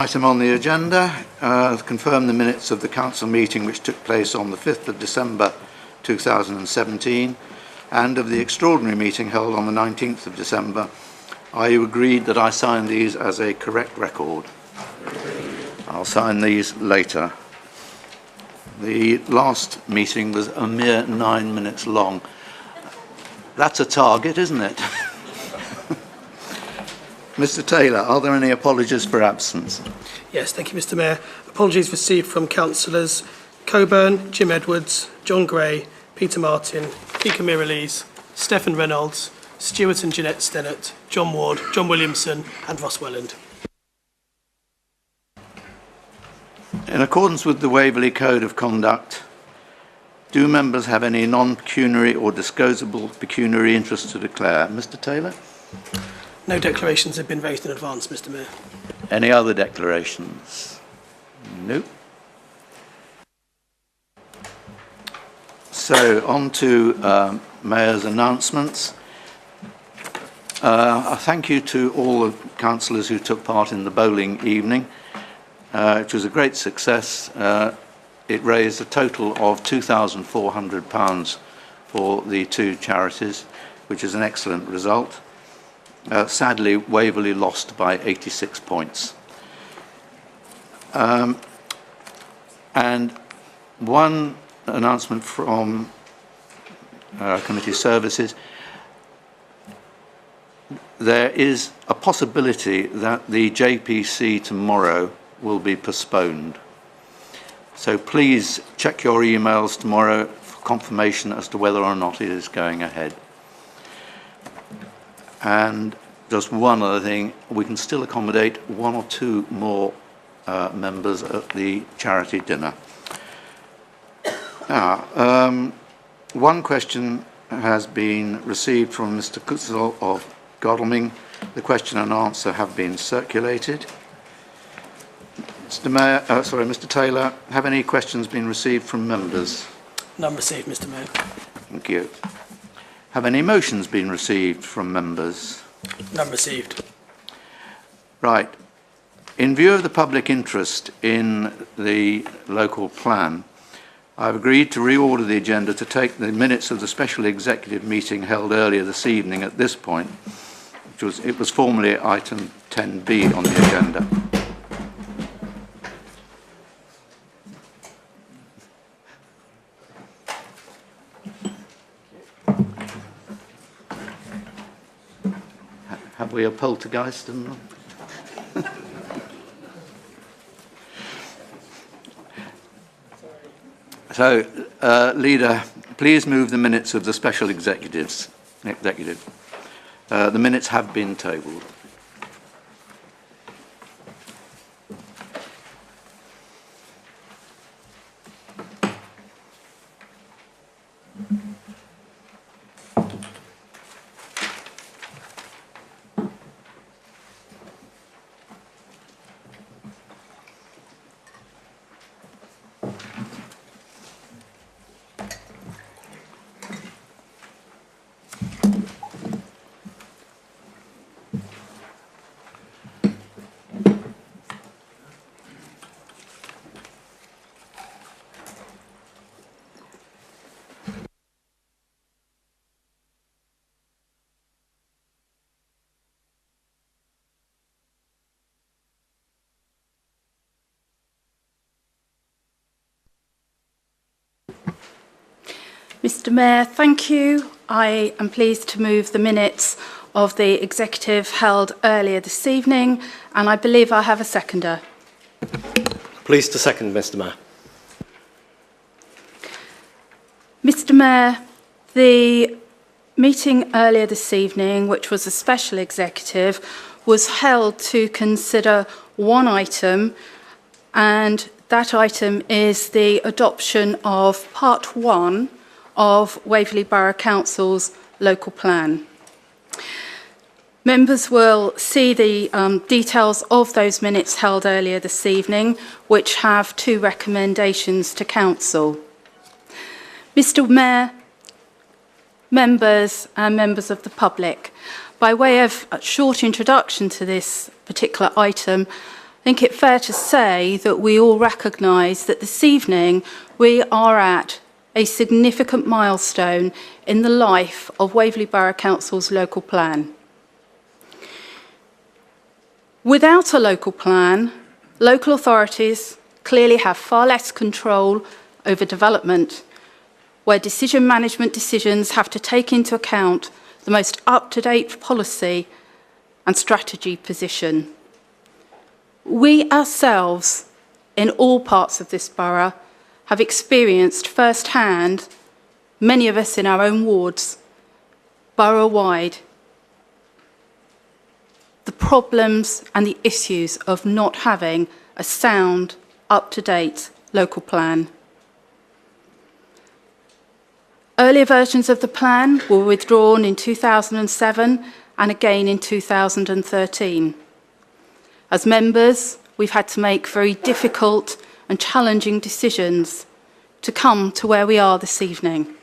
Item on the agenda, confirm the minutes of the council meeting which took place on the 5th of December 2017 and of the extraordinary meeting held on the 19th of December. Are you agreed that I sign these as a correct record? I'll sign these later. The last meeting was a mere 9 minutes long. That's a target, isn't it? Mr. Taylor, are there any apologies for absence? Yes, thank you, Mr. Mayor. Apologies received from councillors Coburn, Jim Edwards, John Gray, Peter Martin, Kika Miralles, Stephen Reynolds, Stuart and Jeanette Stennett, John Ward, John Williamson and Ross Welland. In accordance with the Waverey Code of Conduct, do members have any non-pecuniary or disclosable pecuniary interests to declare? Mr. Taylor? No declarations have been raised in advance, Mr. Mayor. Any other declarations? Nope. So, on to Mayor's announcements. A thank you to all the councillors who took part in the bowling evening, which was a great success. It raised a total of £2,400 for the two charities, which is an excellent result. Sadly, Waverley lost by 86 points. And one announcement from committee services. There is a possibility that the JPC tomorrow will be postponed. So please check your emails tomorrow for confirmation as to whether or not it is going ahead. And just one other thing, we can still accommodate one or two more members at the charity dinner. Now, one question has been received from Mr. Kutzel of Godalming. The question and answer have been circulated. Mr. Taylor, have any questions been received from members? None received, Mr. Mayor. Thank you. Have any motions been received from members? None received. Right. In view of the public interest in the local plan, I've agreed to reorder the agenda to take the minutes of the special executive meeting held earlier this evening at this point, it was formerly item 10B on the agenda. Have we a poltergeist? So, Leader, please move the minutes of the special executive. The minutes have been tabled. Mr. Mayor, thank you. I am pleased to move the minutes of the executive held earlier this evening, and I believe I have a seconder. Pleased to second, Mr. Mayor. Mr. Mayor, the meeting earlier this evening, which was a special executive, was held to consider one item, and that item is the adoption of Part 1 of Waverley Borough Council's local plan. Members will see the details of those minutes held earlier this evening, which have two recommendations to Council. Mr. Mayor, members and members of the public, by way of a short introduction to this particular item, think it fair to say that we all recognise that this evening we are at a significant milestone in the life of Waverey Borough Council's local plan. Without a local plan, local authorities clearly have far less control over development, where decision management decisions have to take into account the most up-to-date policy and strategy position. We ourselves, in all parts of this borough, have experienced firsthand, many of us in our own wards, borough-wide, the problems and the issues of not having a sound, up-to-date local plan. Earlier versions of the plan were withdrawn in 2007 and again in 2013. As members, we've had to make very difficult and challenging decisions to come to where we are this evening.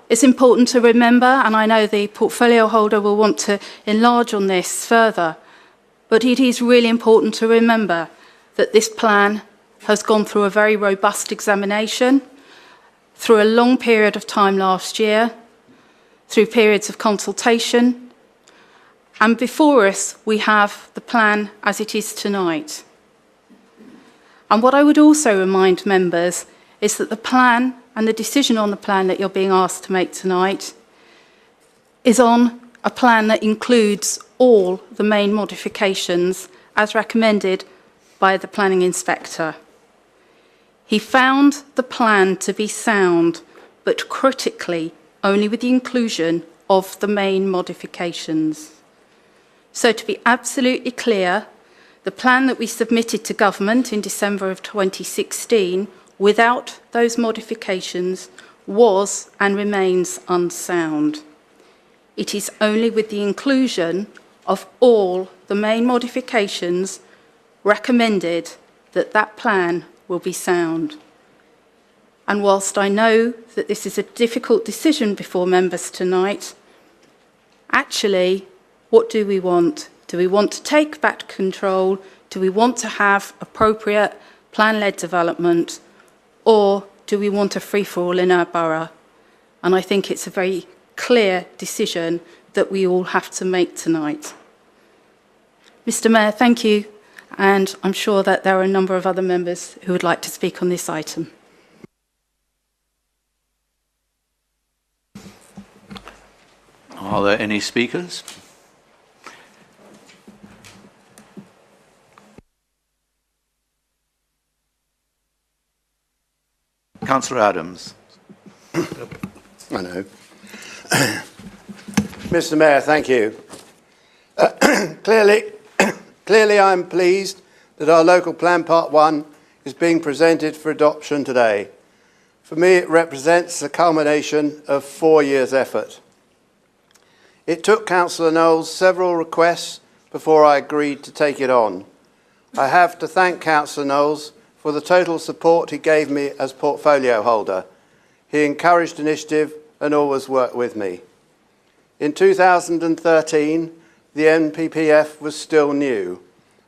It's important to remember, and I know the portfolio holder will want to enlarge on this further, but it is really important to remember that this plan has gone through a very robust examination, through a long period of time last year, through periods of consultation, and before us we have the plan as it is tonight. And what I would also remind members is that the plan and the decision on the plan that you're being asked to make tonight is on a plan that includes all the main modifications as recommended by the planning inspector. He found the plan to be sound, but critically only with the inclusion of the main modifications. So to be absolutely clear, the plan that we submitted to government in December of 2016 without those modifications was and remains unsound. It is only with the inclusion of all the main modifications recommended that that plan will be sound. And whilst I know that this is a difficult decision before members tonight, actually, what do we want? Do we want to take back control? Do we want to have appropriate plan-led development? Or do we want a free-for-all in our borough? And I think it's a very clear decision that we all have to make tonight. Mr. Mayor, thank you. And I'm sure that there are a number of other members who would like to speak on this item. Are there any speakers? Councillor Adams. I know. Mr. Mayor, thank you. Clearly I'm pleased that our local plan part 1 is being presented for adoption today. For me, it represents the culmination of 4 years' effort. It took Councillor Knowles several requests before I agreed to take it on. I have to thank Councillor Knowles for the total support he gave me as portfolio holder. He encouraged initiative and always worked with me. In 2013, the NPPF was still new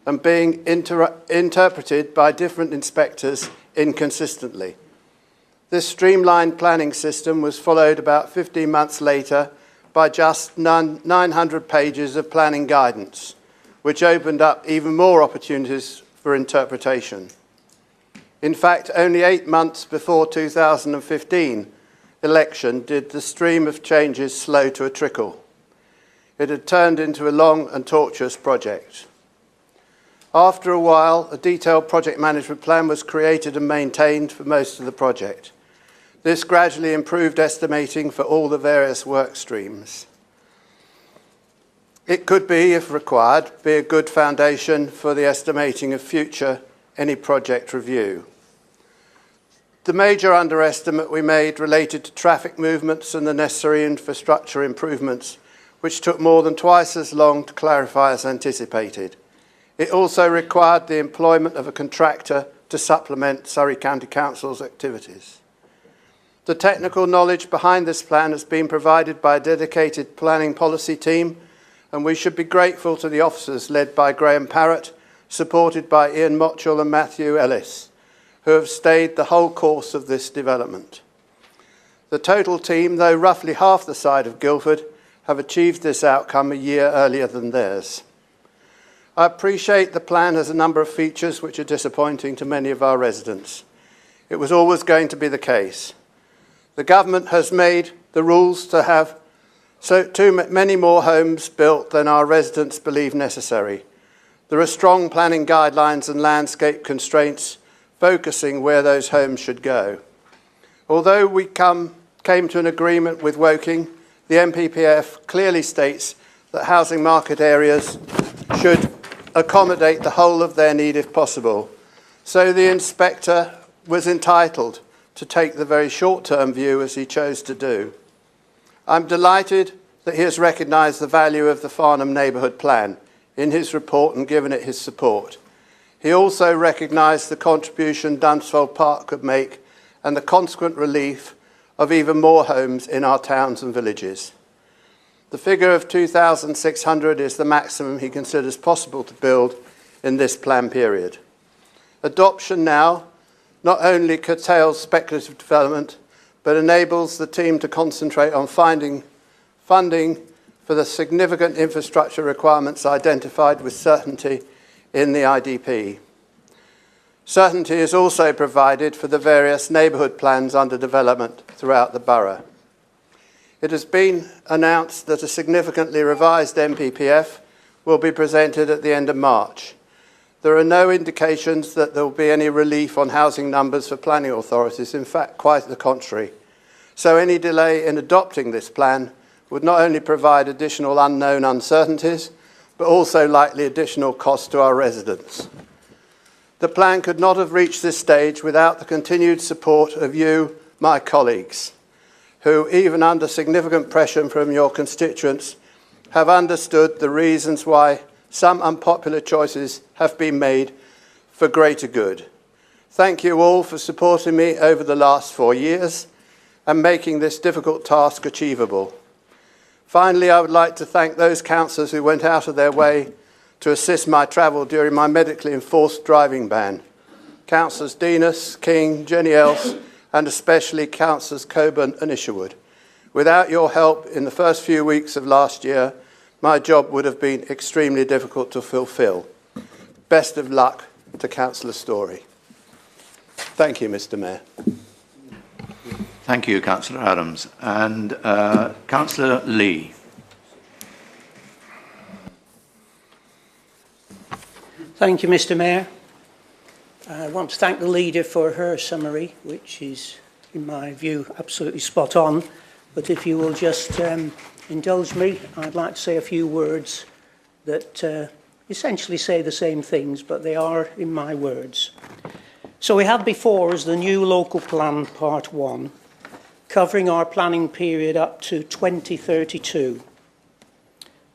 and being interpreted by different inspectors inconsistently. This streamlined planning system was followed about 15 months later by just 900 pages of planning guidance, which opened up even more opportunities for interpretation. In fact, only 8 months before 2015 election did the stream of changes slow to a trickle. It had turned into a long and tortuous project. After a while, a detailed project management plan was created and maintained for most of the project. This gradually improved estimating for all the various work streams. It could be, if required, be a good foundation for the estimating of future any project review. The major underestimate we made related to traffic movements and the necessary infrastructure improvements, which took more than twice as long to clarify as anticipated. It also required the employment of a contractor to supplement Surrey County Council's activities. The technical knowledge behind this plan has been provided by a dedicated planning policy team, and we should be grateful to the officers led by Graham Parrott supported by Ian Motchell and Matthew Ellis, who have stayed the whole course of this development. The total team, though roughly half the size of Guildford, have achieved this outcome a year earlier than theirs. I appreciate the plan has a number of features which are disappointing to many of our residents. It was always going to be the case. The government has made the rules to have too many more homes built than our residents believe necessary. There are strong planning guidelines and landscape constraints focusing where those homes should go. Although we came to an agreement with Woking, the NPPF clearly states that housing market areas should accommodate the whole of their need if possible. So the inspector was entitled to take the very short-term view as he chose to do. I'm delighted that he has recognised the value of the Farnham Neighbourhood Plan in his report and given it his support. He also recognised the contribution Dunsfold Park could make and the consequent relief of even more homes in our towns and villages. The figure of 2,600 is the maximum he considers possible to build in this plan period. Adoption now not only curtails speculative development, but enables the team to concentrate on finding funding for the significant infrastructure requirements identified with certainty in the IDP. Certainty is also provided for the various neighbourhood plans under development throughout the borough. It has been announced that a significantly revised NPPF will be presented at the end of March. There are no indications that there will be any relief on housing numbers for planning authorities, in fact, quite the contrary. So any delay in adopting this plan would not only provide additional unknown uncertainties, but also likely additional costs to our residents. The plan could not have reached this stage without the continued support of you, my colleagues, who, even under significant pressure from your constituents, have understood the reasons why some unpopular choices have been made for greater good. Thank you all for supporting me over the last 4 years and making this difficult task achievable. Finally, I would like to thank those councillors who went out of their way to assist my travel during my medically enforced driving ban. Councillors Denis, King, Jenny Else, and especially Councillors Coburn and Isherwood. Without your help in the first few weeks of last year, my job would have been extremely difficult to fulfil. Best of luck to Councillor Storey. Thank you, Mr. Mayor. Thank you, Councillor Adams. And Councillor Lee. Thank you, Mr. Mayor. I want to thank the leader for her summary, which is, in my view, absolutely spot on. But if you will just indulge me, I'd like to say a few words that essentially say the same things, but they are in my words. So we have before us the new local plan, part 1, covering our planning period up to 2032.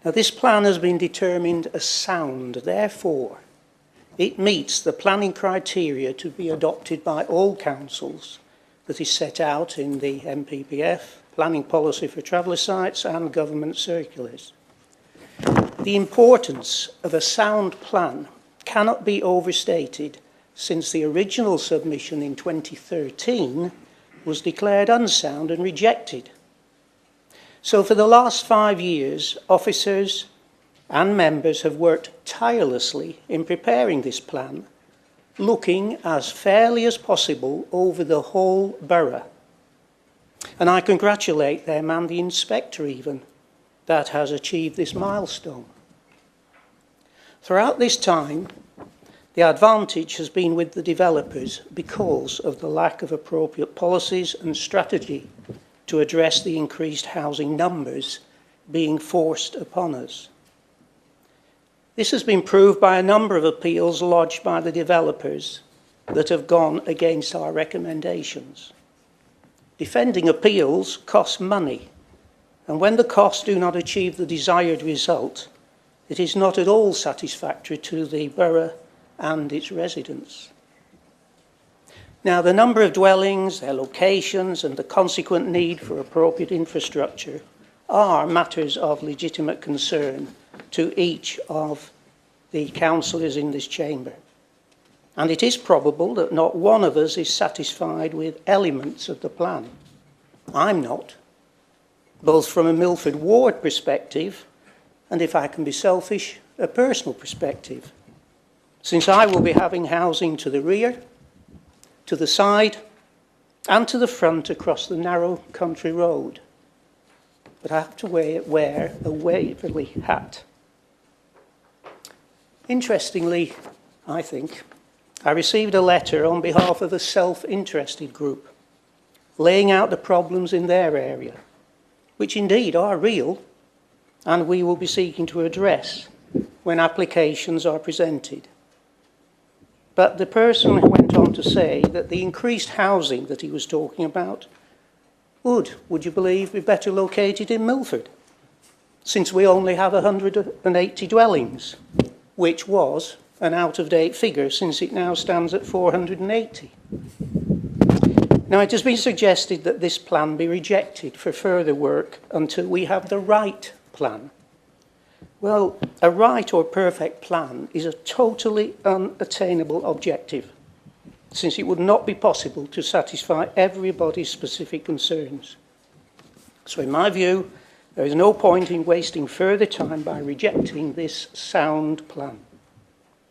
Now, this plan has been determined as sound, therefore, it meets the planning criteria to be adopted by all councils that is set out in the NPPF, Planning Policy for Traveller Sites and Government Circulars. The importance of a sound plan cannot be overstated since the original submission in 2013 was declared unsound and rejected. So for the last 5 years, officers and members have worked tirelessly in preparing this plan, looking as fairly as possible over the whole borough. And I congratulate them and the inspector even that has achieved this milestone. Throughout this time, the advantage has been with the developers because of the lack of appropriate policies and strategy to address the increased housing numbers being forced upon us. This has been proved by a number of appeals lodged by the developers that have gone against our recommendations. Defending appeals costs money, and when the costs do not achieve the desired result, it is not at all satisfactory to the borough and its residents. Now, the number of dwellings, their locations, and the consequent need for appropriate infrastructure are matters of legitimate concern to each of the councillors in this chamber. And it is probable that not one of us is satisfied with elements of the plan. I'm not, both from a Milford Ward perspective and, if I can be selfish, a personal perspective, since I will be having housing to the rear, to the side and to the front across the narrow country road. But I have to wear a Waverey hat. Interestingly, I think, I received a letter on behalf of a self-interested group laying out the problems in their area, which indeed are real and we will be seeking to address when applications are presented. But the person went on to say that the increased housing that he was talking about would you believe, be better located in Milford, since we only have 180 dwellings, which was an out-of-date figure since it now stands at 480. Now, it has been suggested that this plan be rejected for further work until we have the right plan. Well, a right or perfect plan is a totally unattainable objective, since it would not be possible to satisfy everybody's specific concerns. So in my view, there is no point in wasting further time by rejecting this sound plan.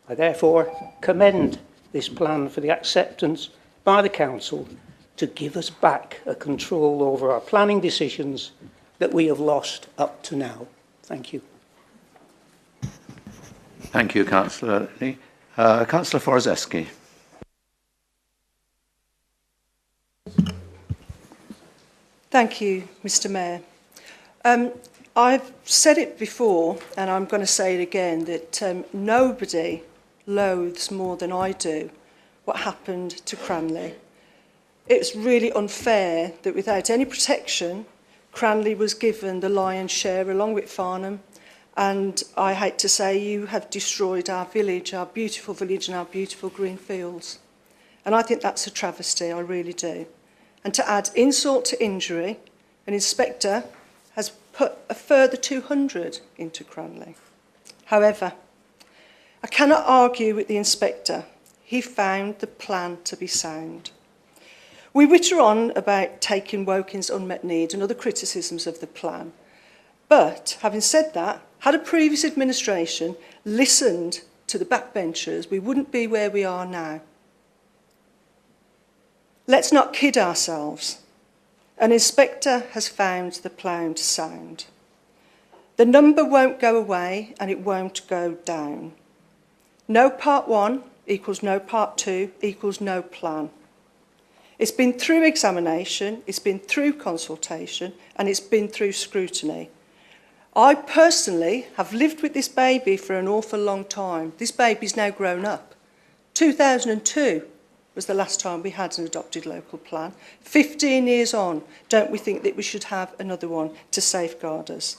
I therefore commend this plan for the acceptance by the Council to give us back a control over our planning decisions that we have lost up to now. Thank you. Thank you, Councillor Lee. Councillor Forozewski. Thank you, Mr. Mayor. I've said it before, and I'm going to say it again, that nobody loathes more than I do what happened to Cranley. It's really unfair that without any protection, Cranley was given the lion's share along with Farnham, and I hate to say you have destroyed our village, our beautiful village and our beautiful green fields. And I think that's a travesty, I really do. And to add insult to injury, an inspector has put a further 200 into Cranley. However, I cannot argue with the inspector. He found the plan to be sound. We witter on about taking Wokin's unmet needs and other criticisms of the plan. But, having said that, had a previous administration listened to the backbenchers, we wouldn't be where we are now. Let's not kid ourselves. An inspector has found the plan sound. The number won't go away and it won't go down. No part 1 equals no part 2 equals no plan. It's been through examination, it's been through consultation, and it's been through scrutiny. I personally have lived with this baby for an awful long time. This baby's now grown up. 2002 was the last time we had an adopted local plan. 15 years on, don't we think that we should have another one to safeguard us?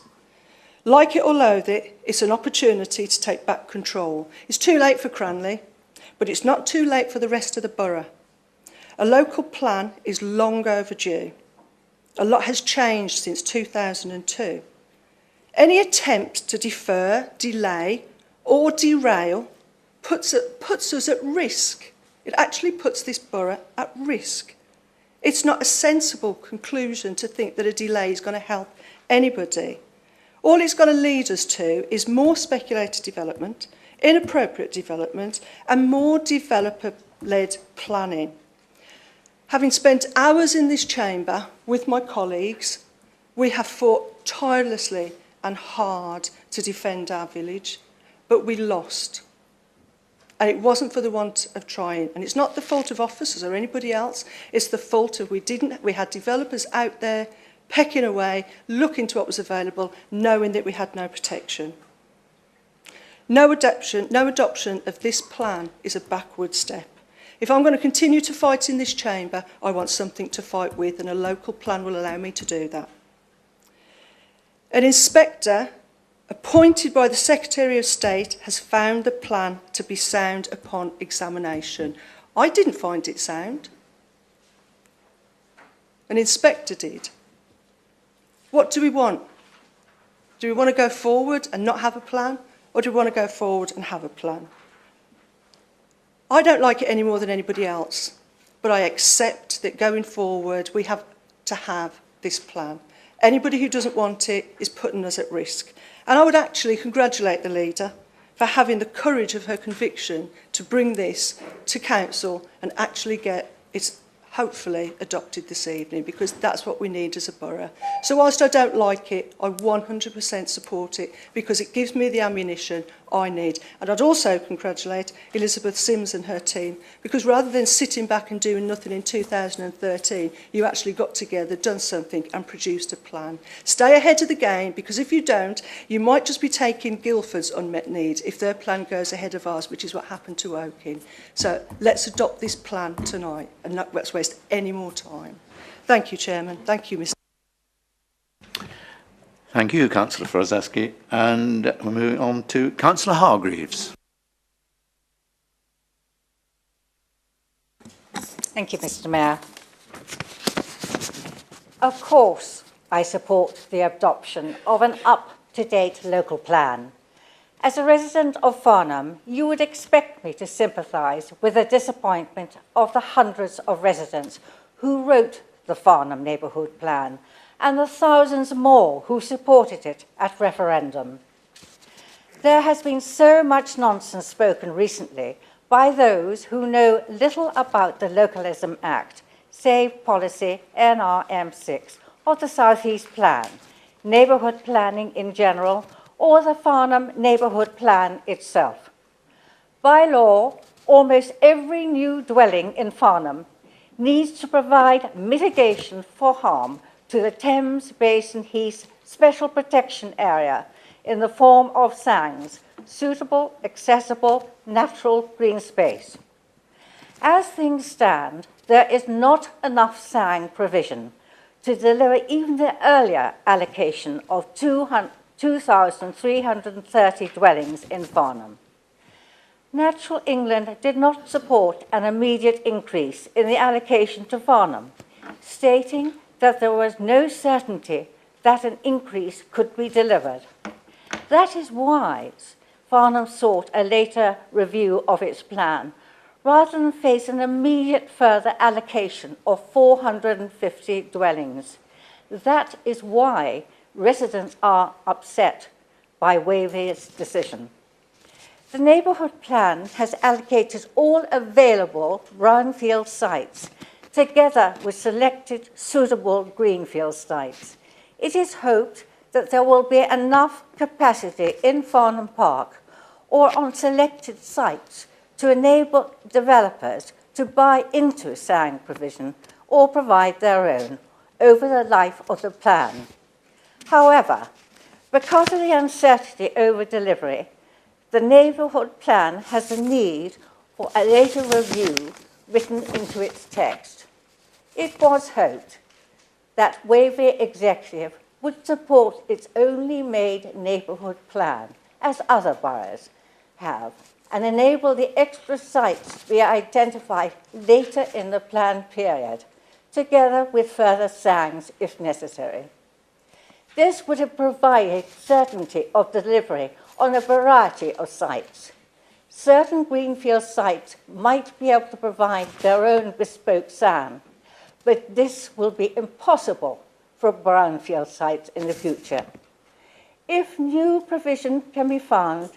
Like it or loathe it, it's an opportunity to take back control. It's too late for Cranley, but it's not too late for the rest of the borough. A local plan is long overdue. A lot has changed since 2002. Any attempt to defer, delay or derail puts us at risk. It actually puts this borough at risk. It's not a sensible conclusion to think that a delay is going to help anybody. All it's going to lead us to is more speculative development, inappropriate development, and more developer-led planning. Having spent hours in this chamber with my colleagues, we have fought tirelessly and hard to defend our village, but we lost. And it wasn't for the want of trying. And it's not the fault of officers or anybody else. It's the fault of we had developers out there pecking away, looking to what was available, knowing that we had no protection. No adoption of this plan is a backward step. If I'm going to continue to fight in this chamber, I want something to fight with, and a local plan will allow me to do that. An inspector appointed by the Secretary of State has found the plan to be sound upon examination. I didn't find it sound. An inspector did. What do we want? Do we want to go forward and not have a plan? or do we want to go forward and have a plan? I don't like it any more than anybody else, but I accept that going forward we have to have this plan. Anybody who doesn't want it is putting us at risk. And I would actually congratulate the leader for having the courage of her conviction to bring this to council and actually get it hopefully adopted this evening, because that's what we need as a borough. So whilst I don't like it, I 100% support it because it gives me the ammunition I need. And I'd also congratulate Elizabeth Sims and her team, because rather than sitting back and doing nothing in 2013, you actually got together, done something and produced a plan. Stay ahead of the game, because if you don't, you might just be taking Guildford's unmet needs if their plan goes ahead of ours, which is what happened to Woking. So let's adopt this plan tonight and not let's waste any more time. Thank you, Chairman. Thank you, Mr. Thank you, Councillor Frozeski. And we're moving on to Councillor Hargreaves. Thank you, Mr. Mayor. Of course, I support the adoption of an up-to-date local plan. As a resident of Farnham, you would expect me to sympathise with the disappointment of the hundreds of residents who wrote the Farnham Neighbourhood Plan and the thousands more who supported it at referendum. There has been so much nonsense spoken recently by those who know little about the Localism Act, Save Policy NRM6, or the South East Plan, neighbourhood planning in general, or the Farnham Neighbourhood Plan itself. By law, almost every new dwelling in Farnham needs to provide mitigation for harm to the Thames Basin Heath Special Protection Area in the form of SANGs, suitable, accessible, natural green space. As things stand, there is not enough SANG provision to deliver even the earlier allocation of 2,330 dwellings in Farnham. Natural England did not support an immediate increase in the allocation to Farnham, stating that there was no certainty that an increase could be delivered. That is why Farnham sought a later review of its plan, rather than face an immediate further allocation of 450 dwellings. That is why residents are upset by Waverey's decision. The neighbourhood plan has allocated all available brownfield sites together with selected suitable greenfield sites. It is hoped that there will be enough capacity in Farnham Park or on selected sites to enable developers to buy into SANG provision or provide their own over the life of the plan. However, because of the uncertainty over delivery, the neighbourhood plan has a need for a later review written into its text. It was hoped that Waverey Executive would support its only made neighbourhood plan, as other boroughs have, and enable the extra sites to be identified later in the plan period, together with further SANGs if necessary. This would have provided certainty of delivery on a variety of sites. Certain greenfield sites might be able to provide their own bespoke SAN, but this will be impossible for brownfield sites in the future. If new provision can be found,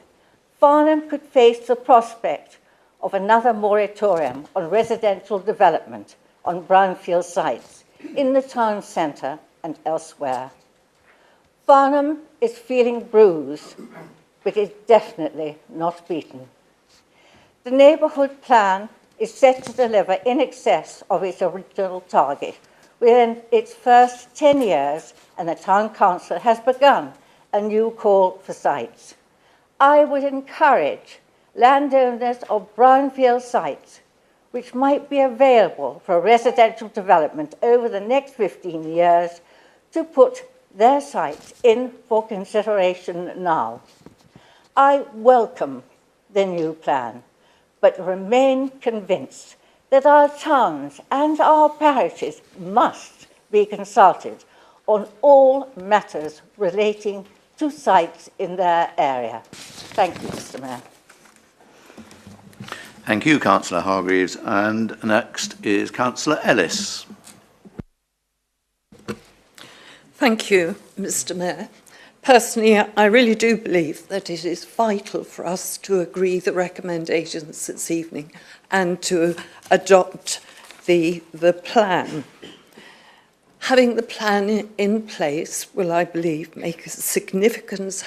Farnham could face the prospect of another moratorium on residential development on brownfield sites in the town centre and elsewhere. Farnham is feeling bruised, but is definitely not beaten. The neighbourhood plan is set to deliver in excess of its original target within its first 10 years, and the Town Council has begun a new call for sites. I would encourage landowners of brownfield sites which might be available for residential development over the next 15 years to put their sites in for consideration now. I welcome the new plan, but remain convinced that our towns and our parishes must be consulted on all matters relating to sites in their area. Thank you, Mr Mayor. Thank you, Councillor Hargreaves. And next is Councillor Ellis. Thank you, Mr Mayor. Personally, I really do believe that it is vital for us to agree the recommendations this evening and to adopt the plan. Having the plan in place will, I believe, make a significant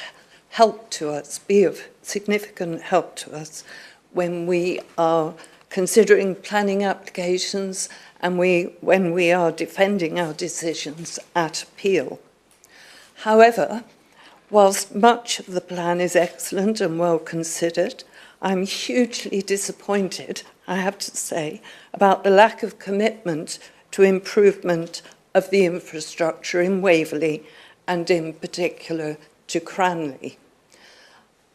help to us, be of significant help to us when we are considering planning applications and when we are defending our decisions at appeal. However, whilst much of the plan is excellent and well considered, I'm hugely disappointed, I have to say, about the lack of commitment to improvement of the infrastructure in Waverey and in particular to Cranley.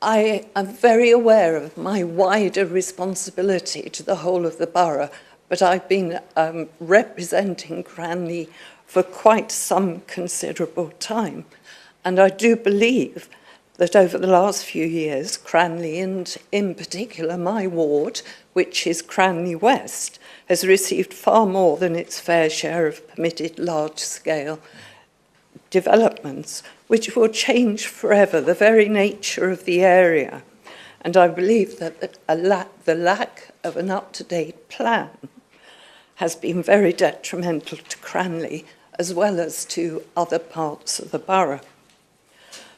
I am very aware of my wider responsibility to the whole of the borough, but I've been representing Cranley for quite some considerable time. And I do believe that over the last few years, Cranley, and in particular my ward, which is Cranley West, has received far more than its fair share of permitted large-scale developments, which will change forever the very nature of the area. And I believe that the lack of an up-to-date plan has been very detrimental to Cranley, as well as to other parts of the borough.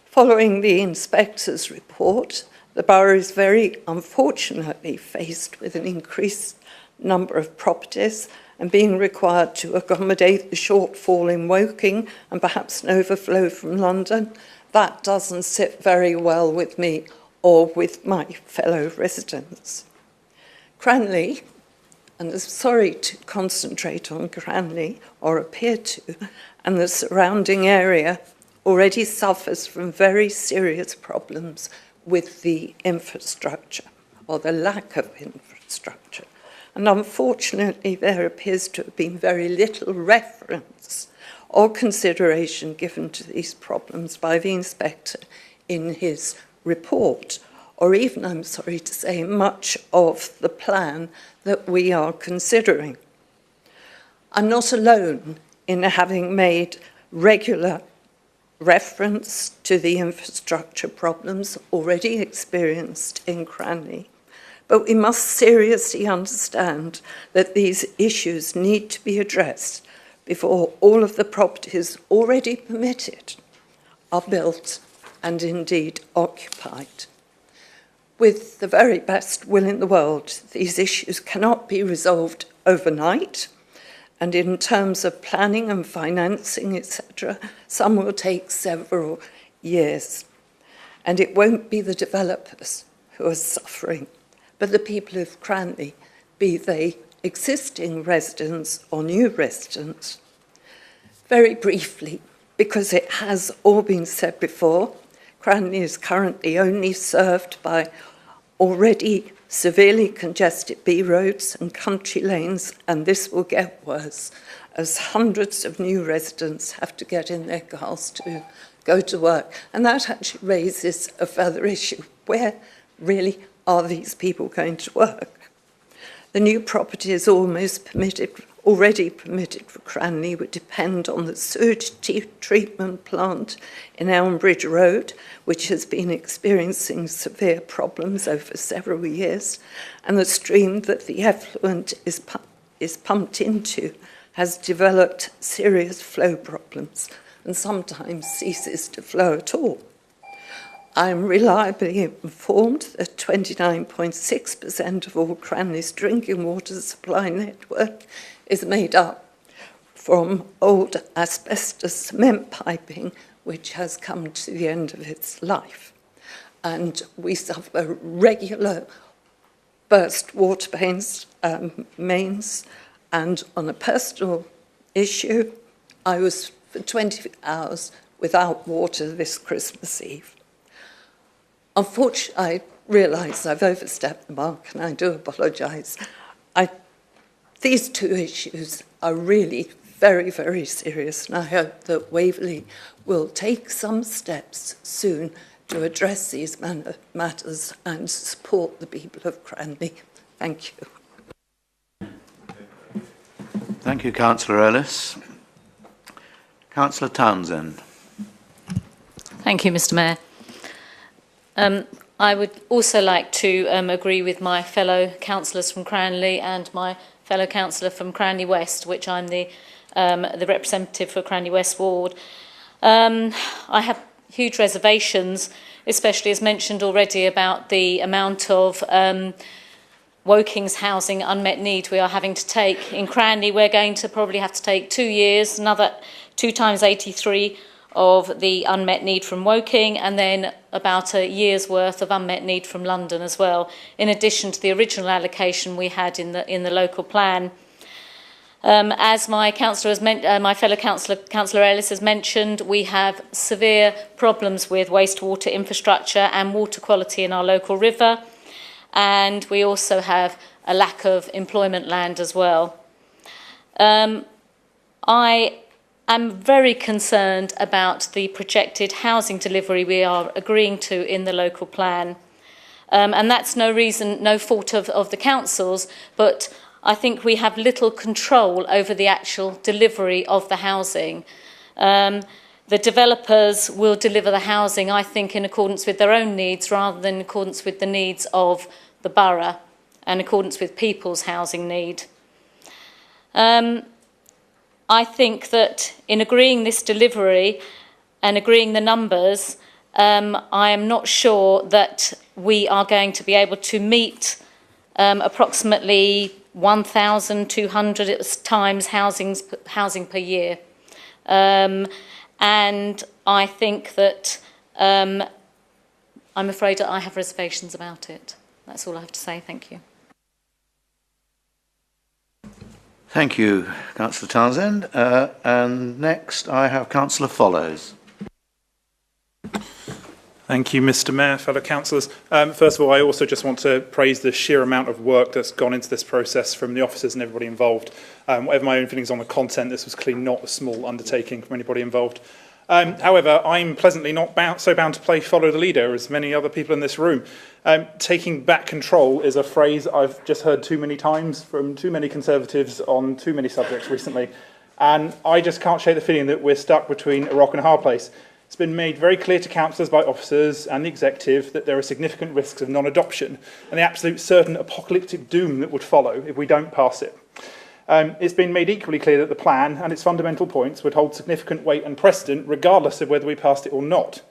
Following the inspector's report, the borough is very unfortunately faced with an increased number of properties and being required to accommodate the shortfall in Woking and perhaps an overflow from London. That doesn't sit very well with me or with my fellow residents. Cranley, and I'm sorry to concentrate on Cranley, or appear to, and the surrounding area already suffers from very serious problems with the infrastructure, or the lack of infrastructure. And unfortunately, there appears to have been very little reference or consideration given to these problems by the inspector in his report, or even, I'm sorry to say, much of the plan that we are considering. I'm not alone in having made regular reference to the infrastructure problems already experienced in Cranley. But we must seriously understand that these issues need to be addressed before all of the properties already permitted are built and indeed occupied. With the very best will in the world, these issues cannot be resolved overnight, and in terms of planning and financing, etc., some will take several years. And it won't be the developers who are suffering, but the people of Cranley, be they existing residents or new residents. Very briefly, because it has all been said before, Cranley is currently only served by already severely congested B roads and country lanes, and this will get worse as hundreds of new residents have to get in their cars to go to work. And that actually raises a further issue. Where really are these people going to work? The new property is already permitted for Cranley would depend on the sewage treatment plant in Elmbridge Road, which has been experiencing severe problems over several years, and the stream that the effluent is pumped into has developed serious flow problems and sometimes ceases to flow at all. I am reliably informed that 29.6% of all Cranley's drinking water supply network is made up from old asbestos cement piping, which has come to the end of its life. And we suffer regular burst water mains. And on a personal issue, I was for 20 hours without water this Christmas Eve. Unfortunately, I realise I've overstepped the mark, and I do apologise. These two issues are really very, very serious, and I hope that Waverey will take some steps soon to address these matters and support the people of Cranley. Thank you. Thank you, Councillor Ellis. Councillor Townsend. Thank you, Mr. Mayor. I would also like to agree with my fellow councillors from Cranley and my fellow councillor from Cranley West, which I'm the representative for Cranley West Ward. I have huge reservations, especially as mentioned already, about the amount of Woking's housing unmet need we are having to take. In Cranley, we're going to probably have to take 2 years, another 2 times 83 of the unmet need from Woking, and then about a year's worth of unmet need from London as well, in addition to the original allocation we had in the local plan. As my fellow councillor Ellis has mentioned, we have severe problems with wastewater infrastructure and water quality in our local river, and we also have a lack of employment land as well. I'm very concerned about the projected housing delivery we are agreeing to in the local plan. And that's no fault of the councils, but I think we have little control over the actual delivery of the housing. The developers will deliver the housing, I think, in accordance with their own needs rather than in accordance with the needs of the borough and in accordance with people's housing need. I think that in agreeing this delivery and agreeing the numbers, I am not sure that we are going to be able to meet approximately 1,200 times housing per year. And I think that I'm afraid that I have reservations about it. That's all I have to say. Thank you. Thank you, Councillor Townsend. And next I have Councillor Follows. Thank you, Mr. Mayor, fellow councillors. First of all, I also just want to praise the sheer amount of work that's gone into this process from the officers and everybody involved. Whatever my own feelings on the content, this was clearly not a small undertaking from anybody involved. However, I'm pleasantly not so bound to play follow the leader as many other people in this room. Taking back control is a phrase I've just heard too many times from too many Conservatives on too many subjects recently. And I just can't shake the feeling that we're stuck between a rock and a hard place. It's been made very clear to councillors by officers and the executive that there are significant risks of non-adoption and the absolute certain apocalyptic doom that would follow if we don't pass it. It's been made equally clear that the plan and its fundamental points would hold significant weight and precedent regardless of whether we passed it or not.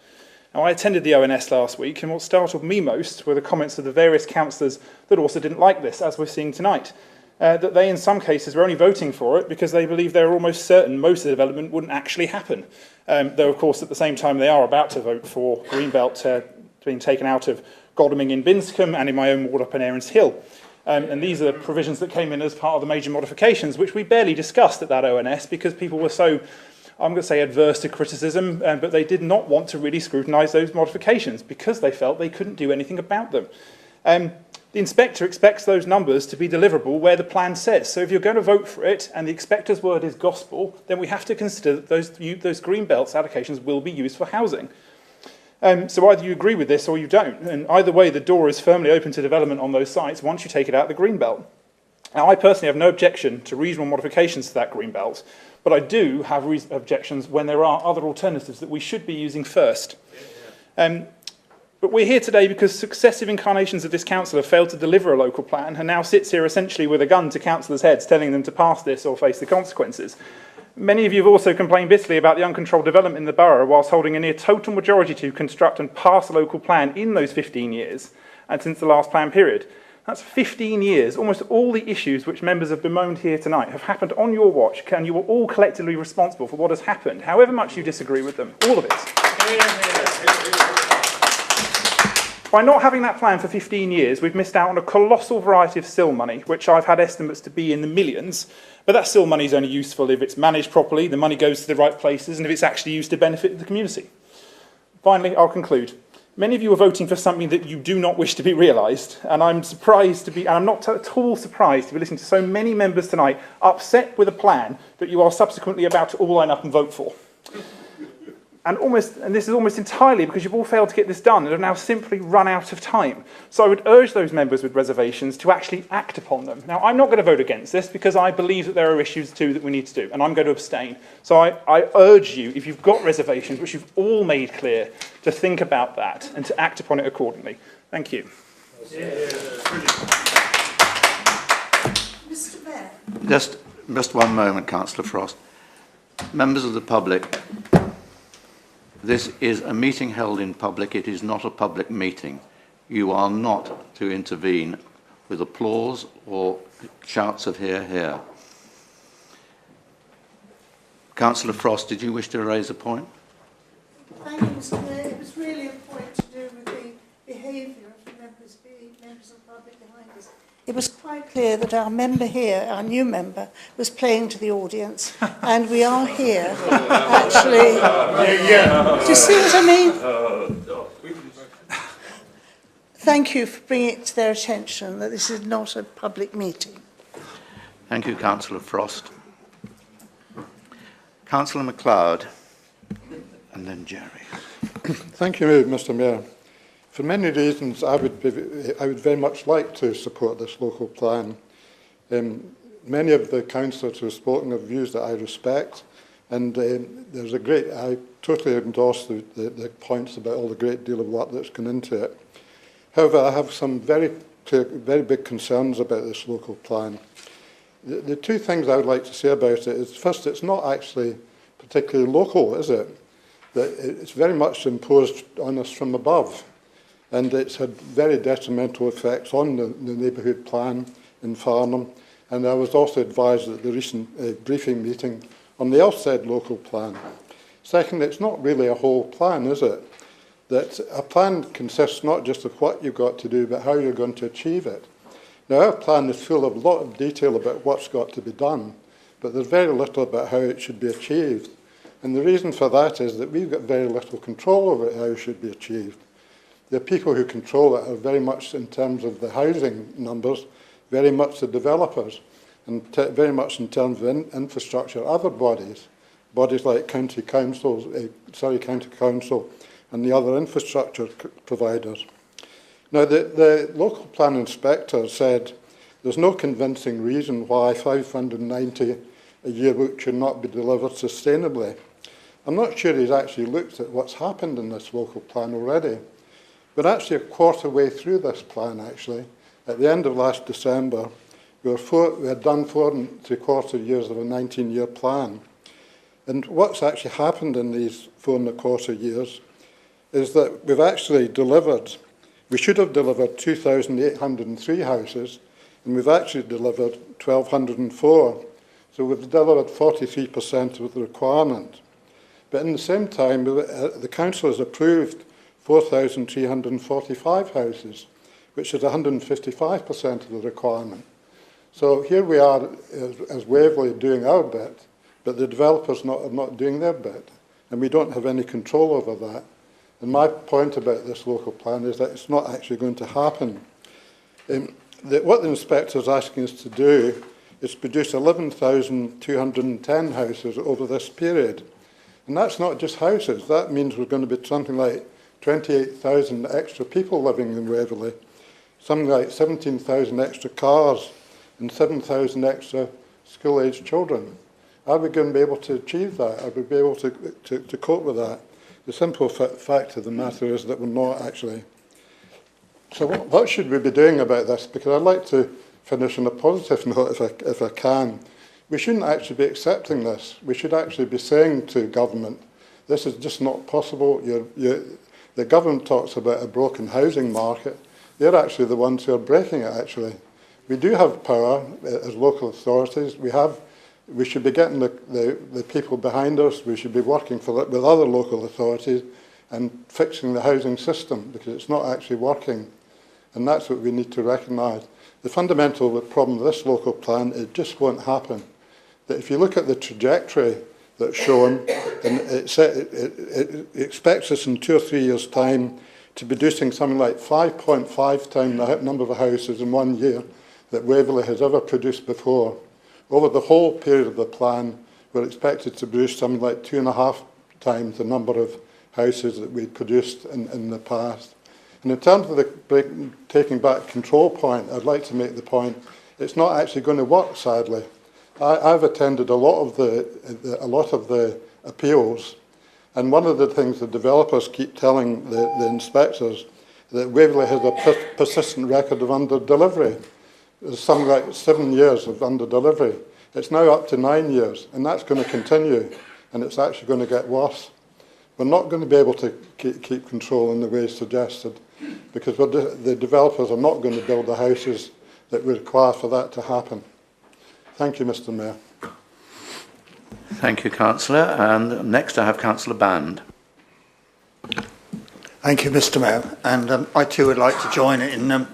Now, I attended the ONS last week, and what startled me most were the comments of the various councillors that also didn't like this, as we're seeing tonight. That they, in some cases, were only voting for it because they believe they're almost certain most of the development wouldn't actually happen. Though, of course, at the same time, they are about to vote for Greenbelt being taken out of Godalming in Binscombe and in my own ward up in Aarons Hill. And these are provisions that came in as part of the major modifications, which we barely discussed at that ONS because people were so, I'm going to say, adverse to criticism, but they did not want to really scrutinise those modifications because they felt they couldn't do anything about them. The inspector expects those numbers to be deliverable where the plan says. So if you're going to vote for it and the inspector's word is gospel, then we have to consider that those Greenbelts allocations will be used for housing. So either you agree with this or you don't. And either way, the door is firmly open to development on those sites once you take it out of the Greenbelt. Now, I personally have no objection to reasonable modifications to that Greenbelt, but I do have objections when there are other alternatives that we should be using first. But we're here today because successive incarnations of this council have failed to deliver a local plan and now sits here essentially with a gun to councillors' heads telling them to pass this or face the consequences. Many of you have also complained bitterly about the uncontrolled development in the borough whilst holding a near total majority to construct and pass a local plan in those 15 years and since the last plan period. That's 15 years. Almost all the issues which members have bemoaned here tonight have happened on your watch, and you are all collectively responsible for what has happened, however much you disagree with them. All of it. By not having that plan for 15 years, we've missed out on a colossal variety of SIL money, which I've had estimates to be in the millions. But that SIL money is only useful if it's managed properly, the money goes to the right places, and if it's actually used to benefit the community. Finally, I'll conclude. Many of you are voting for something that you do not wish to be realised, and I'm not at all surprised to be listening to so many members tonight upset with a plan that you are subsequently about to all line up and vote for. and this is almost entirely because you've all failed to get this done and have now simply run out of time. So I would urge those members with reservations to actually act upon them. Now, I'm not going to vote against this because I believe that there are issues too that we need to do, and I'm going to abstain. So I urge you, if you've got reservations, which you've all made clear, to think about that and to act upon it accordingly. Thank you. Mr. Mayor. Just one moment, Councillor Frost. Members of the public, this is a meeting held in public. It is not a public meeting. You are not to intervene with applause or shouts of hear, hear. Councillor Frost, did you wish to raise a point? Thank you, Mr. Mayor. It was really a point to do with the behaviour of the members of the public behind us. It was quite clear that our member here, our new member, was playing to the audience, and we are here, actually. Do you see what I mean? Thank you for bringing it to their attention that this is not a public meeting. Thank you, Councillor Frost. Councillor MacLeod, and then Jerry. Thank you, Mr. Mayor. For many reasons, I would very much like to support this local plan. Many of the councillors who have spoken have views that I respect, and I totally endorse the points about all the great deal of work that's gone into it. However, I have some very big concerns about this local plan. The two things I would like to say about it is, first, it's not actually particularly local, is it? That it's very much imposed on us from above, and it's had very detrimental effects on the neighbourhood plan in Farnham. And I was also advised at the recent briefing meeting on the Elsted local plan. Second, it's not really a whole plan, is it? That a plan consists not just of what you've got to do, but how you're going to achieve it. Now, our plan is full of a lot of detail about what's got to be done, but there's very little about how it should be achieved. And the reason for that is that we've got very little control over how it should be achieved. The people who control it are very much, in terms of the housing numbers, very much the developers, and very much in terms of infrastructure, other bodies like County Council, and the other infrastructure providers. Now, the local plan inspector said there's no convincing reason why 590 a year should not be delivered sustainably. I'm not sure he's actually looked at what's happened in this local plan already. We're actually a quarter way through this plan, actually. At the end of last December, we had done 4.75 years of a 19-year plan. And what's actually happened in these 4.25 years is that we've actually delivered, we should have delivered 2,803 houses, and we've actually delivered 1,204. So we've delivered 43% of the requirement. But in the same time, the council has approved 4,345 houses, which is 155% of the requirement. So here we are as Waverey doing our bit, but the developers are not doing their bit, and we don't have any control over that. And my point about this local plan is that it's not actually going to happen. What the inspector is asking us to do is produce 11,210 houses over this period. And that's not just houses. That means we're going to be something like 28,000 extra people living in Waverley, something like 17,000 extra cars, and 7,000 extra school-aged children. Are we going to be able to achieve that? Are we be able to cope with that? The simple fact of the matter is that we're not actually. So what should we be doing about this? Because I'd like to finish on a positive note if I can. We shouldn't actually be accepting this. We should actually be saying to government, this is just not possible. The government talks about a broken housing market. They're actually the ones who are breaking it, actually. We do have power as local authorities. We should be getting the people behind us. We should be working with other local authorities and fixing the housing system, because it's not actually working. And that's what we need to recognise. The fundamental problem with this local plan, it just won't happen. That if you look at the trajectory that's shown, and it expects us in 2 or 3 years' time to be producing something like 5.5 times the number of houses in 1 year that Waverley has ever produced before. Over the whole period of the plan, we're expected to produce something like 2.5 times the number of houses that we'd produced in the past. And in terms of the taking back control point, I'd like to make the point it's not actually going to work, sadly. I've attended a lot of the appeals, and one of the things the developers keep telling the inspectors that Waverley has a persistent record of under-delivery. There's something like 7 years of under-delivery. It's now up to 9 years, and that's going to continue, and it's actually going to get worse. We're not going to be able to keep control in the way suggested, because the developers are not going to build the houses that we require for that to happen. Thank you, Mr. Mayor. Thank you, Councillor. And next I have Councillor Band. Thank you, Mr. Mayor. And I too would like to join in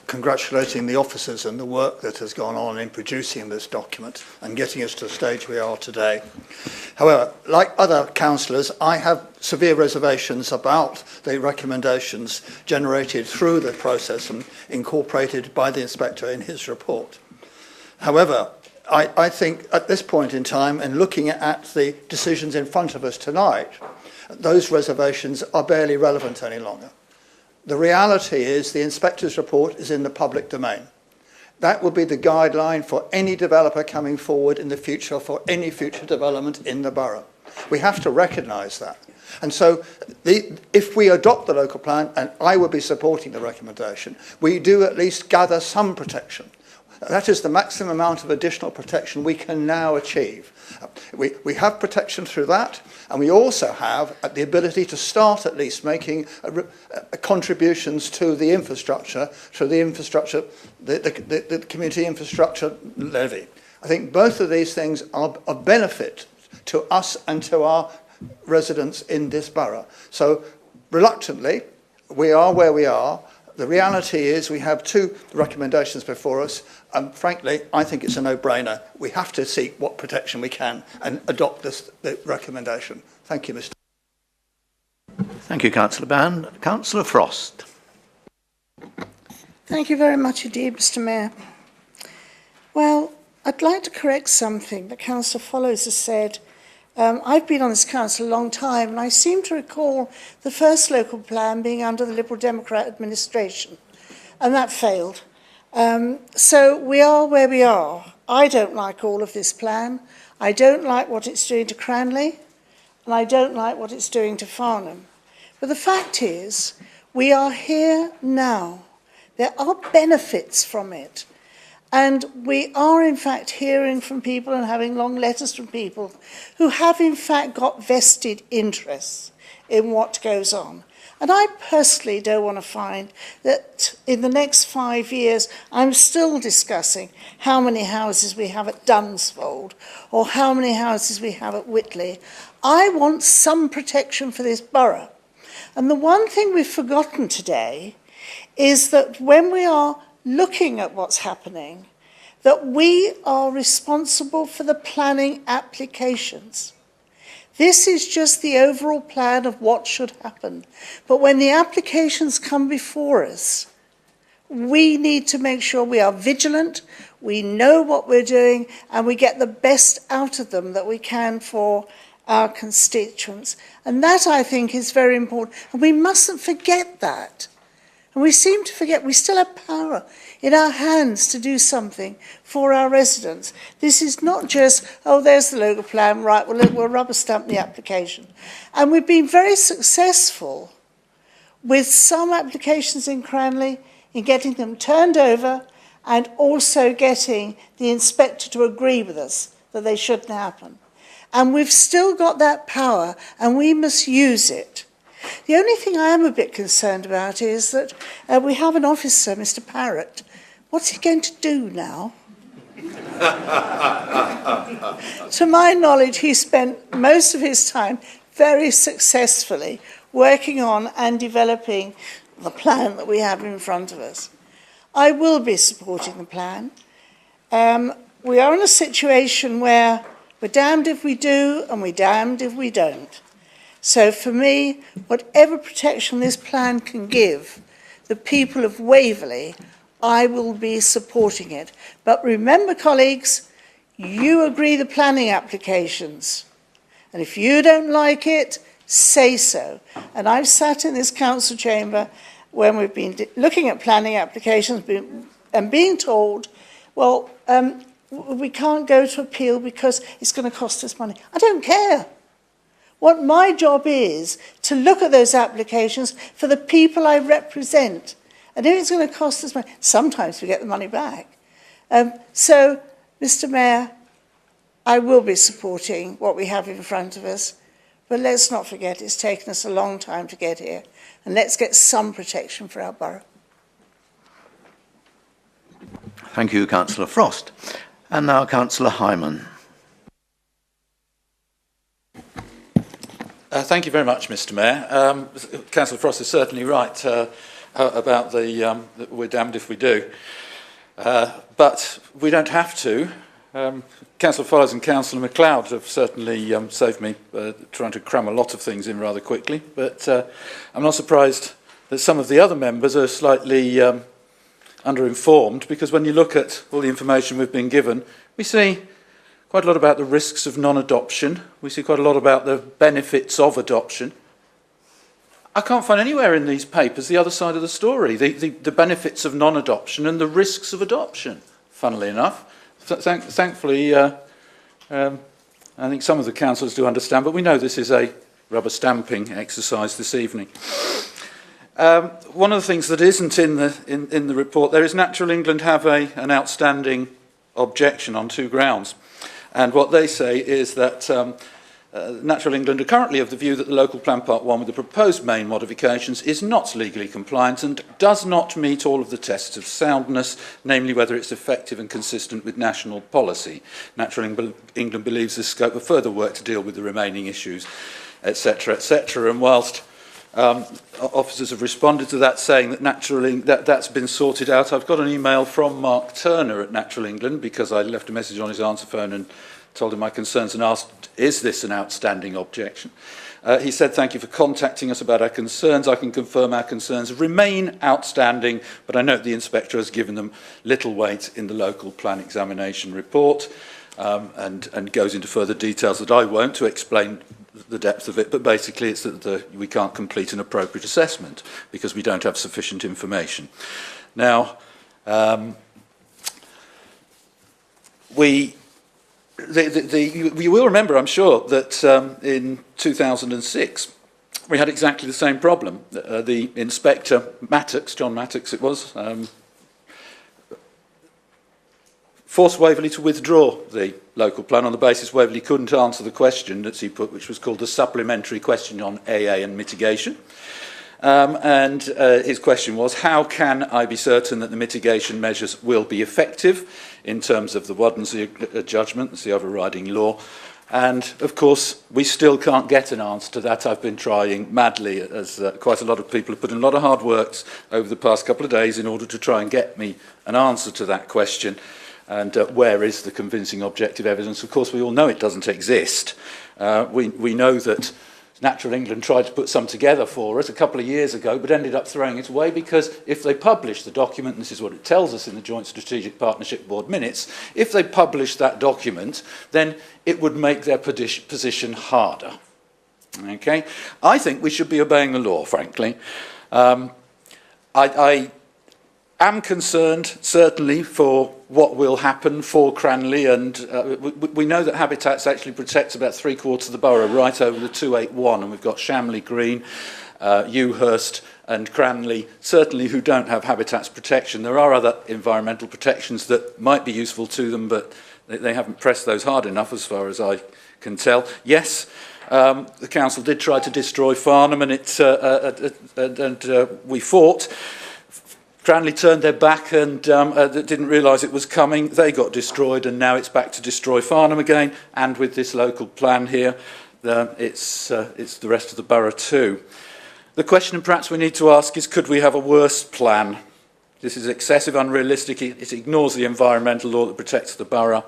congratulating the officers and the work that has gone on in producing this document and getting us to the stage we are today. However, like other councillors, I have severe reservations about the recommendations generated through the process and incorporated by the inspector in his report. However, I think at this point in time, and looking at the decisions in front of us tonight, those reservations are barely relevant any longer. The reality is the inspector's report is in the public domain. That will be the guideline for any developer coming forward in the future for any future development in the borough. We have to recognise that. And so if we adopt the local plan, and I will be supporting the recommendation, we do at least gather some protection. That is the maximum amount of additional protection we can now achieve. We have protection through that, and we also have the ability to start at least making contributions to the infrastructure, the community infrastructure levy. I think both of these things are of benefit to us and to our residents in this borough. So reluctantly, we are where we are. The reality is we have two recommendations before us, and frankly, I think it's a no-brainer. We have to seek what protection we can and adopt the recommendation. Thank you, Mr. Thank you, Councillor Band. Councillor Frost. Thank you very much indeed, Mr. Mayor. Well, I'd like to correct something that Councillor Follows has said. I've been on this council a long time, and I seem to recall the first local plan being under the Liberal Democrat administration, and that failed. So we are where we are. I don't like all of this plan. I don't like what it's doing to Cranley, and I don't like what it's doing to Farnham. But the fact is, we are here now. There are benefits from it. And we are, in fact, hearing from people and having long letters from people who have, in fact, got vested interests in what goes on. And I personally don't want to find that in the next 5 years, I'm still discussing how many houses we have at Dunsfold or how many houses we have at Whitley. I want some protection for this borough. And the one thing we've forgotten today is that when we are looking at what's happening, that we are responsible for the planning applications. This is just the overall plan of what should happen. But when the applications come before us, we need to make sure we are vigilant, we know what we're doing, and we get the best out of them that we can for our constituents. And that, I think, is very important. And we mustn't forget that. And we seem to forget we still have power in our hands to do something for our residents. This is not just, oh, there's the local plan, right, we'll rubber stamp the application. And we've been very successful with some applications in Cranley in getting them turned over and also getting the inspector to agree with us that they shouldn't happen. And we've still got that power, and we must use it. The only thing I am a bit concerned about is that we have an officer, Mr. Parrott. What's he going to do now? To my knowledge, he spent most of his time very successfully working on and developing the plan that we have in front of us. I will be supporting the plan. We are in a situation where we're damned if we do and we're damned if we don't. So for me, whatever protection this plan can give the people of Waverley, I will be supporting it. But remember, colleagues, you agree the planning applications. And if you don't like it, say so. And I've sat in this council chamber when we've been looking at planning applications and being told, well, we can't go to appeal because it's going to cost us money. I don't care. What my job is to look at those applications for the people I represent. And if it's going to cost us money, sometimes we get the money back. So, Mr. Mayor, I will be supporting what we have in front of us, but let's not forget it's taken us a long time to get here, and let's get some protection for our borough. Thank you, Councillor Frost. And now Councillor Hyman. Thank you very much, Mr. Mayor. Councillor Frost is certainly right about the we're damned if we do. But we don't have to. Councillor Follows and Councillor MacLeod have certainly saved me trying to cram a lot of things in rather quickly. But I'm not surprised that some of the other members are slightly underinformed, because when you look at all the information we've been given, we see quite a lot about the risks of non-adoption. We see quite a lot about the benefits of adoption. I can't find anywhere in these papers the other side of the story, the benefits of non-adoption and the risks of adoption, funnily enough. Thankfully, I think some of the councillors do understand, but we know this is a rubber stamping exercise this evening. One of the things that isn't in the report there is Natural England have an outstanding objection on two grounds. And what they say is that Natural England are currently of the view that the local plan part 1 with the proposed main modifications is not legally compliant and does not meet all of the tests of soundness, namely whether it's effective and consistent with national policy. Natural England believes there's scope of further work to deal with the remaining issues, etc., etc. And whilst officers have responded to that, saying that that's been sorted out, I've got an email from Mark Turner at Natural England, because I left a message on his answer phone and told him my concerns and asked, is this an outstanding objection? He said, thank you for contacting us about our concerns. I can confirm our concerns remain outstanding, but I note the inspector has given them little weight in the local plan examination report, and goes into further details that I won't to explain the depth of it, but basically it's that we can't complete an appropriate assessment because we don't have sufficient information. Now, you will remember, I'm sure, that in 2006 we had exactly the same problem. The inspector, Mattox, John Mattox it was, forced Waverey to withdraw the local plan on the basis Waverey couldn't answer the question that he put, which was called the supplementary question on AA and mitigation. His question was, how can I be certain that the mitigation measures will be effective in terms of the Wadensee judgment, that's the overriding law? And, of course, we still can't get an answer to that. I've been trying madly, as quite a lot of people have put in a lot of hard work over the past couple of days in order to try and get me an answer to that question. And where is the convincing objective evidence? Of course, we all know it doesn't exist. We know that Natural England tried to put some together for us a couple of years ago, but ended up throwing it away because if they publish the document, and this is what it tells us in the Joint Strategic Partnership Board minutes, if they publish that document, then it would make their position harder. Okay? I think we should be obeying the law, frankly. I am concerned, certainly, for what will happen for Cranley, and we know that Habitats actually protects about 3/4 of the borough right over the 281, and we've got Shamley Green, Ewhurst and Cranley, certainly who don't have Habitats protection. There are other environmental protections that might be useful to them, but they haven't pressed those hard enough as far as I can tell. Yes, the council did try to destroy Farnham, and we fought. Cranley turned their back and didn't realise it was coming. They got destroyed, and now it's back to destroy Farnham again. And with this local plan here, it's the rest of the borough too. The question perhaps we need to ask is, could we have a worse plan? This is excessive, unrealistic. It ignores the environmental law that protects the borough.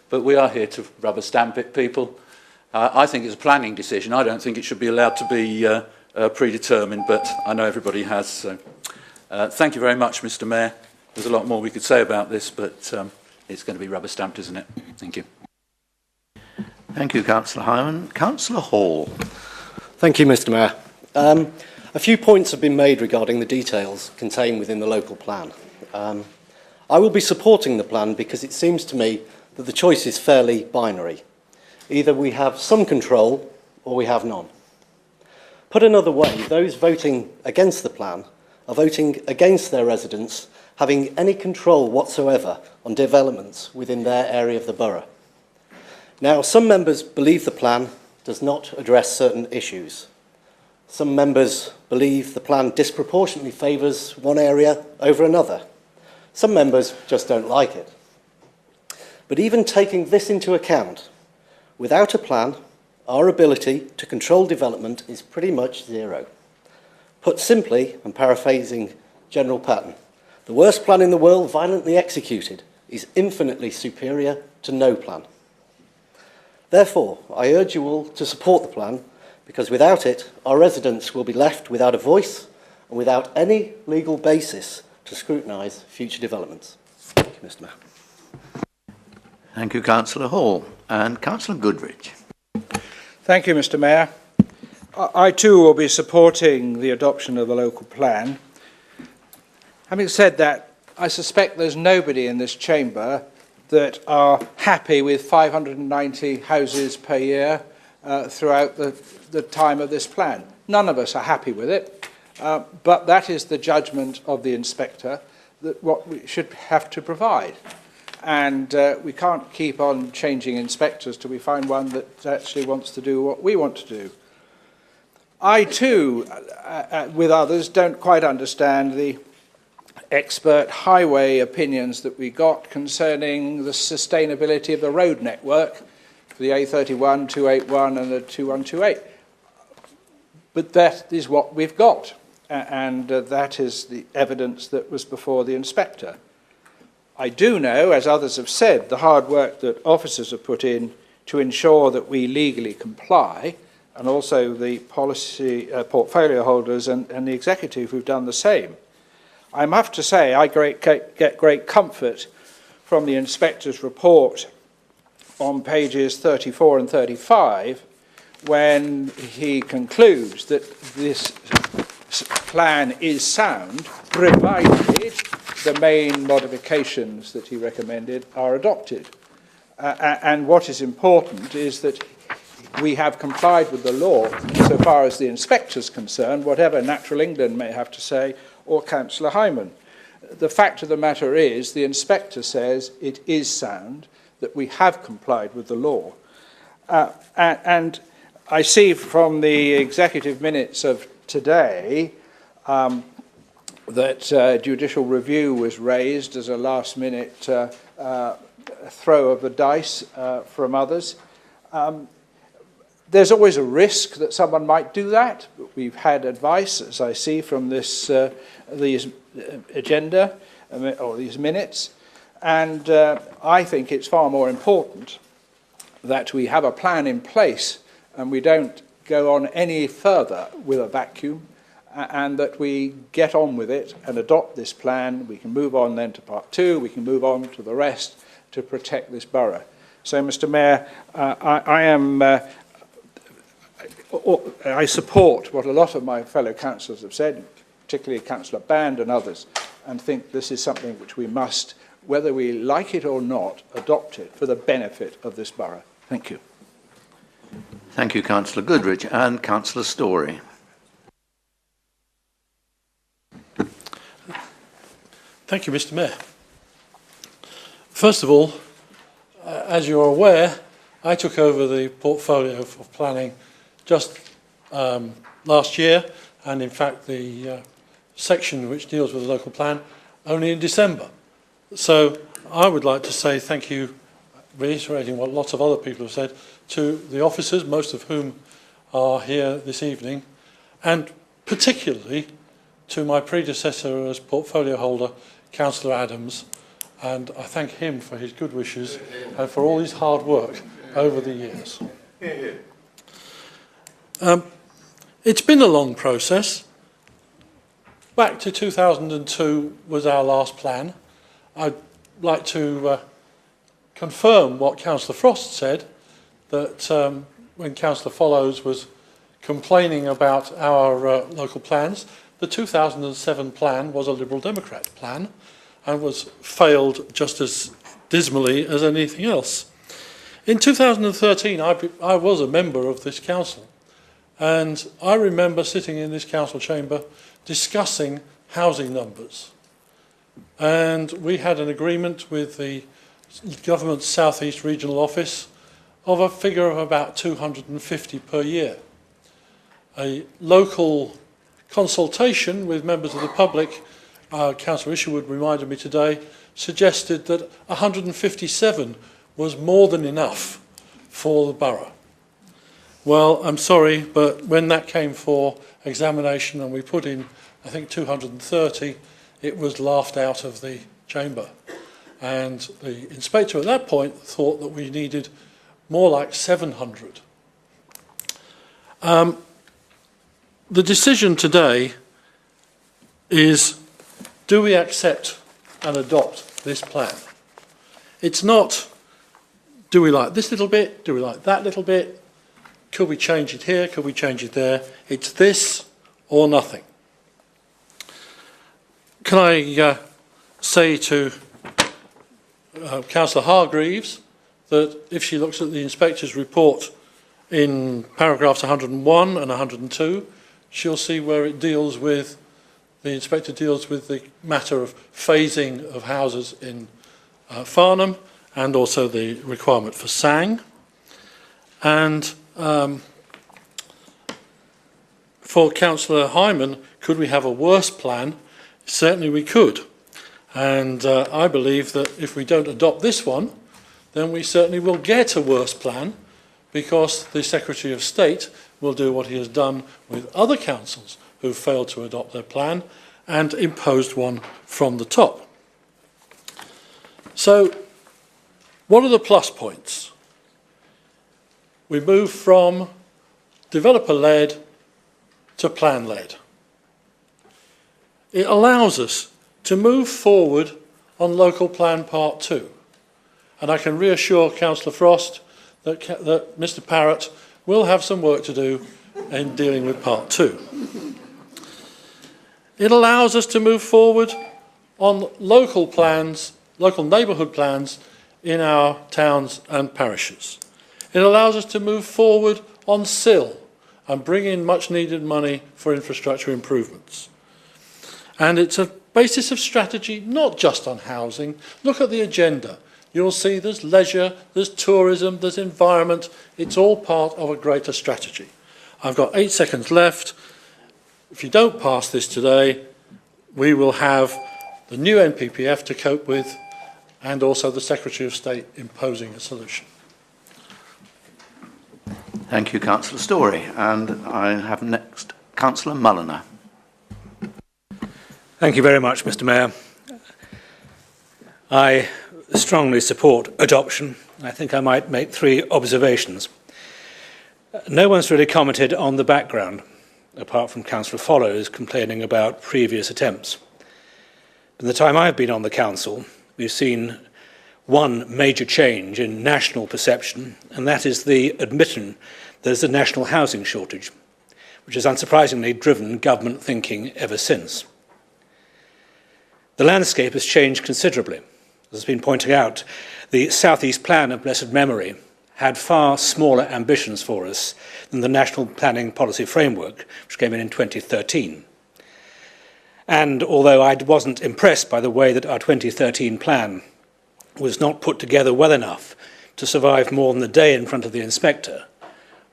But we are here to rubber stamp it, people. I think it's a planning decision. I don't think it should be allowed to be predetermined, but I know everybody has. So. Thank you very much, Mr. Mayor. There's a lot more we could say about this, but it's going to be rubber stamped, isn't it? Thank you. Thank you, Councillor Hyman. Councillor Hall. Thank you, Mr Mayor. A few points have been made regarding the details contained within the local plan. I will be supporting the plan because it seems to me that the choice is fairly binary. Either we have some control or we have none. Put another way, those voting against the plan are voting against their residents having any control whatsoever on developments within their area of the borough. Now, some members believe the plan does not address certain issues. Some members believe the plan disproportionately favours one area over another. Some members just don't like it. But even taking this into account, without a plan, our ability to control development is pretty much zero. Put simply, and paraphrasing General Patton, the worst plan in the world violently executed is infinitely superior to no plan. Therefore, I urge you all to support the plan because without it, our residents will be left without a voice and without any legal basis to scrutinise future developments. Thank you, Mr Mayor. Thank you, Councillor Hall. And Councillor Goodrich. Thank you, Mr Mayor. I too will be supporting the adoption of the local plan. Having said that, I suspect there's nobody in this chamber that are happy with 590 houses per year throughout the time of this plan. None of us are happy with it, but that is the judgment of the inspector that what we should have to provide. And we can't keep on changing inspectors till we find one that actually wants to do what we want to do. I too, with others, don't quite understand the expert highway opinions that we got concerning the sustainability of the road network for the A31, 281 and the 2128. But that is what we've got, and that is the evidence that was before the inspector. I do know, as others have said, the hard work that officers have put in to ensure that we legally comply, and also the policy portfolio holders and the executive who've done the same. I have to say I get great comfort from the inspector's report on pages 34 and 35 when he concludes that this plan is sound, provided the main modifications that he recommended are adopted. And what is important is that we have complied with the law so far as the inspector is concerned, whatever Natural England may have to say, or Councillor Hyman. The fact of the matter is the inspector says it is sound, that we have complied with the law. And I see from the executive minutes of today that judicial review was raised as a last-minute throw of the dice from others. There's always a risk that someone might do that. We've had advice, as I see from this these agenda or these minutes, and I think it's far more important that we have a plan in place and we don't go on any further with a vacuum, and that we get on with it and adopt this plan. We can move on then to part two, we can move on to the rest to protect this borough. So, Mr Mayor, I support what a lot of my fellow councillors have said, particularly Councillor Band and others, and think this is something which we must, whether we like it or not, adopt it for the benefit of this borough. Thank you. Thank you, Councillor Goodrich. And Councillor Storey. Thank you, Mr Mayor. First of all, as you're aware, I took over the portfolio of planning just last year, and in fact the section which deals with the local plan only in December. So I would like to say thank you, reiterating what lots of other people have said, to the officers, most of whom are here this evening, and particularly to my predecessor as portfolio holder, Councillor Adams, and I thank him for his good wishes and for all his hard work over the years. It's been a long process. Back to 2002 was our last plan. I'd like to confirm what Councillor Frost said, that when Councillor Follows was complaining about our local plans, the 2007 plan was a Liberal Democrat plan and was failed just as dismally as anything else. In 2013, I was a member of this council, and I remember sitting in this council chamber discussing housing numbers. And we had an agreement with the government's South East Regional Office of a figure of about 250 per year. A local consultation with members of the public, Councillor Isherwood reminded me today, suggested that 157 was more than enough for the borough. Well, I'm sorry, but when that came for examination and we put in, I think, 230, it was laughed out of the chamber. And the inspector at that point thought that we needed more like 700. The decision today is, do we accept and adopt this plan? It's not, do we like this little bit? Do we like that little bit? Could we change it here? Could we change it there? It's this or nothing. Can I say to Councillor Hargreaves that if she looks at the inspector's report in paragraphs 101 and 102, she'll see where it deals with, the inspector deals with the matter of phasing of houses in Farnham and also the requirement for SANG. And for Councillor Hyman, could we have a worse plan? Certainly we could. And I believe that if we don't adopt this one, then we certainly will get a worse plan, because the Secretary of State will do what he has done with other councils who failed to adopt their plan and imposed one from the top. So, what are the plus points? We move from developer-led to plan-led. It allows us to move forward on Local Plan Part 2. And I can reassure Councillor Frost that Mr Parrott will have some work to do in dealing with Part 2. It allows us to move forward on local plans, local neighbourhood plans in our towns and parishes. It allows us to move forward on SIL and bring in much needed money for infrastructure improvements. And it's a basis of strategy not just on housing. Look at the agenda. You'll see there's leisure, there's tourism, there's environment. It's all part of a greater strategy. I've got 8 seconds left. If you don't pass this today, we will have the new NPPF to cope with and also the Secretary of State imposing a solution. Thank you, Councillor Storey. And I have next Councillor Mulliner. Thank you very much, Mr Mayor. I strongly support adoption. I think I might make 3 observations. No one's really commented on the background, apart from Councillor Follows complaining about previous attempts. In the time I've been on the council, we've seen one major change in national perception, and that is the admission there's a national housing shortage, which has unsurprisingly driven government thinking ever since. The landscape has changed considerably. As has been pointed out, the South East Plan of blessed memory had far smaller ambitions for us than the National Planning Policy Framework, which came in 2013. And although I wasn't impressed by the way that our 2013 plan was not put together well enough to survive more than a day in front of the inspector,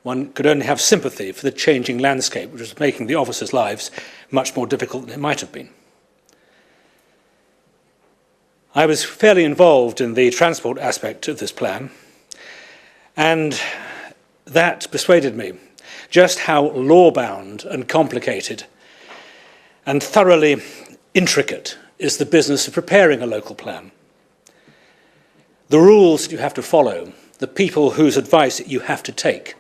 one could only have sympathy for the changing landscape, which was making the officers' lives much more difficult than it might have been. I was fairly involved in the transport aspect of this plan, and that persuaded me just how law-bound and complicated and thoroughly intricate is the business of preparing a local plan. The rules that you have to follow, the people whose advice you have to take,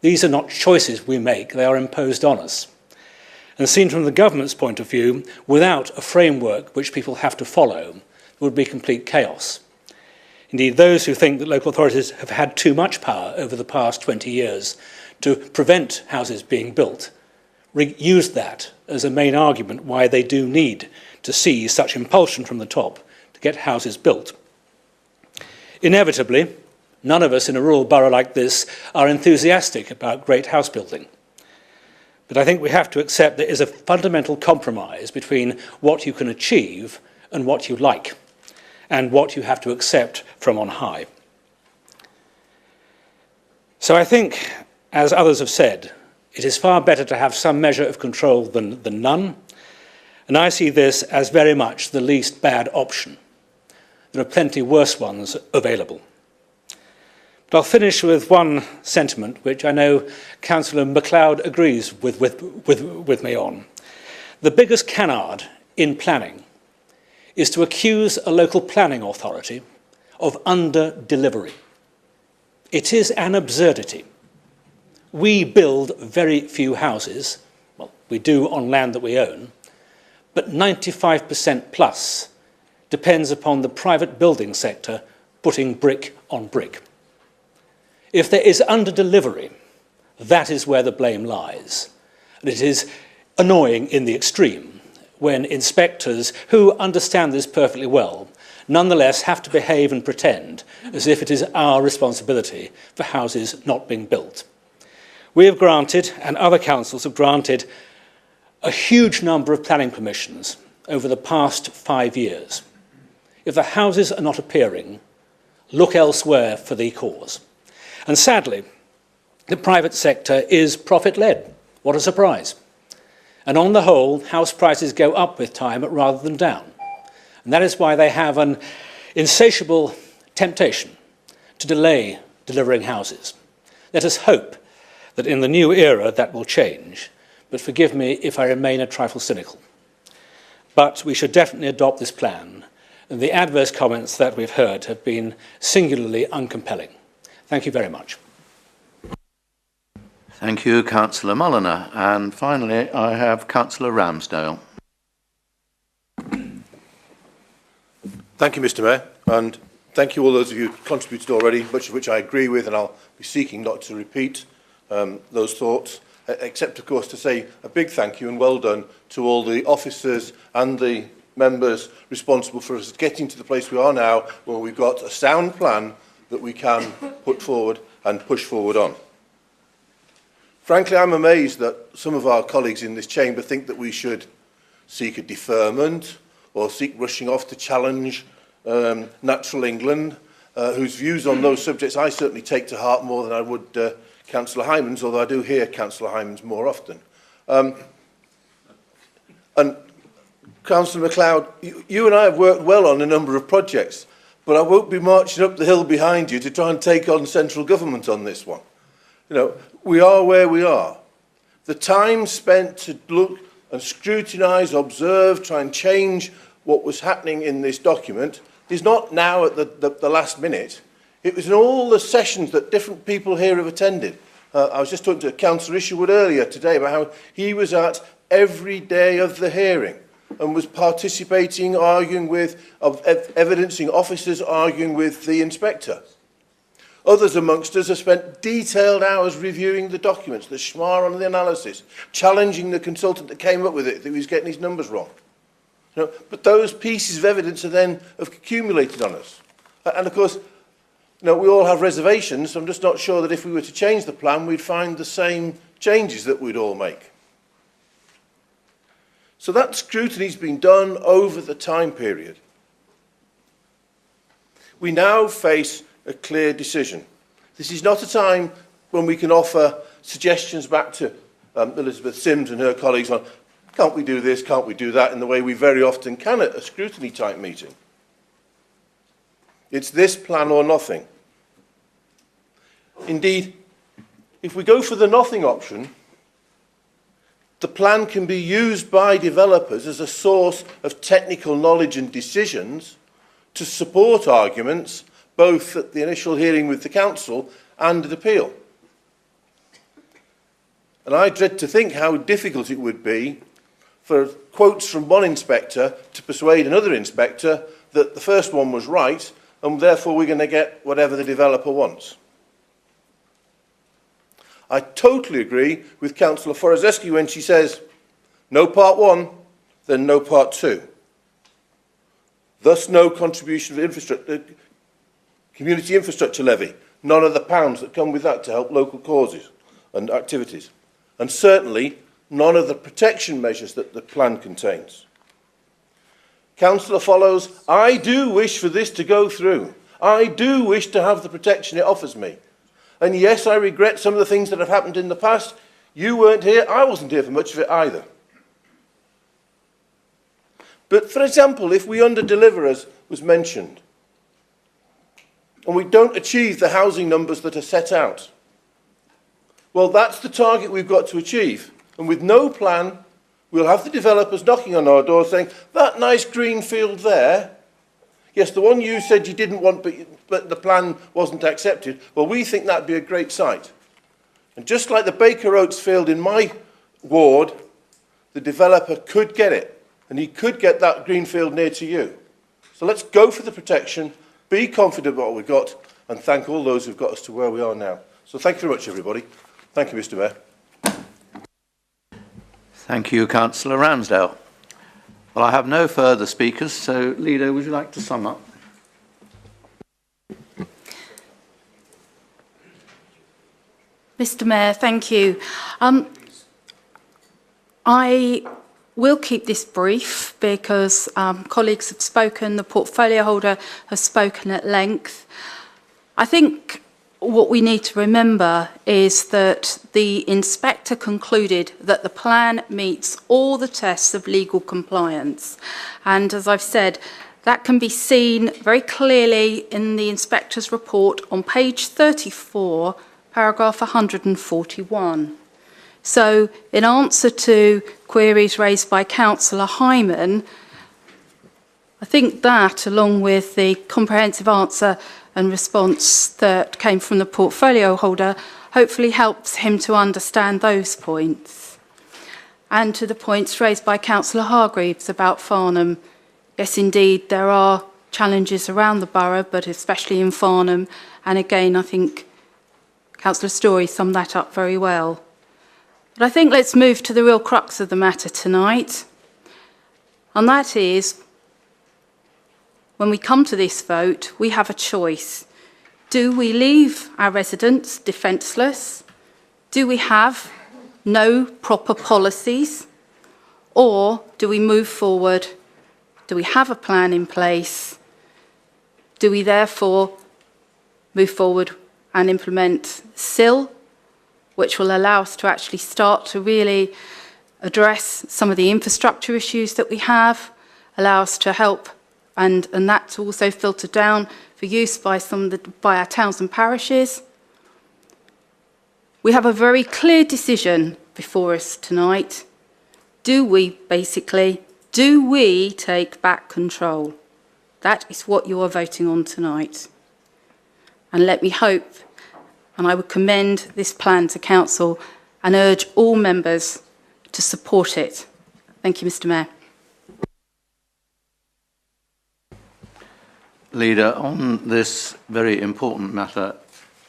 these are not choices we make, they are imposed on us. And seen from the government's point of view, without a framework which people have to follow, would be complete chaos. Indeed, those who think that local authorities have had too much power over the past 20 years to prevent houses being built use that as a main argument why they do need to see such impulsion from the top to get houses built. Inevitably, none of us in a rural borough like this are enthusiastic about great house building. But I think we have to accept there is a fundamental compromise between what you can achieve and what you like, and what you have to accept from on high. So I think, as others have said, it is far better to have some measure of control than none, and I see this as very much the least bad option. There are plenty worse ones available. But I'll finish with one sentiment which I know Councillor MacLeod agrees with me on. The biggest canard in planning is to accuse a local planning authority of under-delivery. It is an absurdity. We build very few houses, well, we do on land that we own, but 95% plus depends upon the private building sector putting brick on brick. If there is under-delivery, that is where the blame lies. And it is annoying in the extreme when inspectors, who understand this perfectly well, nonetheless have to behave and pretend as if it is our responsibility for houses not being built. We have granted, and other councils have granted, a huge number of planning permissions over the past 5 years. If the houses are not appearing, look elsewhere for the cause. And sadly, the private sector is profit-led. What a surprise. And on the whole, house prices go up with time rather than down. And that is why they have an insatiable temptation to delay delivering houses. Let us hope that in the new era that will change, but forgive me if I remain a trifle cynical. But we should definitely adopt this plan, and the adverse comments that we've heard have been singularly uncompelling. Thank you very much. Thank you, Councillor Mulliner. And finally, I have Councillor Ramsdale. Thank you, Mr. Mayor, and thank you all those of you who contributed already, much of which I agree with, and I'll be seeking not to repeat those thoughts, except, of course, to say a big thank you and well done to all the officers and the members responsible for us getting to the place we are now, where we've got a sound plan that we can put forward and push forward on. Frankly, I'm amazed that some of our colleagues in this chamber think that we should seek a deferment or seek rushing off to challenge Natural England, whose views on those subjects I certainly take to heart more than I would Councillor Hyman's, although I do hear Councillor Hyman's more often. And Councillor MacLeod, you and I have worked well on a number of projects, but I won't be marching up the hill behind you to try and take on central government on this one. You know, we are where we are. The time spent to look and scrutinise, observe, try and change what was happening in this document is not now at the last minute. It was in all the sessions that different people here have attended. I was just talking to Councillor Isherwood earlier today about how he was at every day of the hearing and was participating, arguing with, evidencing officers, arguing with the inspector. Others amongst us have spent detailed hours reviewing the documents, the schmar on the analysis, challenging the consultant that came up with it, that he was getting his numbers wrong. You know, but those pieces of evidence are then have accumulated on us. And of course, you know, we all have reservations. So I'm just not sure that if we were to change the plan, we'd find the same changes that we'd all make. So that scrutiny's been done over the time period. We now face a clear decision. This is not a time when we can offer suggestions back to Elizabeth Sims and her colleagues on, can't we do this, can't we do that, in the way we very often can at a scrutiny type meeting. It's this plan or nothing. Indeed, if we go for the nothing option, the plan can be used by developers as a source of technical knowledge and decisions to support arguments both at the initial hearing with the council and at appeal. And I dread to think how difficult it would be for quotes from one inspector to persuade another inspector that the first one was right and therefore we're going to get whatever the developer wants. I totally agree with Councillor Forozescu when she says, no part 1, then no part 2. Thus no contribution to infrastructure, community infrastructure levy, none of the pounds that come with that to help local causes and activities. And certainly none of the protection measures that the plan contains. Councillor Follows, I do wish for this to go through. I do wish to have the protection it offers me. And yes, I regret some of the things that have happened in the past. You weren't here, I wasn't here for much of it either. But for example, if we under-deliver, as was mentioned, and we don't achieve the housing numbers that are set out, well, that's the target we've got to achieve. And with no plan, we'll have the developers knocking on our door saying, that nice green field there, yes, the one you said you didn't want, but the plan wasn't accepted, well, we think that'd be a great site. And just like the Baker Oats field in my ward, the developer could get it. And he could get that green field near to you. So let's go for the protection, be confident about what we've got, and thank all those who've got us to where we are now. So thank you very much, everybody. Thank you, Mr. Mayor. Thank you, Councillor Ramsdale. Well, I have no further speakers, so Lido, would you like to sum up? Mr. Mayor, thank you. I will keep this brief because colleagues have spoken, the portfolio holder has spoken at length. I think what we need to remember is that the inspector concluded that the plan meets all the tests of legal compliance. And as I've said, that can be seen very clearly in the inspector's report on page 34, paragraph 141. So in answer to queries raised by Councillor Hyman, I think that, along with the comprehensive answer and response that came from the portfolio holder, hopefully helps him to understand those points. And to the points raised by Councillor Hargreaves about Farnham, yes, indeed, there are challenges around the borough, but especially in Farnham. And again, I think Councillor Story summed that up very well. But I think let's move to the real crux of the matter tonight. And that is, when we come to this vote, we have a choice. Do we leave our residents defenceless? Do we have no proper policies? Or do we move forward? Do we have a plan in place? Do we therefore move forward and implement SIL, which will allow us to actually start to really address some of the infrastructure issues that we have, allow us to help, and that's also filtered down for use by our towns and parishes. We have a very clear decision before us tonight. Do we take back control? That is what you are voting on tonight. And let me hope, and I would commend this plan to Council and urge all members to support it. Thank you, Mr. Mayor. Leader, on this very important matter,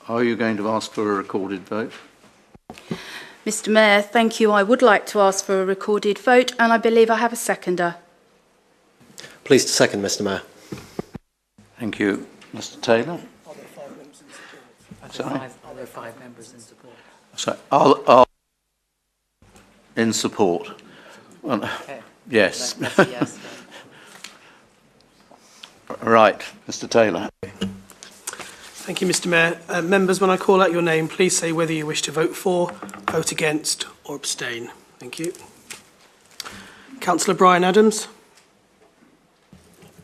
are you going to ask for a recorded vote? Mr. Mayor, thank you. I would like to ask for a recorded vote, and I believe I have a seconder. Pleased to second, Mr. Mayor. Thank you. Mr. Taylor? Sorry? Are there 5 members in support? So, I'll in support. Well, Okay. Yes. That's a yes. Right, Mr. Taylor. Thank you, Mr. Mayor. Members, when I call out your name, please say whether you wish to vote for, vote against, or abstain. Thank you. Councillor Brian Adams?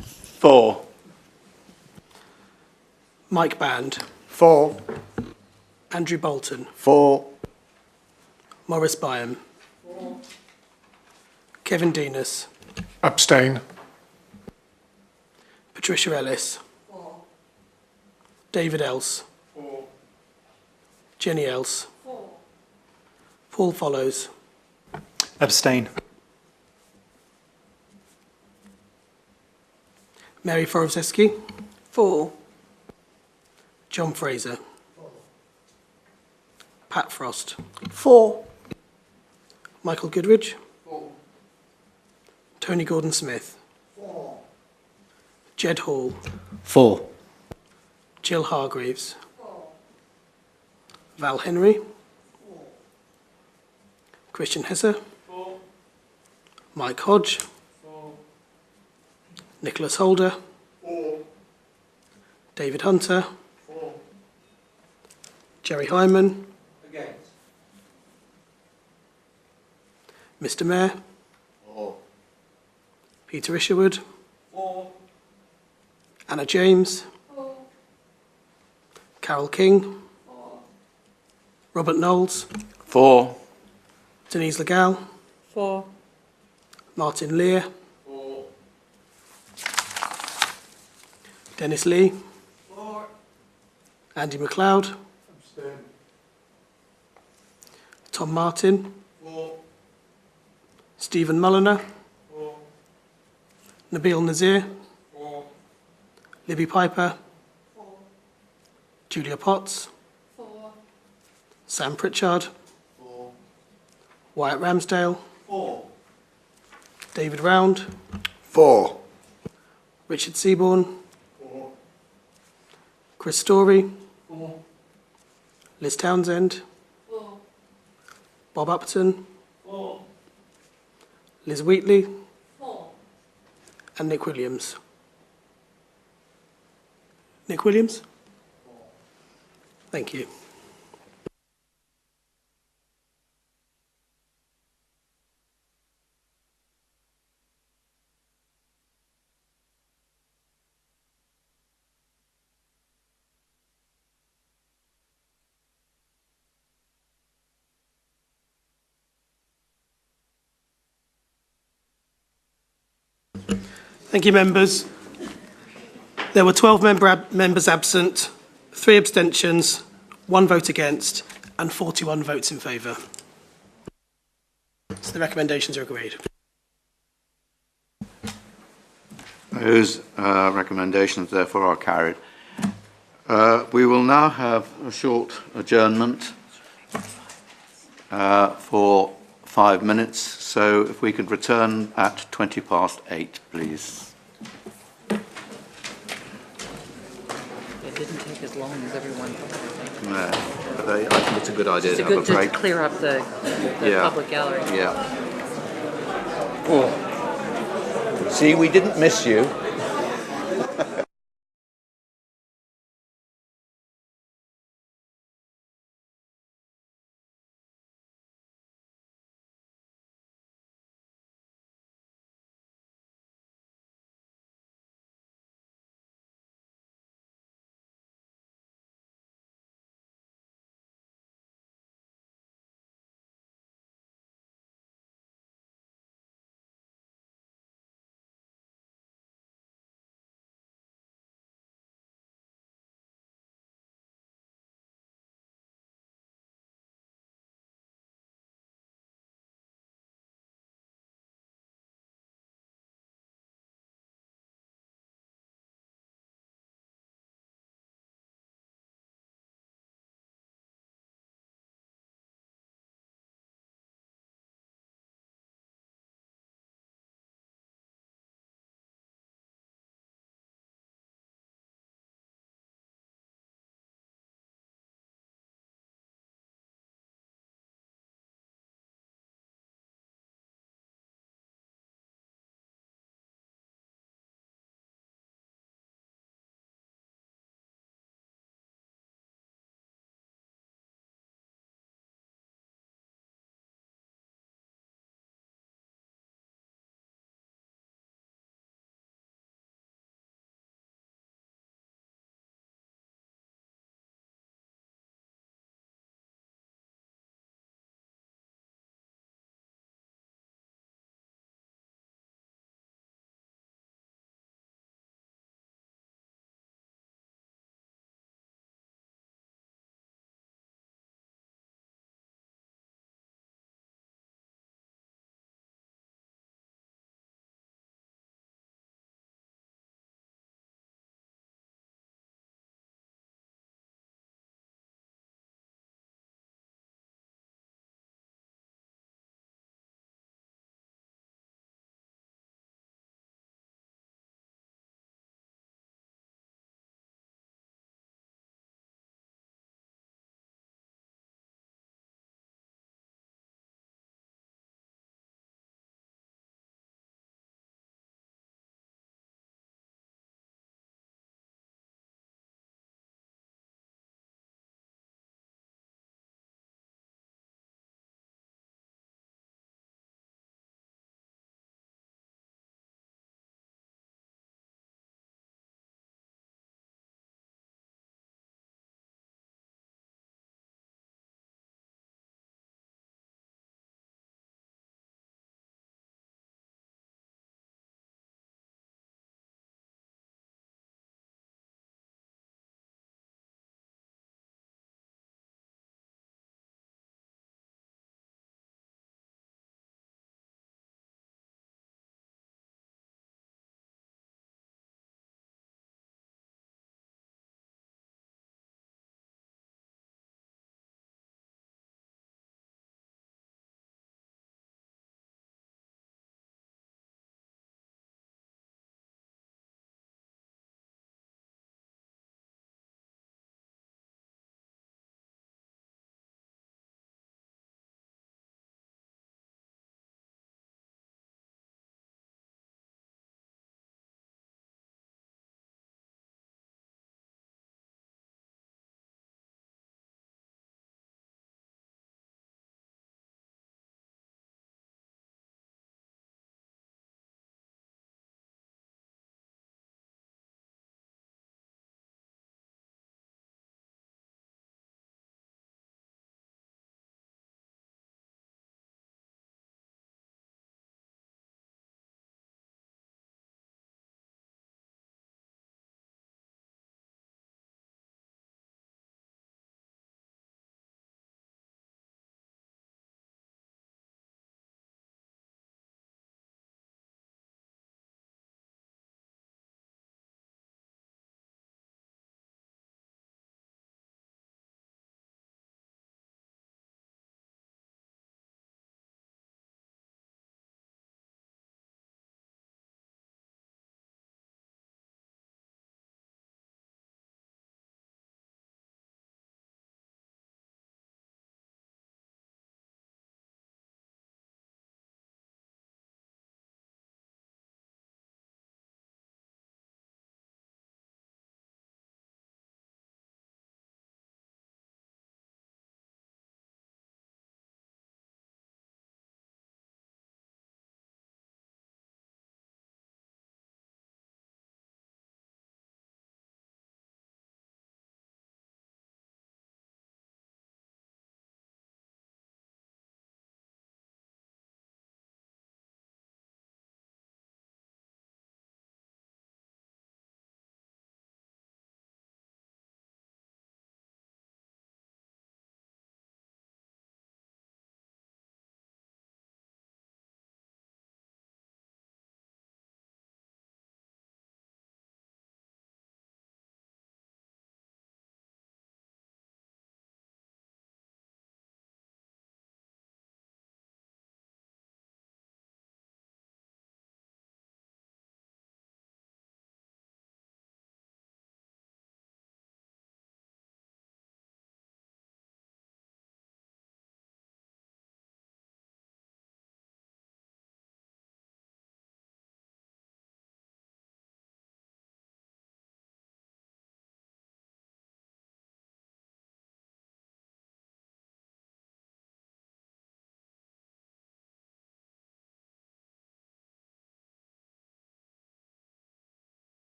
For. Mike Band? For. Andrew Bolton? For. Maurice Byam? For. Kevin Denis? Abstain. Patricia Ellis? For. David Else? For. Jenny Else? For. Paul Follows? Abstain. Mary Forowski? 4. John Fraser. 4. Pat Frost. 4. Michael Goodridge. 4. Tony Gordon-Smith. 4. Jed Hall. 4. Jill Hargreaves. 4. Val Henry. 4. Christian Hesse. 4. Mike Hodge. 4. Nicholas Holder. 4. David Hunter. 4. Jerry Hyman. Against. Mr Mayor. 4. Peter Isherwood. 4. Anna James. 4. Carol King. 4. Robert Knowles. 4. Denise Legal. 4. Martin Lear. 4. Dennis Lee. 4. Andy MacLeod. Abstain. Tom Martin. 4. Stephen Mulliner. 4. Nabil Nazir. 4. Libby Piper. 4. Julia Potts. 4. Sam Pritchard. 4. Wyatt Ramsdale. 4. David Round. 4. Richard Seaborn. 4. Chris Story. 4. Liz Townsend. 4. Bob Upton. 4. Liz Wheatley. 4. And Nick Williams. Nick Williams? Thank you. Thank you, members. There were 12 members absent, 3 abstentions, 1 vote against, and 41 votes in favour. So the recommendations are agreed. Those recommendations, therefore, are carried. We will now have a short adjournment for 5 minutes. So if we could return at 8:20, please. It didn't take as long as everyone thought, I think. No, but I think it's a good idea Just to have a to break. clear up the public gallery. Yeah. Oh. See, we didn't miss you.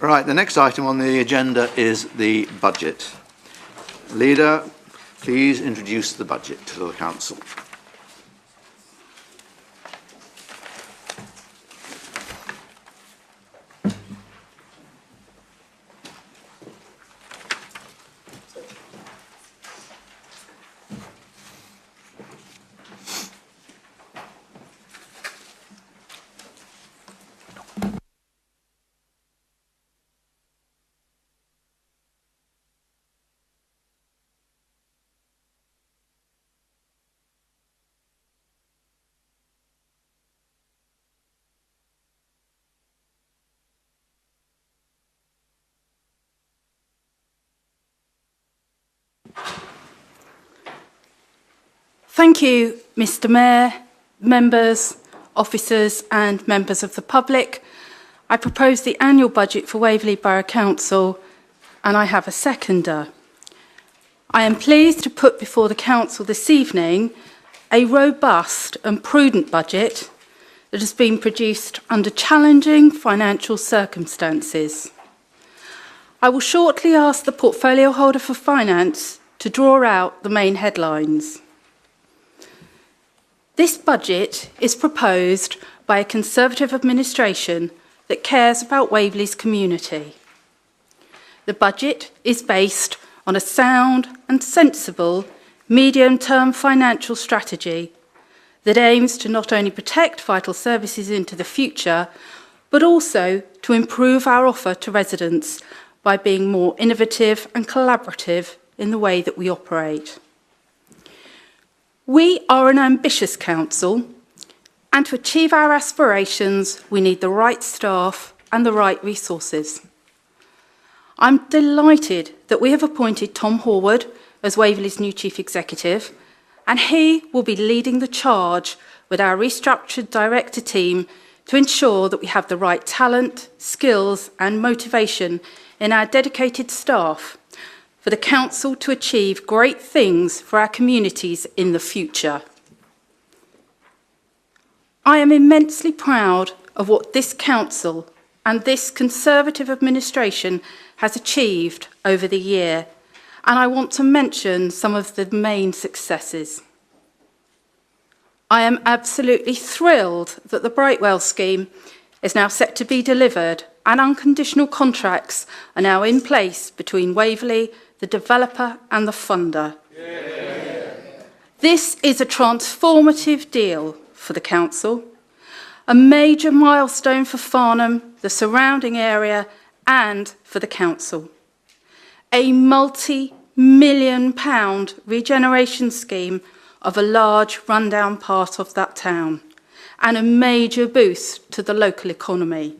Right, the next item on the agenda is the budget. Leader, please introduce the budget to the council. Thank you, Mr. Mayor, members, officers and members of the public. I propose the annual budget for Waverley Borough Council and I have a seconder. I am pleased to put before the Council this evening a robust and prudent budget that has been produced under challenging financial circumstances. I will shortly ask the portfolio holder for finance to draw out the main headlines. This budget is proposed by a Conservative administration that cares about Waverley's community. The budget is based on a sound and sensible medium-term financial strategy that aims to not only protect vital services into the future, but also to improve our offer to residents by being more innovative and collaborative in the way that we operate. We are an ambitious council, and to achieve our aspirations, we need the right staff and the right resources. I'm delighted that we have appointed Tom Horwood as Waverley's new Chief Executive, and he will be leading the charge with our restructured director team to ensure that we have the right talent, skills and motivation in our dedicated staff for the council to achieve great things for our communities in the future. I am immensely proud of what this council and this Conservative administration has achieved over the year, and I want to mention some of the main successes. I am absolutely thrilled that the Brightwell scheme is now set to be delivered and unconditional contracts are now in place between Waverley, the developer and the funder. Yeah. This is a transformative deal for the council, a major milestone for Farnham, the surrounding area and for the council. A multi-million-pound regeneration scheme of a large rundown part of that town and a major boost to the local economy.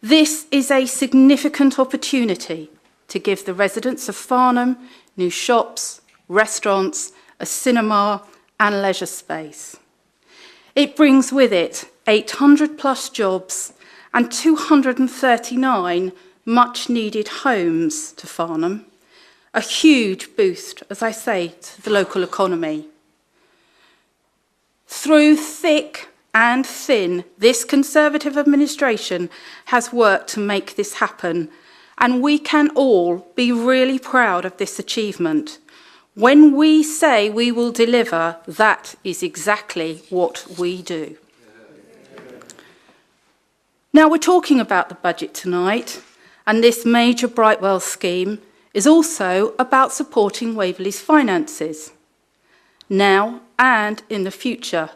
This is a significant opportunity to give the residents of Farnham new shops, restaurants, a cinema and leisure space. It brings with it 800 plus jobs and 239 much needed homes to Farnham, a huge boost, as I say, to the local economy. Through thick and thin, this Conservative administration has worked to make this happen, and we can all be really proud of this achievement. When we say we will deliver, that is exactly what we do. Now we're talking about the budget tonight, and this major Brightwell scheme is also about supporting Waverley's finances, now and in the future.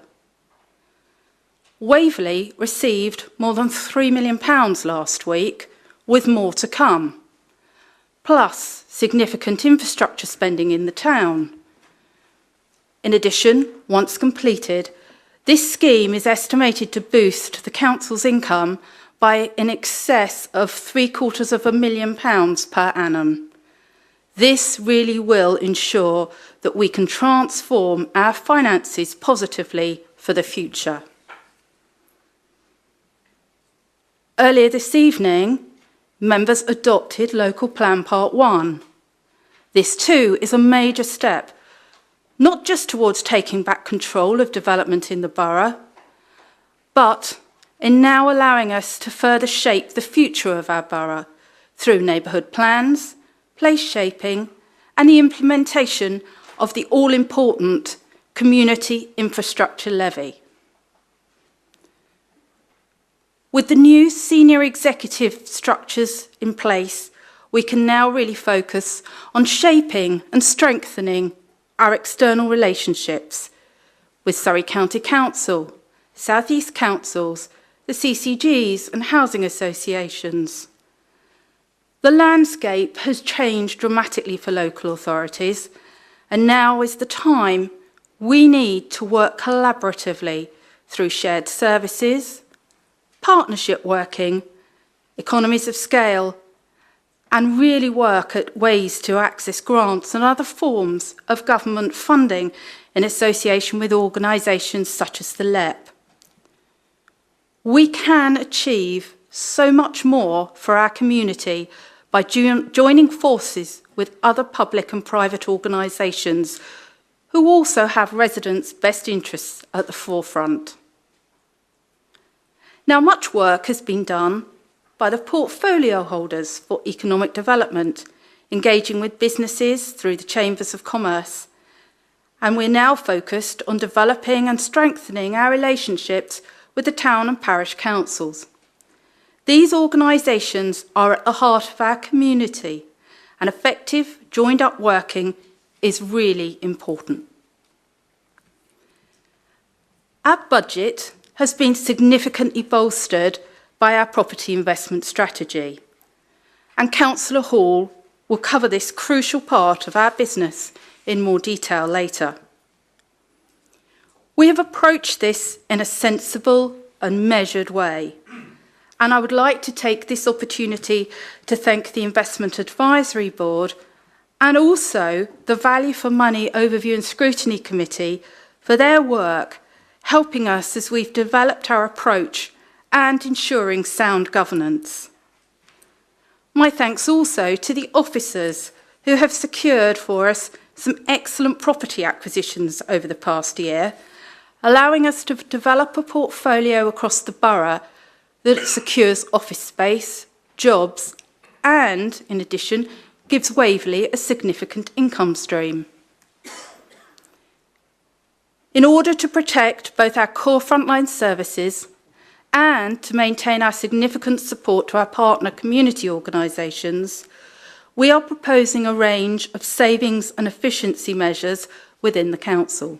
Waverley received more than £3 million last week, with more to come, plus significant infrastructure spending in the town. In addition, once completed, this scheme is estimated to boost the council's income by in excess of £750,000 per annum. This really will ensure that we can transform our finances positively for the future. Earlier this evening, members adopted Local Plan Part 1. This too is a major step, not just towards taking back control of development in the borough, but in now allowing us to further shape the future of our borough through neighbourhood plans, place shaping, and the implementation of the all-important Community Infrastructure Levy. With the new senior executive structures in place, we can now really focus on shaping and strengthening our external relationships with Surrey County Council, South East Councils, the CCGs and housing associations. The landscape has changed dramatically for local authorities, and now is the time we need to work collaboratively through shared services, partnership working, economies of scale, and really work at ways to access grants and other forms of government funding in association with organisations such as the LEP. We can achieve so much more for our community by joining forces with other public and private organisations who also have residents' best interests at the forefront. Now, much work has been done by the portfolio holders for economic development, engaging with businesses through the Chambers of Commerce, and we're now focused on developing and strengthening our relationships with the town and parish councils. These organisations are at the heart of our community, and effective joined-up working is really important. Our budget has been significantly bolstered by our property investment strategy, and Councillor Hall will cover this crucial part of our business in more detail later. We have approached this in a sensible and measured way, and I would like to take this opportunity to thank the Investment Advisory Board and also the Value for Money Overview and Scrutiny Committee for their work, helping us as we've developed our approach and ensuring sound governance. My thanks also to the officers who have secured for us some excellent property acquisitions over the past year, allowing us to develop a portfolio across the borough that secures office space, jobs, and, in addition, gives Waverey a significant income stream. In order to protect both our core frontline services and to maintain our significant support to our partner community organisations, we are proposing a range of savings and efficiency measures within the council.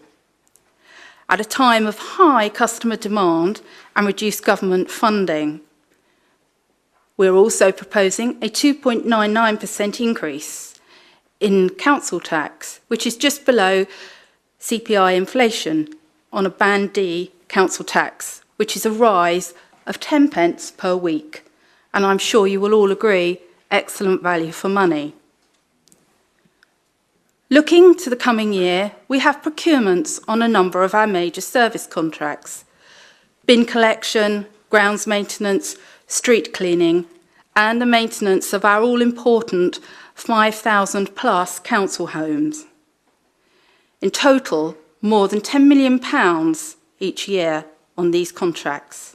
At a time of high customer demand and reduced government funding, we're also proposing a 2.99% increase in council tax, which is just below CPI inflation on a Band D council tax, which is a rise of 10 pence per week. And I'm sure you will all agree, excellent value for money. Looking to the coming year, we have procurements on a number of our major service contracts: bin collection, grounds maintenance, street cleaning, and the maintenance of our all-important 5,000 plus council homes. In total, more than £10 million each year on these contracts.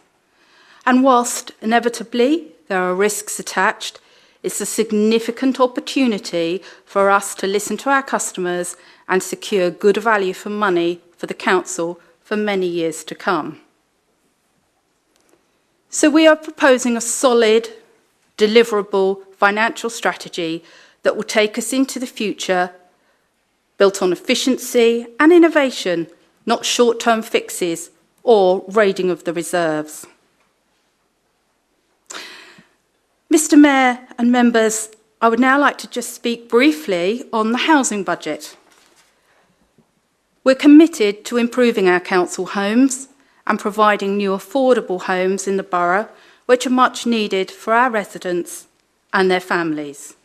And whilst inevitably there are risks attached, it's a significant opportunity for us to listen to our customers and secure good value for money for the council for many years to come. So we are proposing a solid, deliverable financial strategy that will take us into the future, built on efficiency and innovation, not short-term fixes or raiding of the reserves. Mr. Mayor and members, I would now like to just speak briefly on the housing budget. We're committed to improving our council homes and providing new affordable homes in the borough, which are much needed for our residents and their families.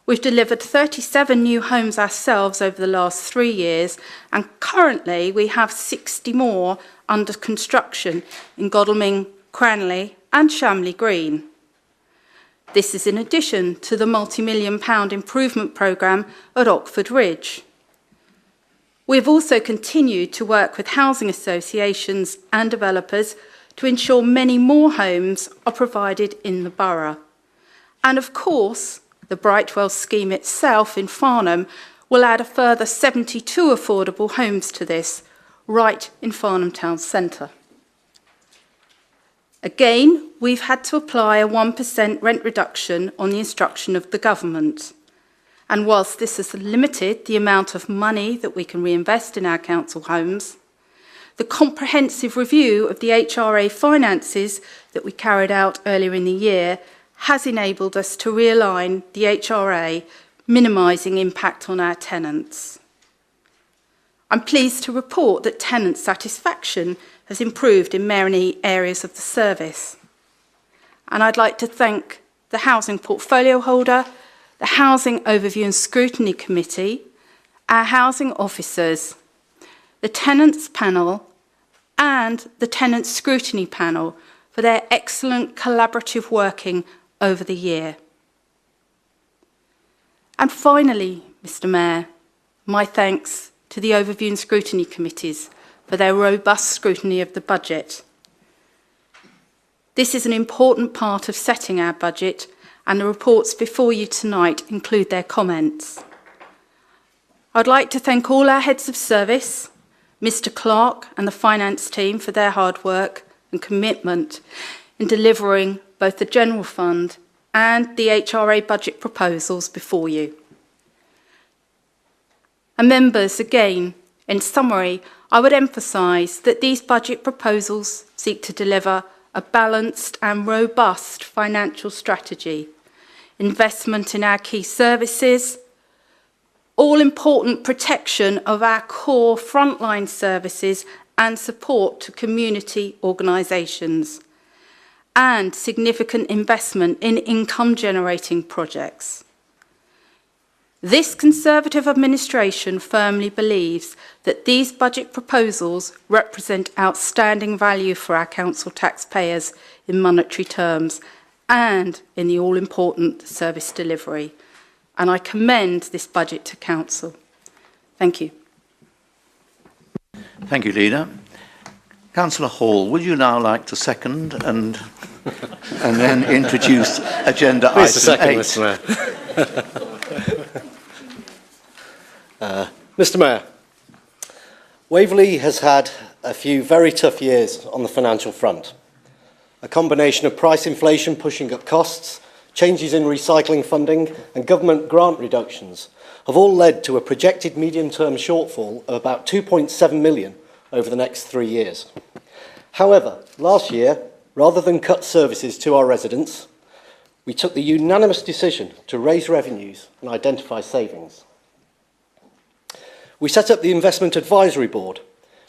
We've delivered 37 new homes ourselves over the last 3 years, and currently we have 60 more under construction in Godalming, Cranley and Shamley Green. This is in addition to the multi-million-pound improvement programme at Oxford Ridge. We have also continued to work with housing associations and developers to ensure many more homes are provided in the borough. And of course, the Brightwell scheme itself in Farnham will add a further 72 affordable homes to this, right in Farnham town centre. Again, we've had to apply a 1% rent reduction on the instruction of the government. And whilst this has limited the amount of money that we can reinvest in our council homes, the comprehensive review of the HRA finances that we carried out earlier in the year has enabled us to realign the HRA, minimising impact on our tenants. I'm pleased to report that tenant satisfaction has improved in many areas of the service. And I'd like to thank the Housing Portfolio Holder, the Housing Overview and Scrutiny Committee, our housing officers, the Tenants Panel and the Tenant Scrutiny Panel for their excellent collaborative working over the year. And finally, Mr. Mayor, my thanks to the Overview and Scrutiny Committees for their robust scrutiny of the budget. This is an important part of setting our budget, and the reports before you tonight include their comments. I'd like to thank all our heads of service, Mr. Clark and the finance team for their hard work and commitment in delivering both the General Fund and the HRA budget proposals before you. And members, again, in summary, I would emphasise that these budget proposals seek to deliver a balanced and robust financial strategy, investment in our key services, all-important protection of our core frontline services and support to community organisations, and significant investment in income-generating projects. This Conservative administration firmly believes that these budget proposals represent outstanding value for our council taxpayers in monetary terms and in the all-important service delivery. And I commend this budget to council. Thank you. Thank you, Leader. Councillor Hall, would you now like to second and then introduce agenda item 8? Mr. Mayor. Mr. Mayor, Waverey has had a few very tough years on the financial front. A combination of price inflation pushing up costs, changes in recycling funding and government grant reductions have all led to a projected medium-term shortfall of about 2.7 million over the next 3 years. However, last year, rather than cut services to our residents, we took the unanimous decision to raise revenues and identify savings. We set up the Investment Advisory Board,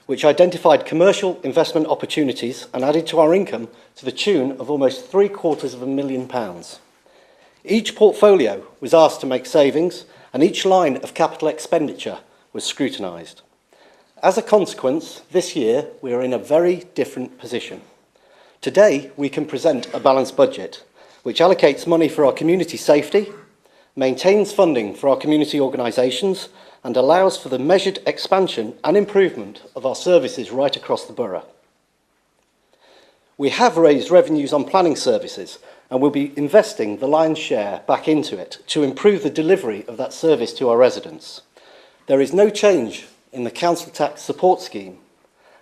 which identified commercial investment opportunities and added to our income to the tune of almost £750,000. Each portfolio was asked to make savings, and each line of capital expenditure was scrutinised. As a consequence, this year we are in a very different position. Today we can present a balanced budget, which allocates money for our community safety, maintains funding for our community organisations, and allows for the measured expansion and improvement of our services right across the borough. We have raised revenues on planning services and will be investing the lion's share back into it to improve the delivery of that service to our residents. There is no change in the council tax support scheme,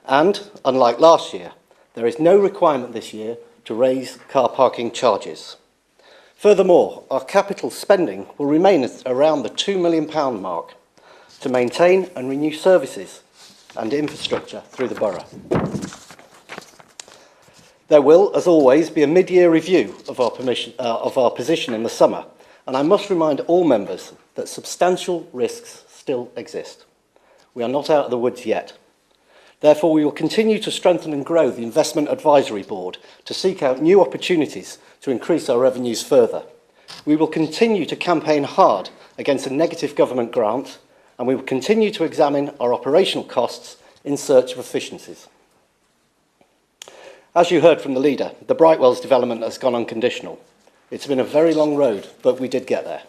and, unlike last year, there is no requirement this year to raise car parking charges. Furthermore, our capital spending will remain at around the £2 million mark to maintain and renew services and infrastructure through the borough. There will, as always, be a mid-year review of our position in the summer, and I must remind all members that substantial risks still exist. We are not out of the woods yet. Therefore, we will continue to strengthen and grow the Investment Advisory Board to seek out new opportunities to increase our revenues further. We will continue to campaign hard against a negative government grant, and we will continue to examine our operational costs in search of efficiencies. As you heard from the leader, the Brightwells development has gone unconditional. It's been a very long road, but we did get there.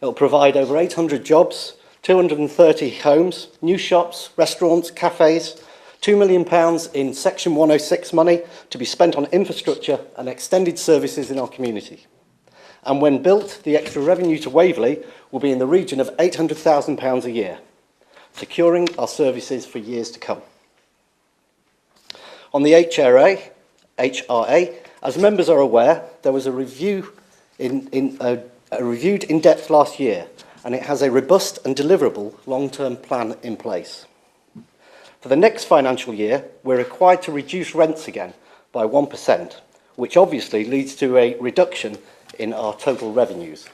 It will provide over 800 jobs, 230 homes, new shops, restaurants, cafes, £2 million in Section 106 money to be spent on infrastructure and extended services in our community. And when built, the extra revenue to Waverey will be in the region of £800,000 a year, securing our services for years to come. On the HRA, as members are aware, there was a reviewed in depth last year, and it has a robust and deliverable long-term plan in place. For the next financial year, we're required to reduce rents again by 1%, which obviously leads to a reduction in our total revenues.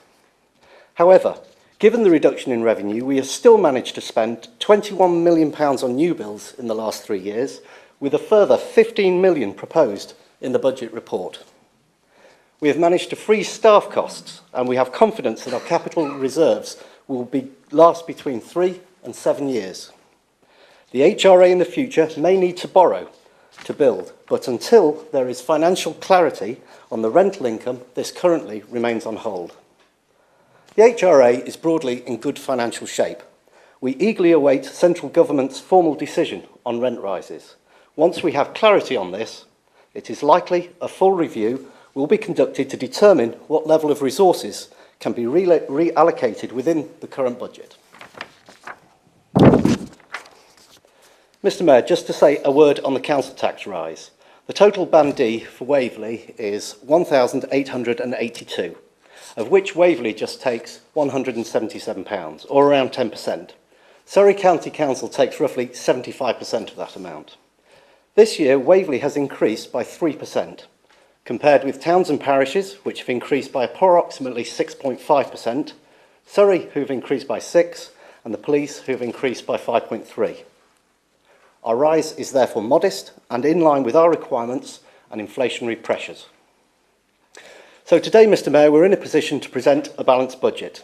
However, given the reduction in revenue, we have still managed to spend £21 million on new builds in the last 3 years, with a further £15 million proposed in the budget report. We have managed to freeze staff costs, and we have confidence that our capital reserves will last between 3 and 7 years. The HRA in the future may need to borrow to build, but until there is financial clarity on the rental income, this currently remains on hold. The HRA is broadly in good financial shape. We eagerly await central government's formal decision on rent rises. Once we have clarity on this, it is likely a full review will be conducted to determine what level of resources can be reallocated within the current budget. Mr Mayor, just to say a word on the council tax rise. The total Band D for Waverey is £1,882, of which Waverey just takes £177, or around 10%. Surrey County Council takes roughly 75% of that amount. This year, Waverey has increased by 3%, compared with towns and parishes, which have increased by approximately 6.5%, Surrey, who have increased by 6%, and the police, who have increased by 5.3%. Our rise is therefore modest and in line with our requirements and inflationary pressures. So today, Mr Mayor, we're in a position to present a balanced budget.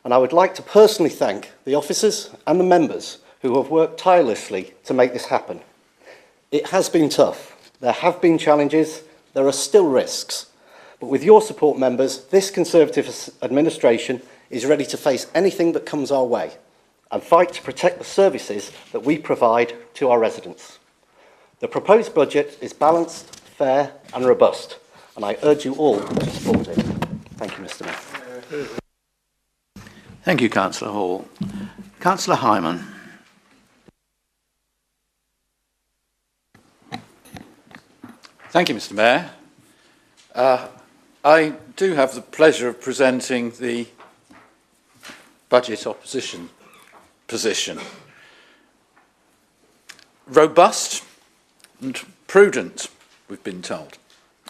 And I would like to personally thank the officers and the members who have worked tirelessly to make this happen. It has been tough. There have been challenges. There are still risks. But with your support, members, this Conservative administration is ready to face anything that comes our way and fight to protect the services that we provide to our residents. The proposed budget is balanced, fair and robust, and I urge you all to support it. Thank you, Mr Mayor. Thank you, Councillor Hall. Councillor Hyman. Thank you, Mr Mayor. I do have the pleasure of presenting the budget opposition position. Robust and prudent, we've been told.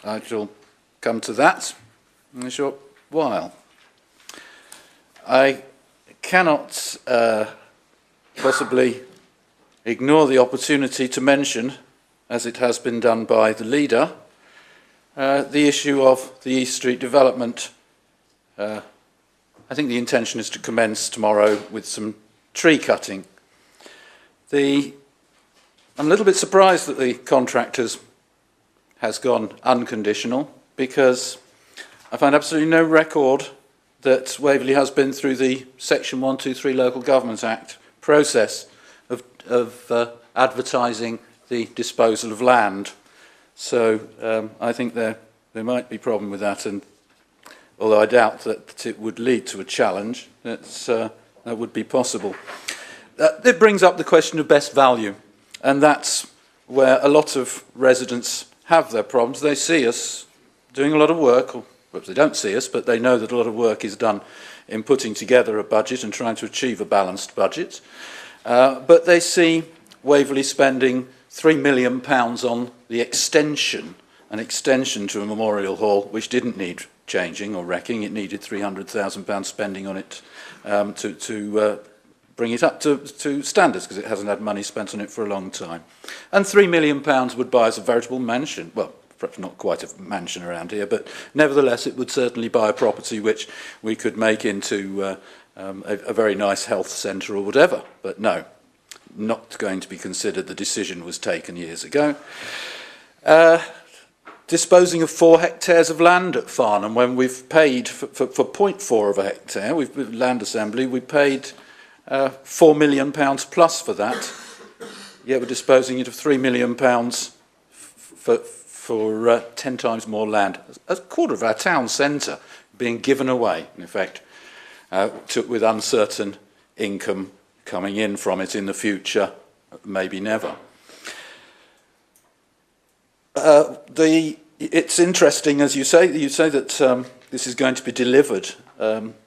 I shall come to that in a short while. I cannot possibly ignore the opportunity to mention, as it has been done by the leader, the issue of the East Street development. I think the intention is to commence tomorrow with some tree cutting. I'm a little bit surprised that the contractors has gone unconditional, because I find absolutely no record that Waverley has been through the Section 123 Local Government Act process of advertising the disposal of land. So I think there might be a problem with that, and although I doubt that it would lead to a challenge, that would be possible. It brings up the question of best value, and that's where a lot of residents have their problems. They see us doing a lot of work, or well, they don't see us, but they know that a lot of work is done in putting together a budget and trying to achieve a balanced budget. But they see Waverley spending £3 million on the extension to a memorial hall, which didn't need changing or wrecking. It needed £300,000 spending on it to bring it up to standards, because it hasn't had money spent on it for a long time. And £3 million would buy us a veritable mansion. Well, perhaps not quite a mansion around here, but nevertheless it would certainly buy a property which we could make into a very nice health centre or whatever. But no, not going to be considered. The decision was taken years ago. Disposing of 4 hectares of land at Farnham, when we've paid for 0.4 of a hectare, with Land Assembly, we paid £4 million plus for that. yet we're disposing it of £3 million for 10 times more land. A quarter of our town centre being given away, in effect, with uncertain income coming in from it in the future, maybe never. It's interesting, as you say that this is going to be delivered.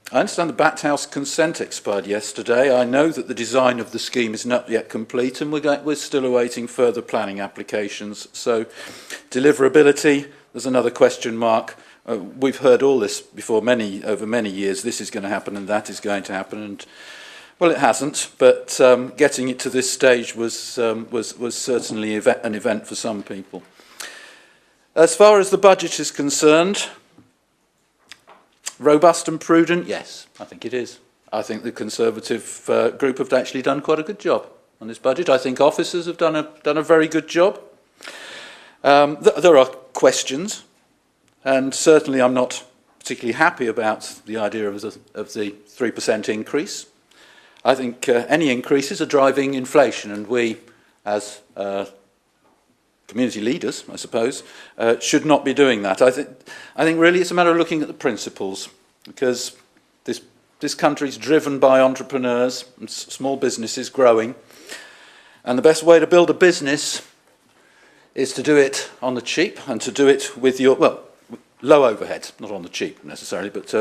I understand the Bat House consent expired yesterday. I know that the design of the scheme is not yet complete, and we're still awaiting further planning applications. So, deliverability, there's another question mark. We've heard all this before over many years. This is going to happen and that is going to happen, and well, it hasn't. But getting it to this stage was certainly an event for some people. As far as the budget is concerned, robust and prudent, yes, I think it is. I think the Conservative group have actually done quite a good job on this budget. I think officers have done a very good job. There are questions, and certainly I'm not particularly happy about the idea of the 3% increase. I think any increases are driving inflation, and we, as community leaders, I suppose, should not be doing that. I think really it's a matter of looking at the principles, because this country is driven by entrepreneurs and small businesses growing, and the best way to build a business is to do it on the cheap and to do it with low overheads, not on the cheap necessarily, but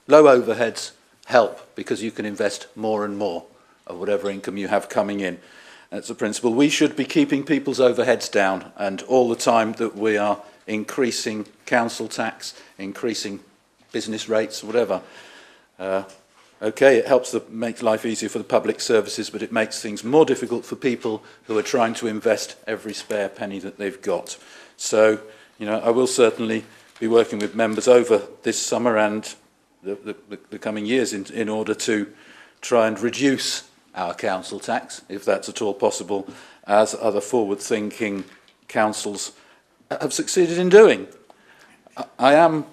low overheads help because you can invest more and more of whatever income you have coming in. That's the principle. We should be keeping people's overheads down, and all the time that we are increasing council tax, increasing business rates, whatever. Okay, it helps make life easier for the public services, but it makes things more difficult for people who are trying to invest every spare penny that they've got. So, I will certainly be working with members over this summer and the coming years in order to try and reduce our council tax, if that's at all possible, as other forward-thinking councils have succeeded in doing. I am,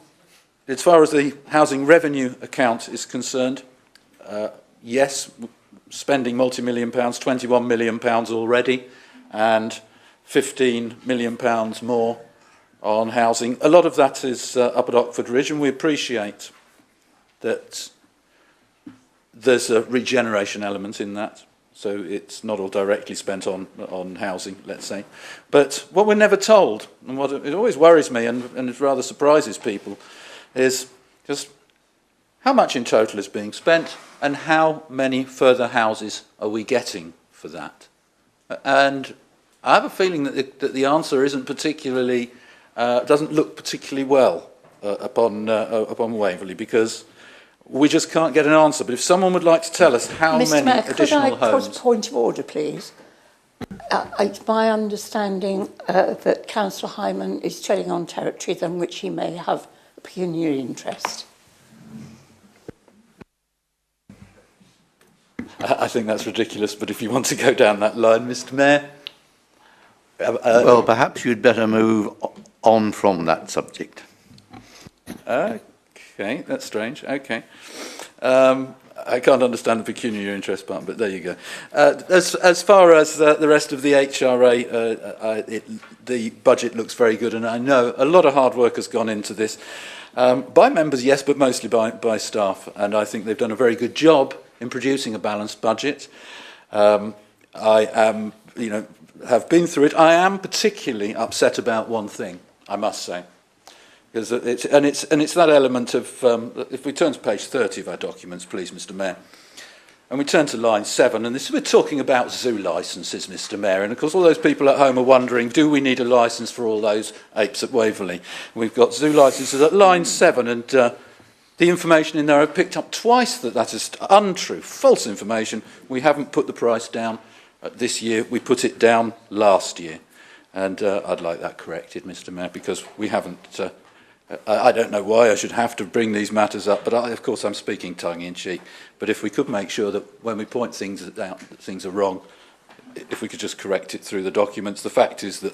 as far as the housing revenue account is concerned, yes, spending multi-million pounds, £21 million already, and £15 million more on housing. A lot of that is up at Oxford Ridge, and we appreciate that there's a regeneration element in that, so it's not all directly spent on housing, let's say. But what we're never told, and what it always worries me and it rather surprises people, is just how much in total is being spent and how many further houses are we getting for that. And I have a feeling that the answer isn't particularly, doesn't look particularly well upon Waverley, because we just can't get an answer. But if someone would like to tell us how many additional homes... Could I put a point of order, please? It's my understanding that Councillor Hyman is treading on territory than which he may have a pecuniary interest. I think that's ridiculous, but if you want to go down that line, Mr. Mayor... well, perhaps you'd better move on from that subject. Okay, that's strange. Okay. I can't understand the pecuniary interest part, but there you go. As far as the rest of the HRA, the budget looks very good, and I know a lot of hard work has gone into this. By members, yes, but mostly by staff, and I think they've done a very good job in producing a balanced budget. I am, have been through it. I am particularly upset about one thing, I must say. Because it's that element of, if we turn to page 30 of our documents, please, Mr. Mayor, and we turn to line 7, and we're talking about zoo licences, Mr. Mayor, and of course all those people at home are wondering, do we need a licence for all those apes at Waverley? We've got zoo licences at line 7, and the information in there I've picked up twice that is untrue, false information. We haven't put the price down this year, we put it down last year, and I'd like that corrected, Mr. Mayor, because we haven't... I don't know why I should have to bring these matters up, but of course I'm speaking tongue-in-cheek. But if we could make sure that when we point things out that things are wrong, if we could just correct it through the documents. The fact is that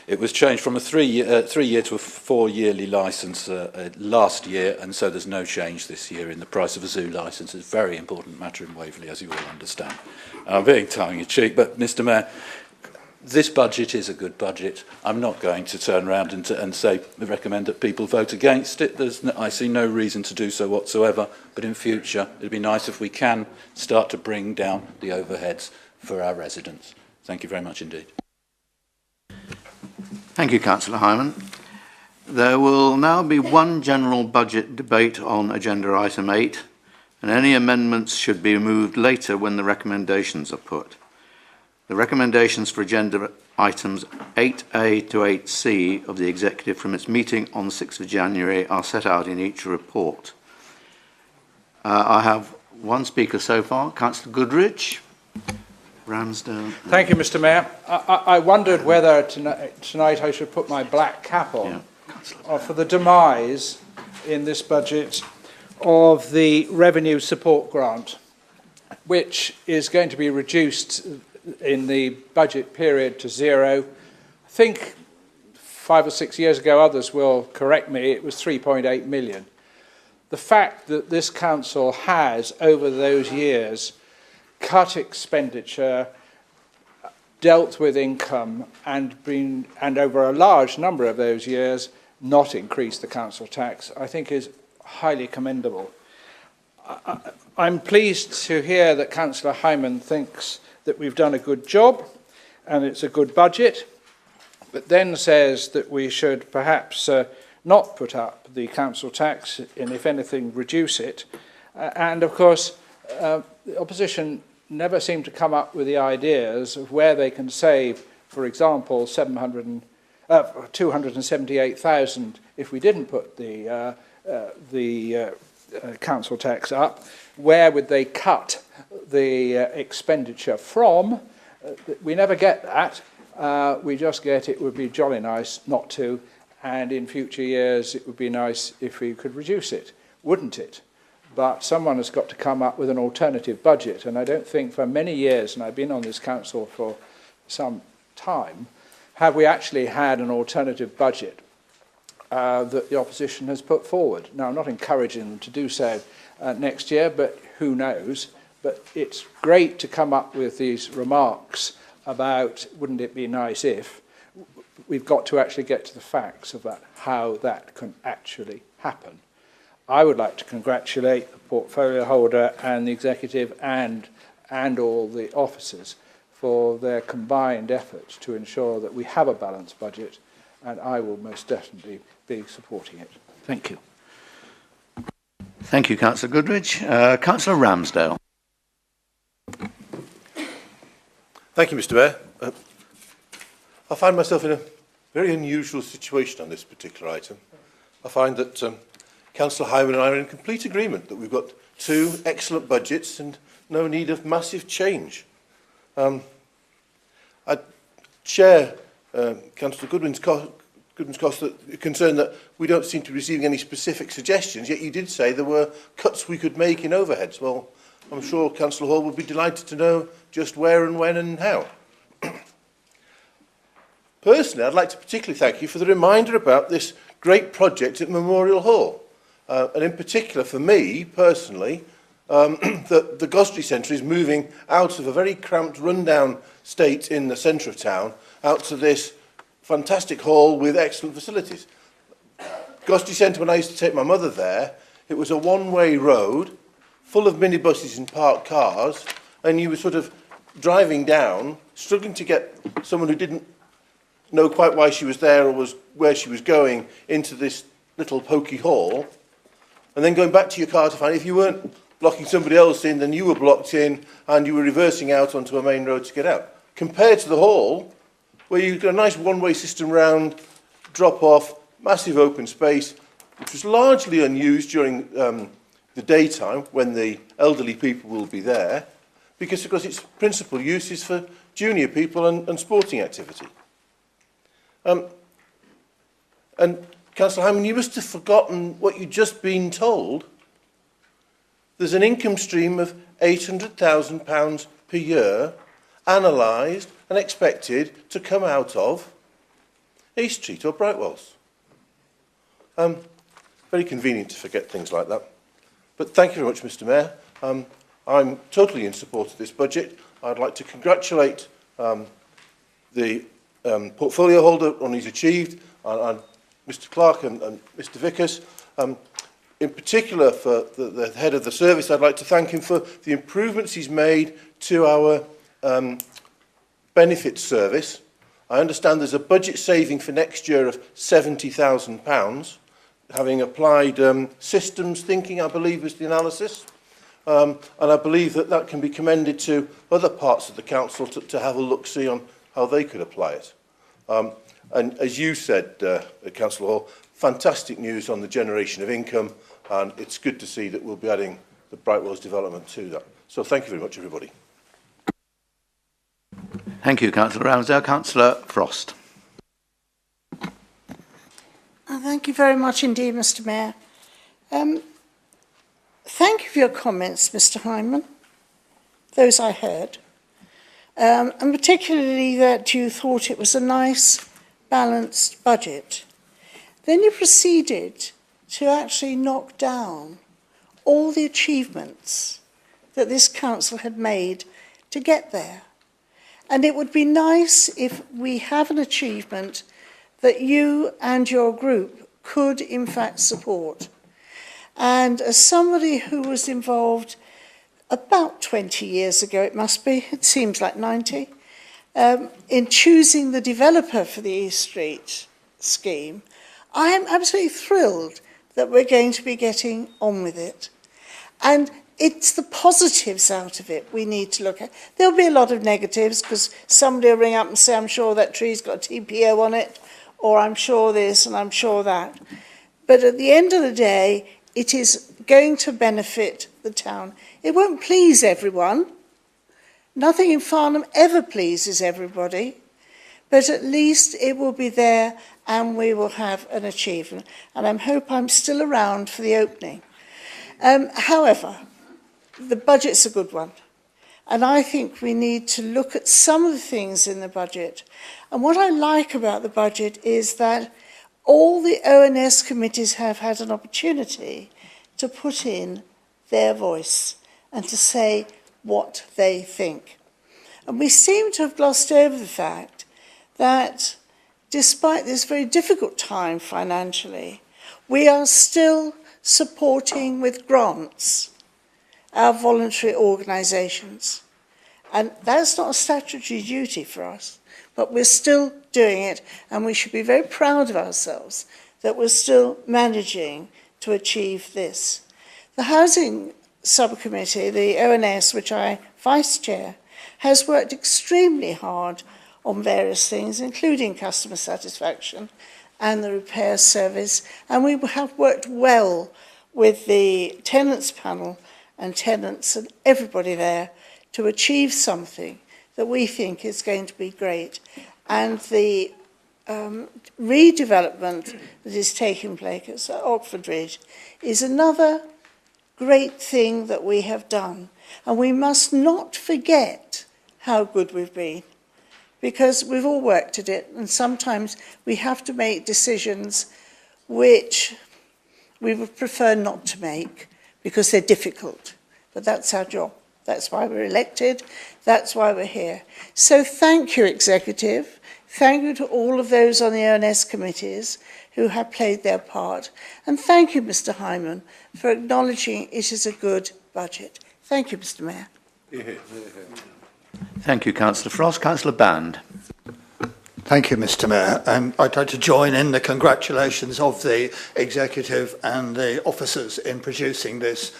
it was changed from a three-year to a 4-yearly licence last year, and so there's no change this year in the price of a zoo licence. It's a very important matter in Waverley, as you all understand. I'm being tongue-in-cheek, but Mr. Mayor, This budget is a good budget. I'm not going to turn around and say, recommend that people vote against it. I see no reason to do so whatsoever, but in future it'd be nice if we can start to bring down the overheads for our residents. Thank you very much indeed. Thank you, Councillor Hyman. There will now be one general budget debate on agenda item 8, and any amendments should be moved later when the recommendations are put. The recommendations for agenda items 8A to 8C of the Executive from its meeting on the 6th of January are set out in each report. I have one speaker so far, Councillor Goodrich. Ramsdale. Thank you, Mr. Mayor. I wondered whether tonight I should put my black cap on for the demise in this budget of the revenue support grant, which is going to be reduced in the budget period to zero. I think 5 or 6 years ago, others will correct me, it was 3.8 million. The fact that this council has, over those years, cut expenditure, dealt with income, and over a large number of those years, not increased the council tax, I think is highly commendable. I'm pleased to hear that Councillor Hyman thinks that we've done a good job and it's a good budget, but then says that we should perhaps not put up the council tax and, if anything, reduce it. And, of course, the opposition never seem to come up with the ideas of where they can save, for example, 278,000 if we didn't put the council tax up. Where would they cut the expenditure from? We never get that. We just get it would be jolly nice not to, and in future years it would be nice if we could reduce it, wouldn't it? But someone has got to come up with an alternative budget, and I don't think for many years, and I've been on this council for some time, have we actually had an alternative budget that the opposition has put forward. Now, I'm not encouraging them to do so next year, but who knows? But it's great to come up with these remarks about wouldn't it be nice if. We've got to actually get to the facts about how that can actually happen. I would like to congratulate the portfolio holder and the executive and all the officers for their combined efforts to ensure that we have a balanced budget, and I will most definitely be supporting it. Thank you. Thank you, Councillor Goodrich. Councillor Ramsdale. Thank you, Mr. Mayor. I find myself in a very unusual situation on this particular item. I find that Councillor Hyman and I are in complete agreement that we've got two excellent budgets and no need of massive change. I share Councillor Goodwin's concern that we don't seem to be receiving any specific suggestions, yet you did say there were cuts we could make in overheads. Well, I'm sure Councillor Hall would be delighted to know just where and when and how. Personally, I'd like to particularly thank you for the reminder about this great project at Memorial Hall. And in particular, for me, personally, the Gostree Centre is moving out of a very cramped, rundown state in the centre of town out to this fantastic hall with excellent facilities. Gostree Centre, when I used to take my mother there, it was a one-way road full of minibuses and parked cars, and you were sort of driving down, struggling to get someone who didn't know quite why she was there or was where she was going into this little pokey hall, and then going back to your car to find if you weren't blocking somebody else in, then you were blocked in and you were reversing out onto a main road to get out. Compared to the hall, where you've got a nice one-way system round, drop-off, massive open space, which was largely unused during the daytime when the elderly people will be there, because its principal use is for junior people and sporting activity. And Councillor Hyman, you must have forgotten what you'd just been told. There's an income stream of £800,000 per year analysed and expected to come out of East Street or Brightwells. Very convenient to forget things like that. But thank you very much, Mr. Mayor. I'm totally in support of this budget. I'd like to congratulate the portfolio holder on he's achieved, and Mr Clark and Mr Vickers. In particular, for the head of the service, I'd like to thank him for the improvements he's made to our benefits service. I understand there's a budget saving for next year of £70,000, having applied systems thinking, I believe, was the analysis. And I believe that that can be commended to other parts of the council to have a look-see on how they could apply it. And as you said, Councillor Hall, fantastic news on the generation of income, and it's good to see that we'll be adding the Brightwells development to that. So thank you very much, everybody. Thank you, Councillor Ramsdale. Councillor Frost. Thank you very much indeed, Mr Mayor. Thank you for your comments, Mr Hyman. Those I heard. And particularly that you thought it was a nice, balanced budget. Then you proceeded to actually knock down all the achievements that this council had made to get there. And it would be nice if we have an achievement that you and your group could in fact support. And as somebody who was involved about 20 years ago, it must be, it seems like 90, in choosing the developer for the East Street scheme, I am absolutely thrilled that we're going to be getting on with it. And it's the positives out of it we need to look at. There'll be a lot of negatives because somebody will ring up and say, I'm sure that tree's got a TPO on it, or I'm sure this and I'm sure that. But at the end of the day, it is going to benefit the town. It won't please everyone. Nothing in Farnham ever pleases everybody, but at least it will be there and we will have an achievement. And I hope I'm still around for the opening. However, the budget's a good one. And I think we need to look at some of the things in the budget. And what I like about the budget is that all the ONS committees have had an opportunity to put in their voice and to say what they think. And we seem to have glossed over the fact that despite this very difficult time financially, we are still supporting with grants our voluntary organisations. And that's not a statutory duty for us, but we're still doing it, and we should be very proud of ourselves that we're still managing to achieve this. The Housing Subcommittee, the ONS, which I vice-chair, has worked extremely hard on various things, including customer satisfaction and the repair service, and we have worked well with the tenants panel and tenants and everybody there to achieve something that we think is going to be great. And the redevelopment that is taking place at Oxford Ridge is another great thing that we have done. And we must not forget how good we've been, because we've all worked at it, and sometimes we have to make decisions which we would prefer not to make because they're difficult. But that's our job. That's why we're elected. That's why we're here. So thank you, Executive. Thank you to all of those on the ONS committees who have played their part. And thank you, Mr. Hyman, for acknowledging it is a good budget. Thank you, Mr. Mayor. Thank you, Councillor Frost. Councillor Band. Thank you, Mr. Mayor. I'd like to join in the congratulations of the Executive and the officers in producing this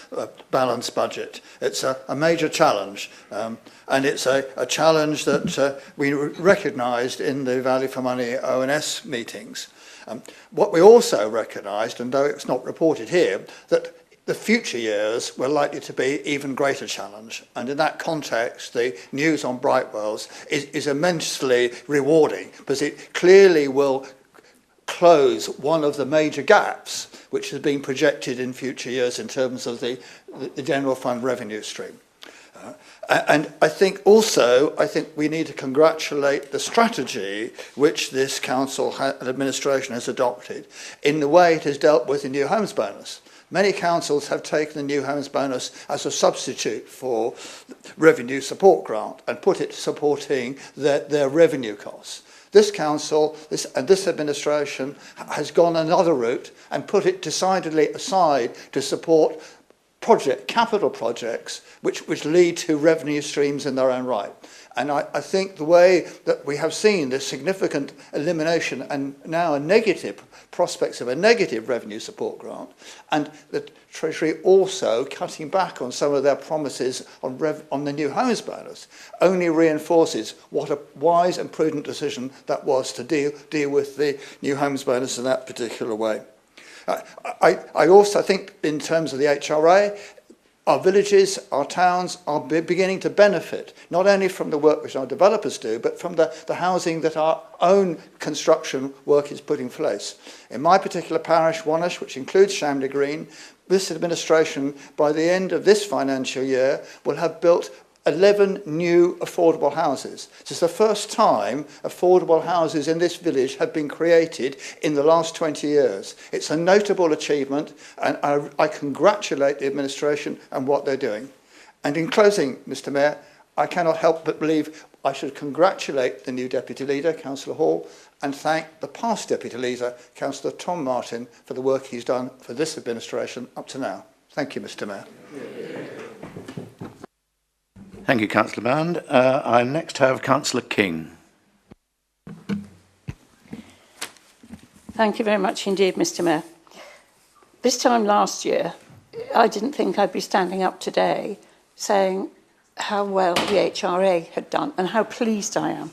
balanced budget. It's a major challenge, and it's a challenge that we recognised in the Value for Money ONS meetings. What we also recognised, and though it's not reported here, that the future years were likely to be even greater challenge. And in that context, the news on Brightwells is immensely rewarding because it clearly will close one of the major gaps which has been projected in future years in terms of the general fund revenue stream. And I think we need to congratulate the strategy which this council and administration has adopted in the way it has dealt with the new homes bonus. Many councils have taken the New Homes Bonus as a substitute for revenue support grant and put it supporting their revenue costs. This council and this administration has gone another route and put it decidedly aside to support capital projects which lead to revenue streams in their own right. And I think the way that we have seen this significant elimination and now a negative prospects of a negative revenue support grant, and the Treasury also cutting back on some of their promises on the New Homes Bonus, only reinforces what a wise and prudent decision that was to deal with the New Homes Bonus in that particular way. I also think in terms of the HRA, our villages, our towns are beginning to benefit, not only from the work which our developers do, but from the housing that our own construction work is putting in place. In my particular parish, Wannish, which includes Shamley Green, this administration, by the end of this financial year, will have built 11 new affordable houses. This is the first time affordable houses in this village have been created in the last 20 years. It's a notable achievement, and I congratulate the administration on what they're doing. And in closing, Mr. Mayor, I cannot help but believe I should congratulate the new Deputy Leader, Councillor Hall, and thank the past Deputy Leader, Councillor Tom Martin, for the work he's done for this administration up to now. Thank you, Mr. Mayor. Thank you, Councillor Band. I next have Councillor King. Thank you very much indeed, Mr. Mayor. This time last year, I didn't think I'd be standing up today saying how well the HRA had done and how pleased I am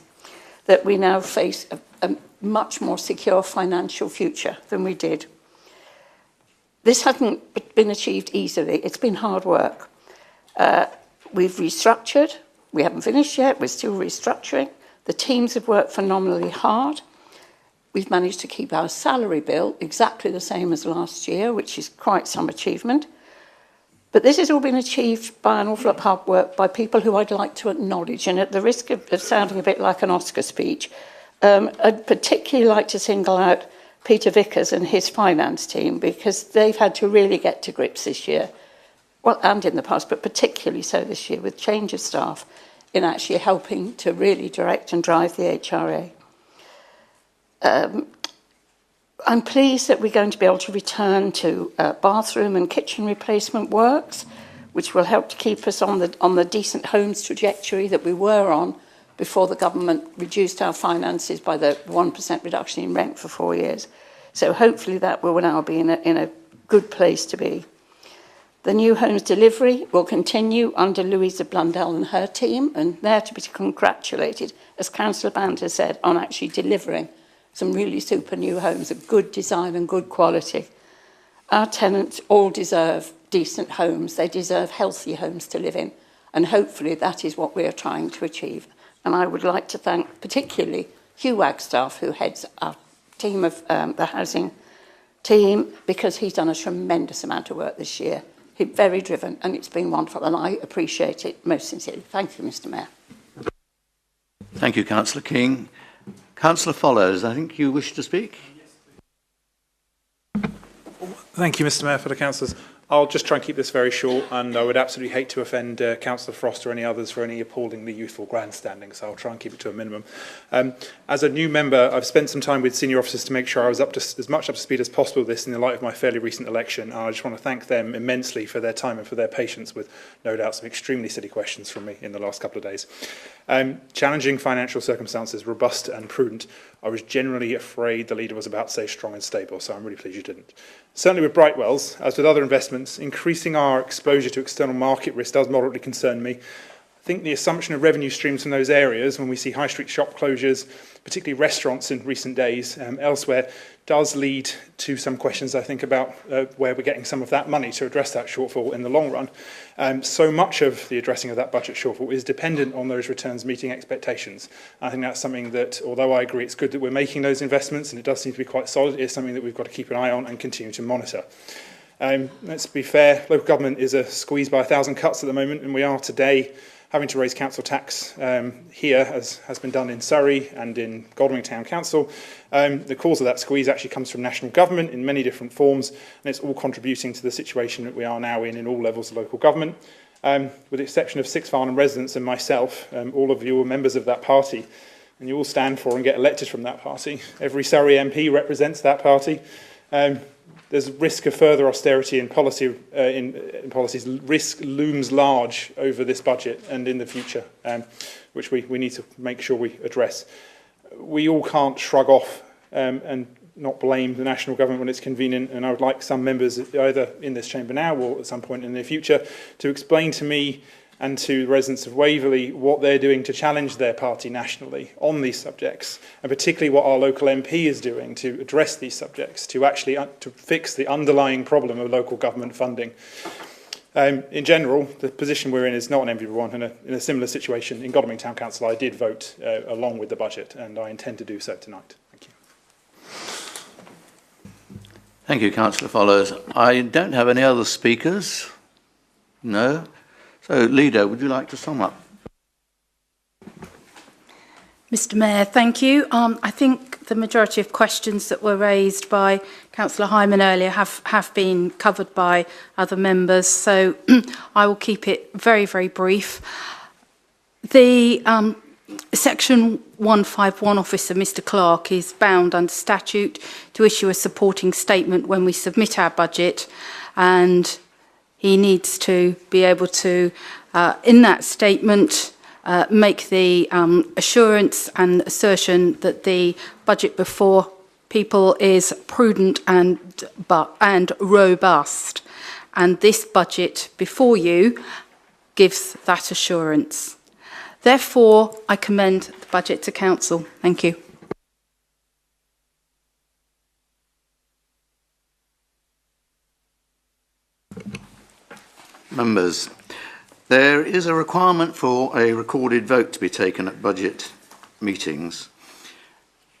that we now face a much more secure financial future than we did. This hasn't been achieved easily. It's been hard work. We've restructured. We haven't finished yet. We're still restructuring. The teams have worked phenomenally hard. We've managed to keep our salary bill exactly the same as last year, which is quite some achievement. But this has all been achieved by an awful lot of hard work by people who I'd like to acknowledge. And at the risk of sounding a bit like an Oscar speech, I'd particularly like to single out Peter Vickers and his finance team, because they've had to really get to grips this year. Well, and in the past, but particularly so this year, with change of staff in actually helping to really direct and drive the HRA. I'm pleased that we're going to be able to return to bathroom and kitchen replacement works, which will help to keep us on the decent homes trajectory that we were on before the government reduced our finances by the 1% reduction in rent for 4 years. So hopefully that will now be in a good place to be. The new homes delivery will continue under Louisa Blundell and her team, and they're to be congratulated, as Councillor Band has said, on actually delivering some really super new homes of good design and good quality. Our tenants all deserve decent homes. They deserve healthy homes to live in, and hopefully that is what we are trying to achieve. And I would like to thank particularly Hugh Wagstaff, who heads our team of the housing team, because he's done a tremendous amount of work this year. He's very driven, and it's been wonderful, and I appreciate it most sincerely. Thank you, Mr. Mayor. Thank you, Councillor King. Councillor Follows, I think you wish to speak. Thank you, Mr. Mayor, for the councillors. I'll just try and keep this very short, and I would absolutely hate to offend Councillor Frost or any others for any appallingly youthful grandstanding, so I'll try and keep it to a minimum. As a new member, I've spent some time with senior officers to make sure I was as much up to speed as possible with this in the light of my fairly recent election, and I just want to thank them immensely for their time and for their patience with, no doubt, some extremely silly questions from me in the last couple of days. Challenging financial circumstances, robust and prudent. I was generally afraid the leader was about to say strong and stable, so I'm really pleased you didn't. Certainly with Brightwells, as with other investments, increasing our exposure to external market risk does moderately concern me. I think the assumption of revenue streams from those areas, when we see high street shop closures, particularly restaurants in recent days elsewhere, does lead to some questions, I think, about where we're getting some of that money to address that shortfall in the long run. So much of the addressing of that budget shortfall is dependent on those returns meeting expectations. I think that's something that, although I agree it's good that we're making those investments, and it does seem to be quite solid, it is something that we've got to keep an eye on and continue to monitor. Let's be fair, local government is squeezed by 1,000 cuts at the moment, and we are today having to raise council tax here, as has been done in Surrey and in Godalming Town Council. The cause of that squeeze actually comes from national government in many different forms, and it's all contributing to the situation that we are now in all levels of local government. With the exception of 6 Farnham residents and myself, all of you are members of that party, and you all stand for and get elected from that party. Every Surrey MP represents that party. There's a risk of further austerity in policies. Risk looms large over this budget and in the future, which we need to make sure we address. We all can't shrug off and not blame the national government when it's convenient, and I would like some members, either in this chamber now or at some point in the near future, to explain to me and to the residents of Waverey what they're doing to challenge their party nationally on these subjects, and particularly what our local MP is doing to address these subjects, to actually to fix the underlying problem of local government funding. In general, the position we're in is not an enviable one. In a similar situation in Godalming Town Council, I did vote along with the budget, and I intend to do so tonight. Thank you. Thank you, Councillor Follows. I don't have any other speakers. No. So, Leader, would you like to sum up? Mr Mayor, thank you. I think the majority of questions that were raised by Councillor Hyman earlier have been covered by other members, so I will keep it very, very brief. The Section 151 officer, Mr Clark, is bound under statute to issue a supporting statement when we submit our budget, and he needs to be able to, in that statement, make the assurance and assertion that the budget before people is prudent and robust. And this budget before you gives that assurance. Therefore, I commend the budget to Council. Thank you. Members, there is a requirement for a recorded vote to be taken at budget meetings.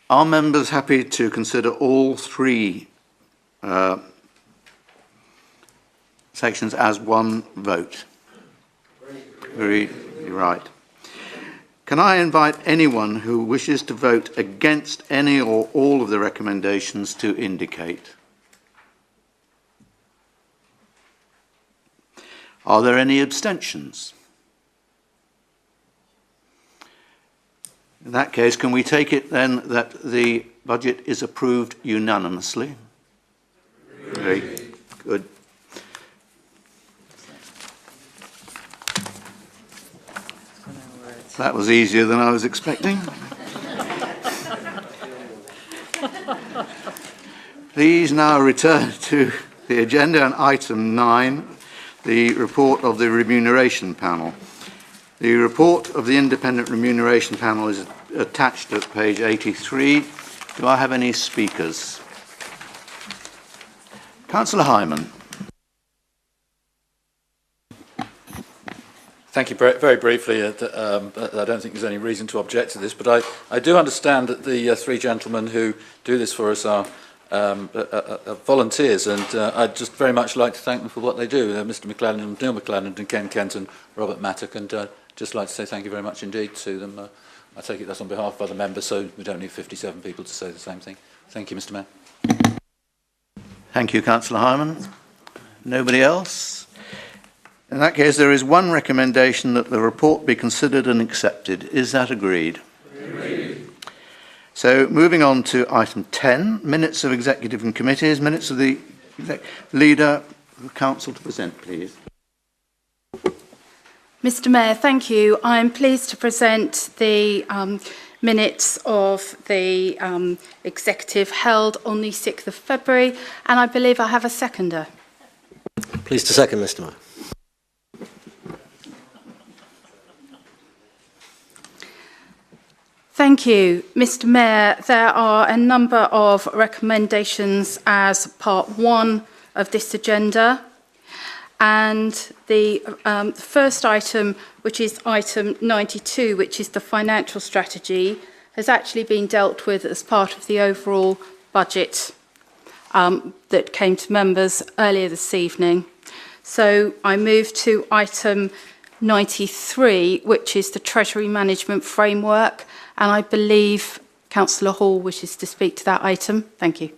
Are members happy to consider all 3 sections as one vote? Very right. Can I invite anyone who wishes to vote against any or all of the recommendations to indicate? Are there any abstentions? In that case, can we take it then that the budget is approved unanimously? Very good. That was easier than I was expecting. Please now return to the agenda and item 9. The report of the remuneration panel. The report of the independent remuneration panel is attached at page 83. Do I have any speakers? Councillor Hyman. Thank you. Very briefly, I don't think there's any reason to object to this, but I do understand that the 3 gentlemen who do this for us are volunteers, and I'd just very much like to thank them for what they do. Mr McLennan, Neil McLennan and Ken Kent and Robert Mattock, and just like to say thank you very much indeed to them. I take it that's on behalf of other members, so we don't need 57 people to say the same thing. Thank you, Mr Mayor. Thank you, Councillor Hyman. Nobody else? In that case, there is one recommendation that the report be considered and accepted. Is that agreed? Agreed. So, moving on to item 10, minutes of executive and committees. Minutes of the Leader of the Council to present, please. Mr Mayor, thank you. I'm pleased to present the minutes of the executive held on the 6th of February, and I believe I have a seconder. Pleased to second, Mr Mayor. Thank you. Mr Mayor, there are a number of recommendations as part 1 of this agenda. And the first item, which is item 92, which is the financial strategy, has actually been dealt with as part of the overall budget that came to members earlier this evening. So I move to item 93, which is the Treasury Management Framework, and I believe Councillor Hall wishes to speak to that item. Thank you.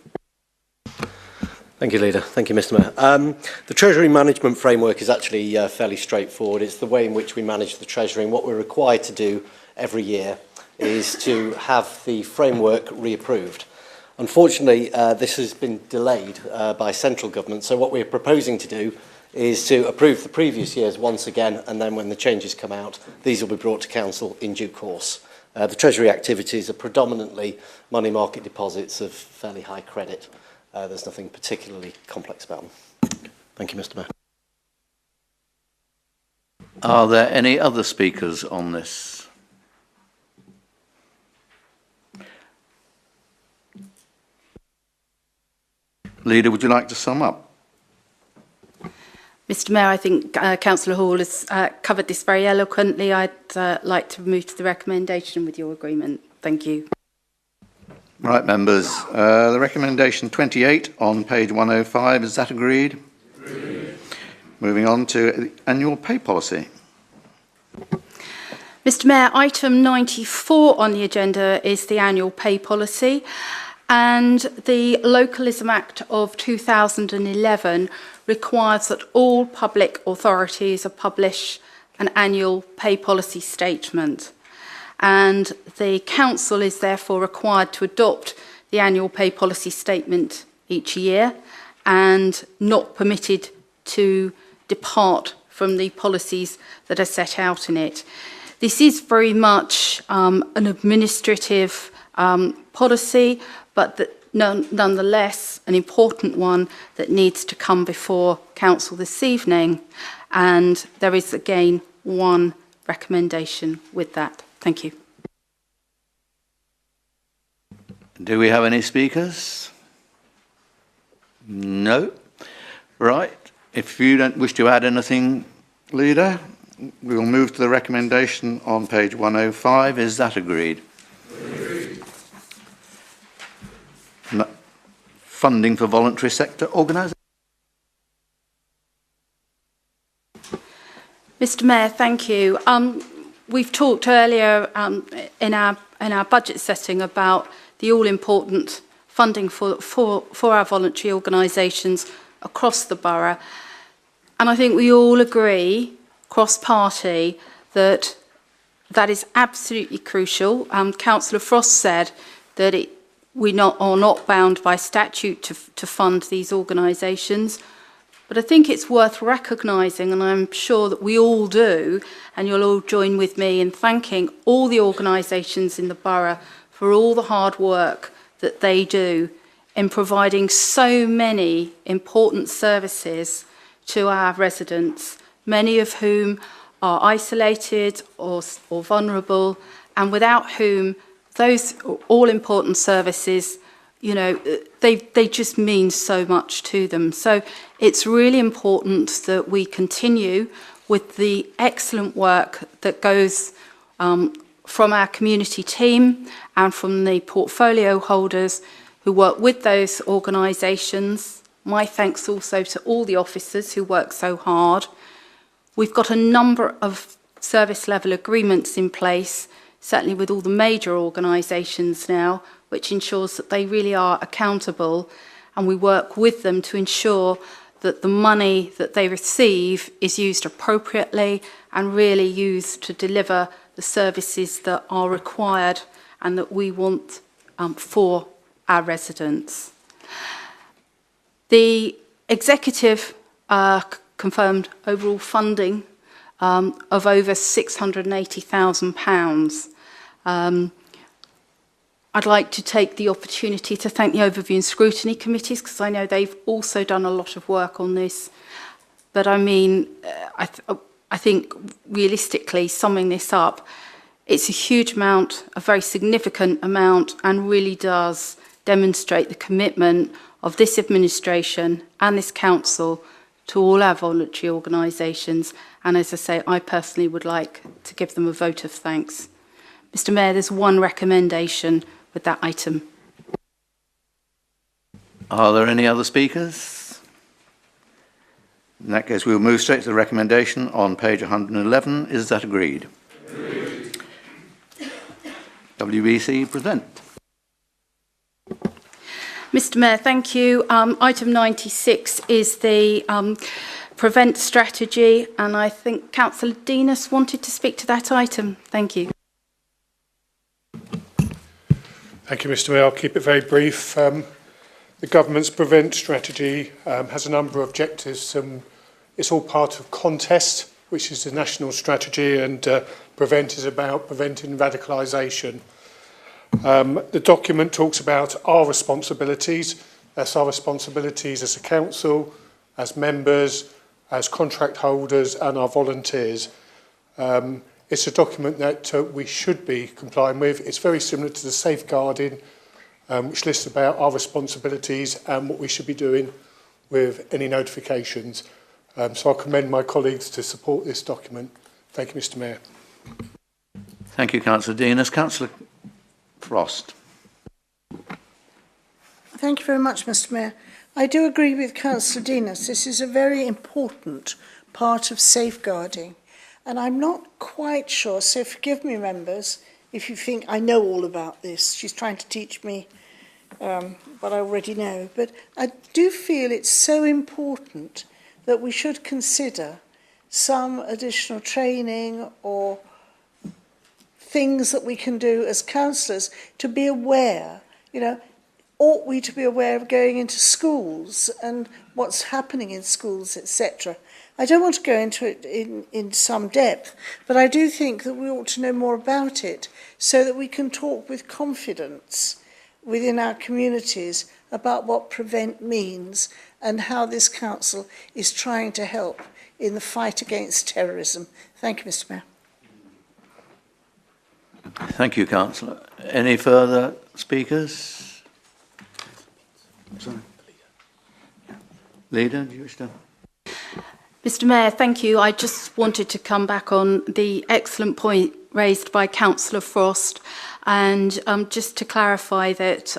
Thank you, Leader. Thank you, Mr Mayor. The Treasury Management Framework is actually fairly straightforward. It's the way in which we manage the Treasury, and what we're required to do every year is to have the framework reapproved. Unfortunately, this has been delayed by central government, so what we're proposing to do is to approve the previous years once again, and then when the changes come out, these will be brought to Council in due course. The Treasury activities are predominantly money market deposits of fairly high credit. There's nothing particularly complex about them. Thank you, Mr Mayor. Are there any other speakers on this? Leader, would you like to sum up? Mr Mayor, I think Councillor Hall has covered this very eloquently. I'd like to move to the recommendation with your agreement. Thank you. Right, members. The recommendation 28 on page 105, is that agreed? Agreed. Moving on to the annual pay policy. Mr Mayor, item 94 on the agenda is the annual pay policy, and the Localism Act of 2011 requires that all public authorities publish an annual pay policy statement, and the Council is therefore required to adopt the annual pay policy statement each year and not permitted to depart from the policies that are set out in it. This is very much an administrative policy, but nonetheless an important one that needs to come before Council this evening, and there is again one recommendation with that. Thank you. Do we have any speakers? No. Right. If you don't wish to add anything, Leader, we will move to the recommendation on page 105. Is that agreed? Agreed. Funding for voluntary sector organisations. Mr Mayor, thank you. We've talked earlier in our budget setting about the all-important funding for our voluntary organisations across the borough, and I think we all agree, cross-party, that that is absolutely crucial. Councillor Frost said that we are not bound by statute to fund these organisations, but I think it's worth recognising, and I'm sure that we all do, and you'll all join with me in thanking all the organisations in the borough for all the hard work that they do in providing so many important services to our residents, many of whom are isolated or vulnerable, and without whom those all-important services, you know, they just mean so much to them. So it's really important that we continue with the excellent work that goes from our community team and from the portfolio holders who work with those organisations. My thanks also to all the officers who work so hard. We've got a number of service level agreements in place, certainly with all the major organisations now, which ensures that they really are accountable, and we work with them to ensure that the money that they receive is used appropriately and really used to deliver the services that are required and that we want for our residents. The executive confirmed overall funding of over £680,000. I'd like to take the opportunity to thank the Overview and Scrutiny Committees, because I know they've also done a lot of work on this. But I mean, I think realistically, summing this up, it's a huge amount, a very significant amount, and really does demonstrate the commitment of this administration and this council to all our voluntary organisations. And as I say, I personally would like to give them a vote of thanks. Mr Mayor, there's one recommendation with that item. Are there any other speakers? In that case, we will move straight to the recommendation on page 111. Is that agreed? Agreed. WBC, present. Mr Mayor, thank you. Item 96 is the prevent strategy, and I think Councillor Denis wanted to speak to that item. Thank you. Thank you, Mr Mayor. I'll keep it very brief. The government's prevent strategy has a number of objectives. It's all part of Contest, which is the national strategy, and prevent is about preventing radicalisation. The document talks about our responsibilities. That's our responsibilities as a council, as members, as contract holders, and our volunteers. It's a document that we should be complying with. It's very similar to the safeguarding, which lists about our responsibilities and what we should be doing with any notifications. So I commend my colleagues to support this document. Thank you, Mr Mayor. Thank you, Councillor Denis. Councillor Frost. Thank you very much, Mr Mayor. I do agree with Councillor Denis. This is a very important part of safeguarding. And I'm not quite sure, so forgive me, members, if you think I know all about this. She's trying to teach me what I already know. But I do feel it's so important that we should consider some additional training or things that we can do as councillors to be aware, ought we to be aware of going into schools and what's happening in schools, etc. I don't want to go into it in some depth, but I do think that we ought to know more about it so that we can talk with confidence within our communities about what prevent means and how this council is trying to help in the fight against terrorism. Thank you, Mr Mayor. Thank you, Councillor. Any further speakers? Sorry. Leader, do you wish to? Mr Mayor, thank you. I just wanted to come back on the excellent point raised by Councillor Frost, and just to clarify that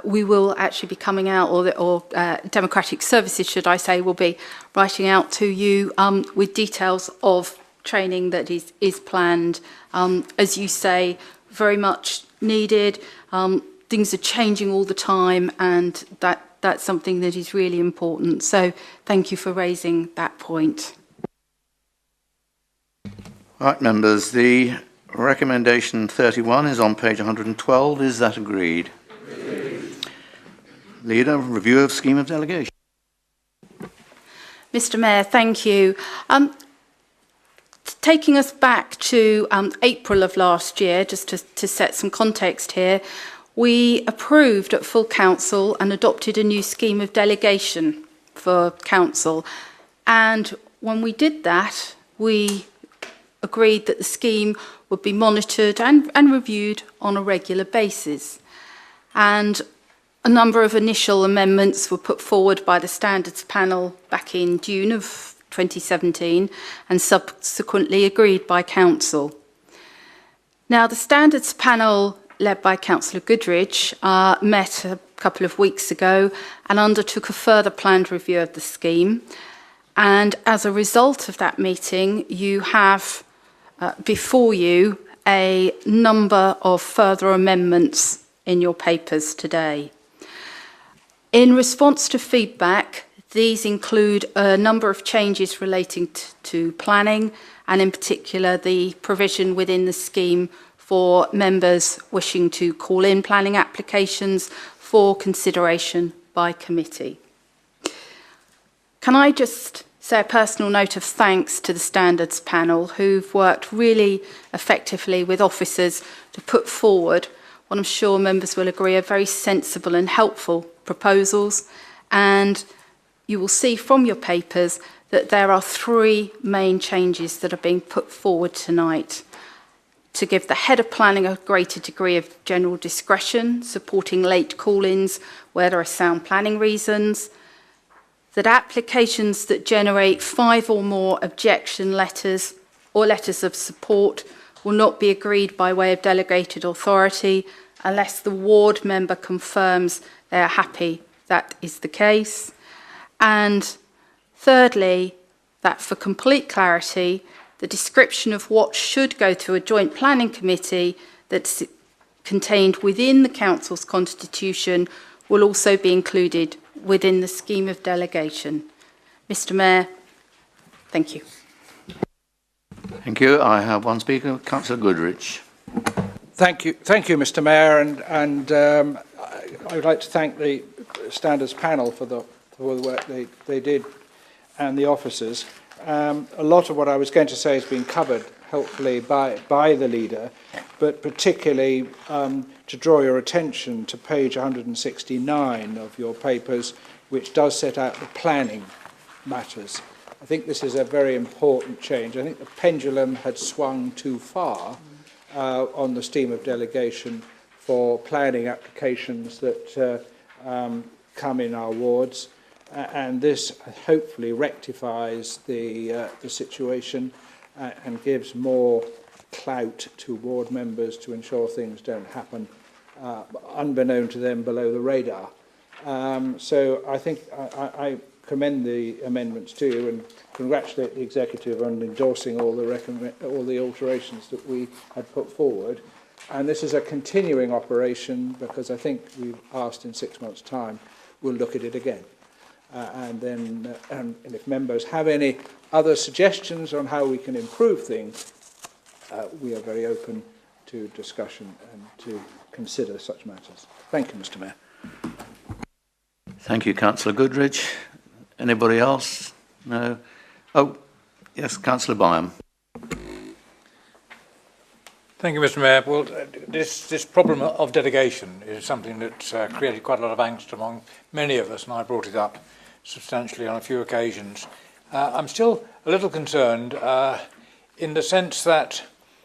we will actually be coming out, or Democratic Services, should I say, will be writing out to you with details of training that is planned. As you say, very much needed. Things are changing all the time, and that's something that is really important. So thank you for raising that point. Right, members, the recommendation 31 is on page 112. Is that agreed? Agreed. Leader, review of scheme of delegation. Mr Mayor, thank you. Taking us back to April of last year, just to set some context here, we approved at full council and adopted a new scheme of delegation for council. And when we did that, we agreed that the scheme would be monitored and reviewed on a regular basis. And a number of initial amendments were put forward by the Standards Panel back in June of 2017 and subsequently agreed by Council. Now, the Standards Panel, led by Councillor Goodridge, met a couple of weeks ago and undertook a further planned review of the scheme. And as a result of that meeting, you have before you a number of further amendments in your papers today. In response to feedback, these include a number of changes relating to planning, and in particular the provision within the scheme for members wishing to call in planning applications for consideration by committee. Can I just say a personal note of thanks to the Standards Panel, who've worked really effectively with officers to put forward what I'm sure members will agree are very sensible and helpful proposals. And you will see from your papers that there are three main changes that are being put forward tonight: to give the head of planning a greater degree of general discretion, supporting late call-ins where there are sound planning reasons; that applications that generate 5 or more objection letters or letters of support will not be agreed by way of delegated authority unless the ward member confirms they are happy that is the case; and Thirdly, that for complete clarity, the description of what should go to a joint planning committee that's contained within the council's constitution will also be included within the scheme of delegation. Mr. Mayor, thank you. Thank you. I have one speaker, Councillor Goodrich. Thank you, Mr. Mayor, and I would like to thank the Standards panel for the work they did, and the officers. A lot of what I was going to say has been covered, helpfully, by the leader, but particularly to draw your attention to page 169 of your papers, which does set out the planning matters. I think this is a very important change. I think the pendulum had swung too far on the scheme of delegation for planning applications that come in our wards. And this hopefully rectifies the situation and gives more clout to ward members to ensure things don't happen unbeknown to them below the radar. So I think I commend the amendments to you and congratulate the executive on endorsing all the alterations that we had put forward. And this is a continuing operation because I think we've asked in 6 months' time, we'll look at it again. And then and if members have any other suggestions on how we can improve things, we are very open to discussion and to consider such matters. Thank you, Mr. Mayor. Thank you, Councillor Goodrich. Anybody else? No? Oh, yes, Councillor Byam. Thank you, Mr. Mayor. Well, this problem of delegation is something that's created quite a lot of angst among many of us, and I brought it up substantially on a few occasions. I'm still a little concerned in the sense that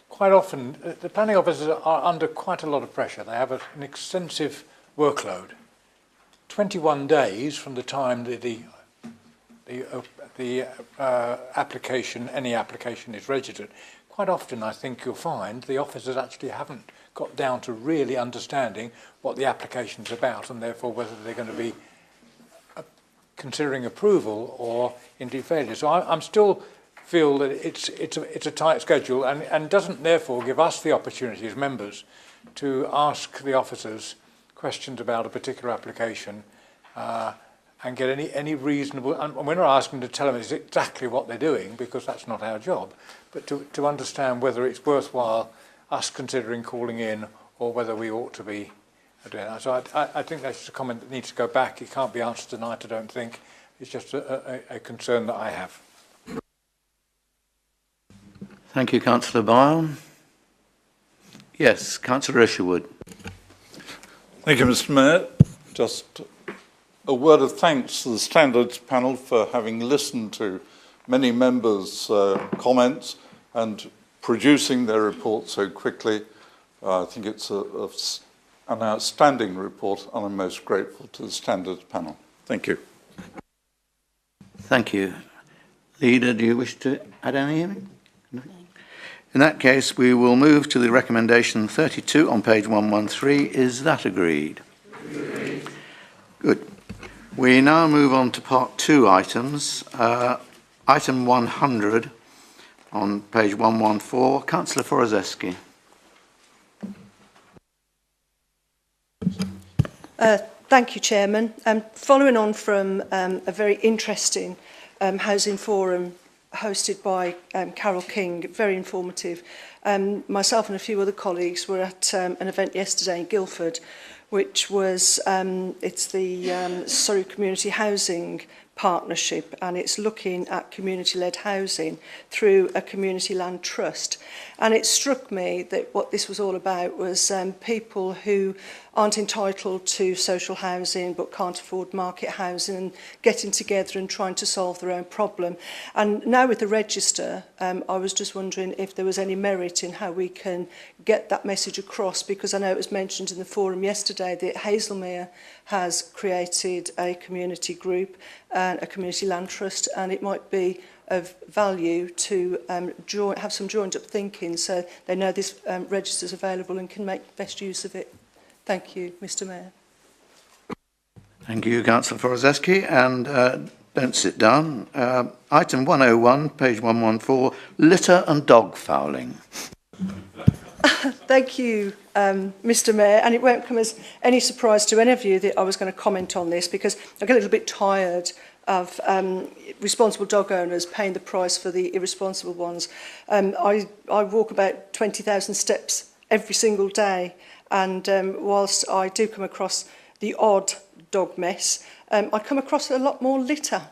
quite often the planning officers are under quite a lot of pressure. They have an extensive workload. 21 days from the time the application, any application is registered. Quite often, I think you'll find the officers actually haven't got down to really understanding what the application's about, and therefore whether they're going to be considering approval or indeed failure. So I'm still feel that it's a tight schedule and doesn't therefore give us the opportunity as members to ask the officers questions about a particular application and get any reasonable, and we're not asking to tell them exactly what they're doing because that's not our job, but to understand whether it's worthwhile us considering calling in or whether we ought to be doing that. So I think that's just a comment that needs to go back. It can't be answered tonight, I don't think. It's just a concern that I have. Thank you, Councillor Byam. Yes, Councillor Isherwood. Thank you, Mr. Mayor. Just a word of thanks to the Standards panel for having listened to many members' comments and producing their report so quickly. I think it's an outstanding report, and I'm most grateful to the Standards panel. Thank you. Thank you. Leader, do you wish to add anything? No. In that case, we will move to the recommendation 32 on page 113. Is that agreed? Agreed. Good. We now move on to part 2 items. Item 100 on page 114. Councillor Forozeski. Thank you, Chairman. Following on from a very interesting housing forum hosted by Carol King, very informative. Myself and a few other colleagues were at an event yesterday in Guildford, which was, it's the Surrey Community Housing Partnership, and it's looking at community-led housing through a community land trust. And it struck me that what this was all about was people who aren't entitled to social housing but can't afford market housing and getting together and trying to solve their own problem. And now with the register, I was just wondering if there was any merit in how we can get that message across, because I know it was mentioned in the forum yesterday that Hazelmere has created a community group and a community land trust, and it might be of value to have some joined up thinking so they know this register is available and can make best use of it. Thank you, Mr. Mayor. Thank you, Councillor Forozeski. And Don't sit down. Item 101, page 114, litter and dog fouling. Thank you, Mr. Mayor, and it won't come as any surprise to any of you that I was going to comment on this, because I get a little bit tired of responsible dog owners paying the price for the irresponsible ones. I walk about 20,000 steps every single day, and whilst I do come across the odd dog mess, I come across a lot more litter,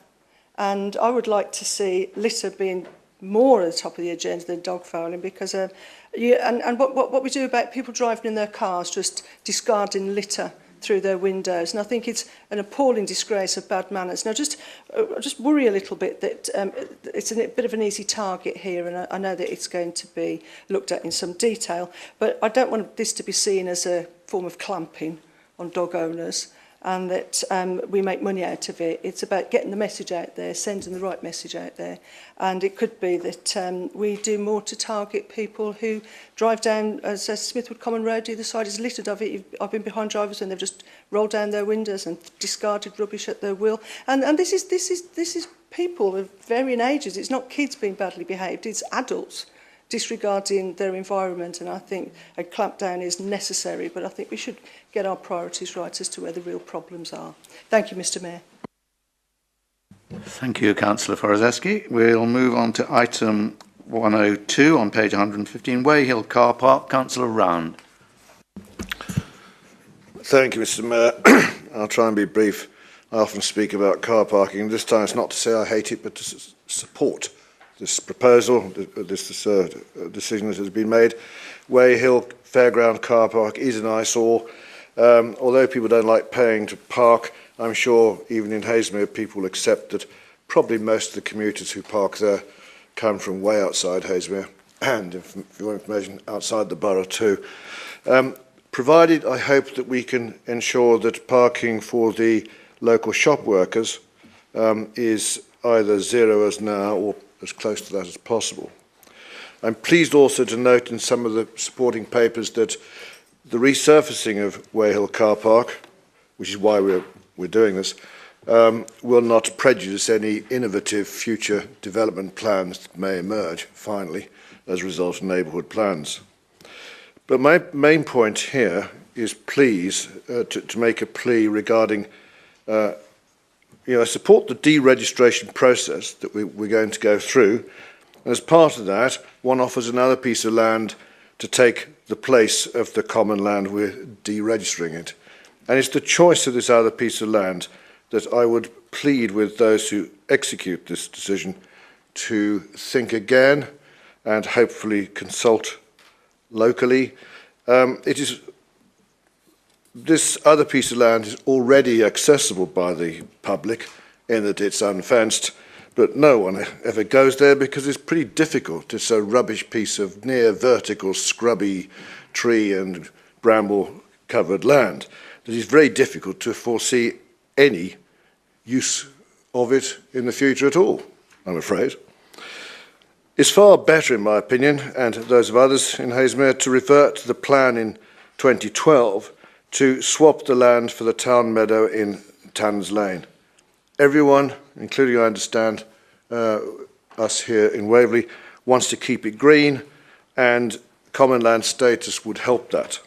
and I would like to see litter being more at the top of the agenda than dog fouling, because what we do about people driving in their cars just discarding litter through their windows, and I think it's an appalling disgrace of bad manners. And I just worry a little bit that it's a bit of an easy target here, and I know that it's going to be looked at in some detail, but I don't want this to be seen as a form of clamping on dog owners, and that we make money out of it. It's about getting the message out there, sending the right message out there. And it could be that we do more to target people who drive down, as Smithwood Common Road, the other side is littered of it. I've been behind drivers and they've just rolled down their windows and discarded rubbish at their will. And this is people of varying ages. It's not kids being badly behaved, it's adults disregarding their environment, and I think a clampdown is necessary, but I think we should get our priorities right as to where the real problems are. Thank you, Mr. Mayor. Thank you, Councillor Forozeski. We'll move on to item 102 on page 115, Way Hill Car Park. Councillor Round. Thank you, Mr. Mayor. I'll try and be brief. I often speak about car parking. This time it's not to say I hate it, but to support this proposal, this decision that has been made. Way Hill Fairground Car Park is an eyesore. Although people don't like paying to park, I'm sure even in Havesmere people accept that probably most of the commuters who park there come from way outside Havesmere, and if you want information, outside the borough too. Provided, I hope that we can ensure that parking for the local shop workers is either zero as now or as close to that as possible. I'm pleased also to note in some of the supporting papers that the resurfacing of Way Hill Car Park, which is why we're doing this, will not prejudice any innovative future development plans that may emerge, finally, as a result of neighbourhood plans. But my main point here is to make a plea regarding I support the deregistration process that we're going to go through. And as part of that, one offers another piece of land to take the place of the common land we're deregistering it. And it's the choice of this other piece of land that I would plead with those who execute this decision to think again and hopefully consult locally. This other piece of land is already accessible by the public in that it's unfenced, but no one ever goes there because it's pretty difficult. It's a rubbish piece of near vertical, scrubby tree and bramble-covered land that is very difficult to foresee any use of it in the future at all, I'm afraid. It's far better, in my opinion, and those of others in Havesmere, to revert to the plan in 2012 to swap the land for the town meadow in Tanners Lane. Everyone, including I understand us here in Waverey, wants to keep it green, and common land status would help that.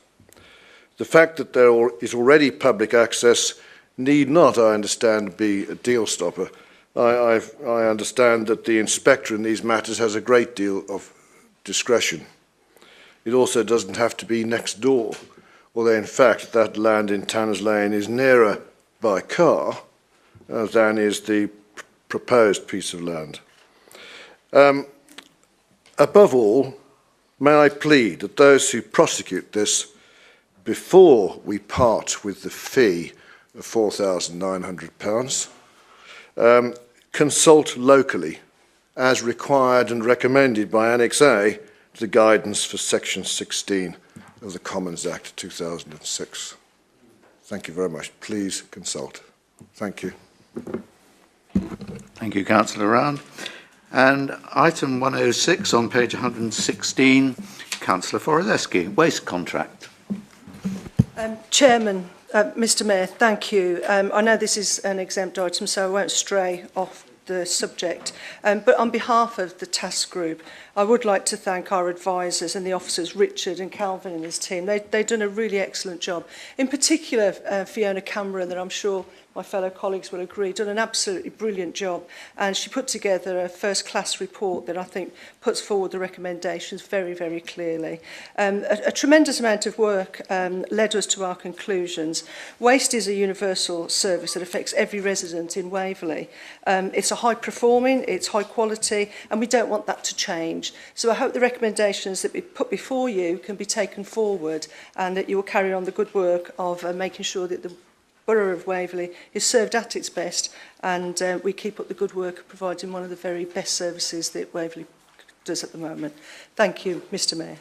The fact that there is already public access need not, I understand, be a deal stopper. I understand that the inspector in these matters has a great deal of discretion. It also doesn't have to be next door, although in fact that land in Tanners Lane is nearer by car than is the proposed piece of land. Above all, may I plead that those who prosecute this, before we part with the fee of £4,900, consult locally as required and recommended by Annex A to the guidance for Section 16 of the Commons Act 2006. Thank you very much. Please consult. Thank you. Thank you, Councillor Round. And item 106 on page 116, Councillor Forozeski, waste contract. Chairman, Mr Mayor, thank you. I know this is an exempt item, so I won't stray off the subject. But on behalf of the task group, I would like to thank our advisors and the officers, Richard and Calvin and his team. They've done a really excellent job. In particular, Fiona Cameron, that I'm sure my fellow colleagues will agree, done an absolutely brilliant job. And she put together a first-class report that I think puts forward the recommendations very, very clearly. A tremendous amount of work led us to our conclusions. Waste is a universal service that affects every resident in Waverley. It's a high-performing, it's high quality, and we don't want that to change. So I hope the recommendations that we put before you can be taken forward and that you will carry on the good work of making sure that the Borough of Waverley is served at its best, and we keep up the good work of providing one of the very best services that Waverley does at the moment. Thank you, Mr Mayor.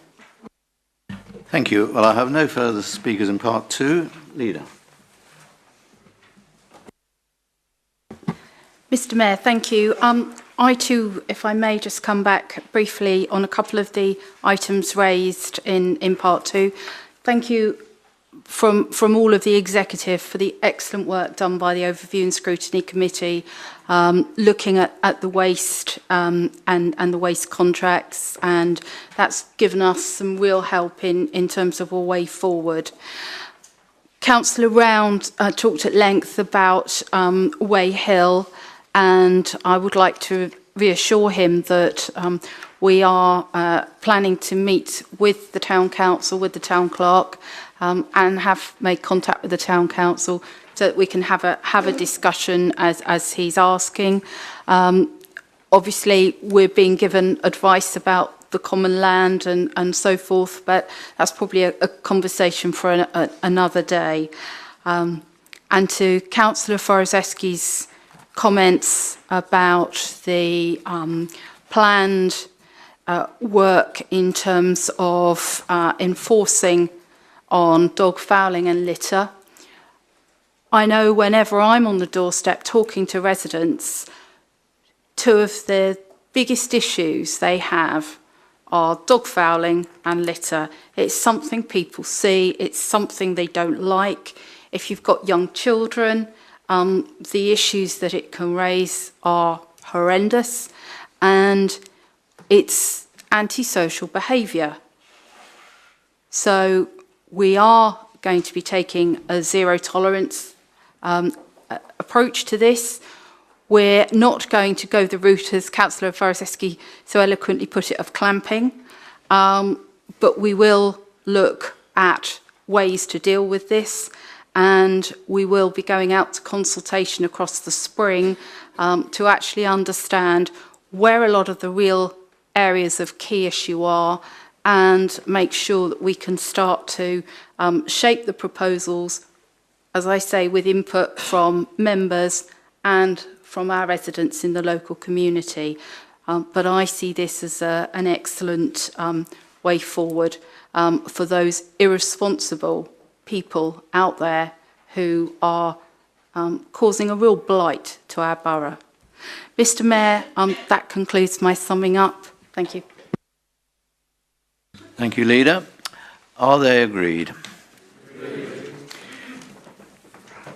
Thank you. Well, I have no further speakers in part two. Leader. Mr Mayor, thank you. I too, if I may just come back briefly on a couple of the items raised in part two. Thank you from all of the executive for the excellent work done by the Overview and Scrutiny Committee, looking at the waste and the waste contracts, and that's given us some real help in terms of a way forward. Councillor Round talked at length about Way Hill, and I would like to reassure him that we are planning to meet with the Town Council, with the Town Clerk, and have made contact with the Town Council so that we can have a discussion as he's asking. Obviously, we're being given advice about the common land and so forth, but that's probably a conversation for another day. And to Councillor Foroszewski's comments about the planned work in terms of enforcing on dog fouling and litter. I know whenever I'm on the doorstep talking to residents, two of the biggest issues they have are dog fouling and litter. It's something people see, it's something they don't like. If you've got young children, the issues that it can raise are horrendous, and it's antisocial behaviour. So we are going to be taking a zero tolerance approach to this. We're not going to go the route, as Councillor Foroszewski so eloquently put it, of clamping, but we will look at ways to deal with this, and we will be going out to consultation across the spring to actually understand where a lot of the real areas of key issue are, and make sure that we can start to shape the proposals, as I say, with input from members and from our residents in the local community. But I see this as an excellent way forward for those irresponsible people out there who are causing a real blight to our borough. Mr Mayor, that concludes my summing up. Thank you. Thank you, Leader. Are they agreed?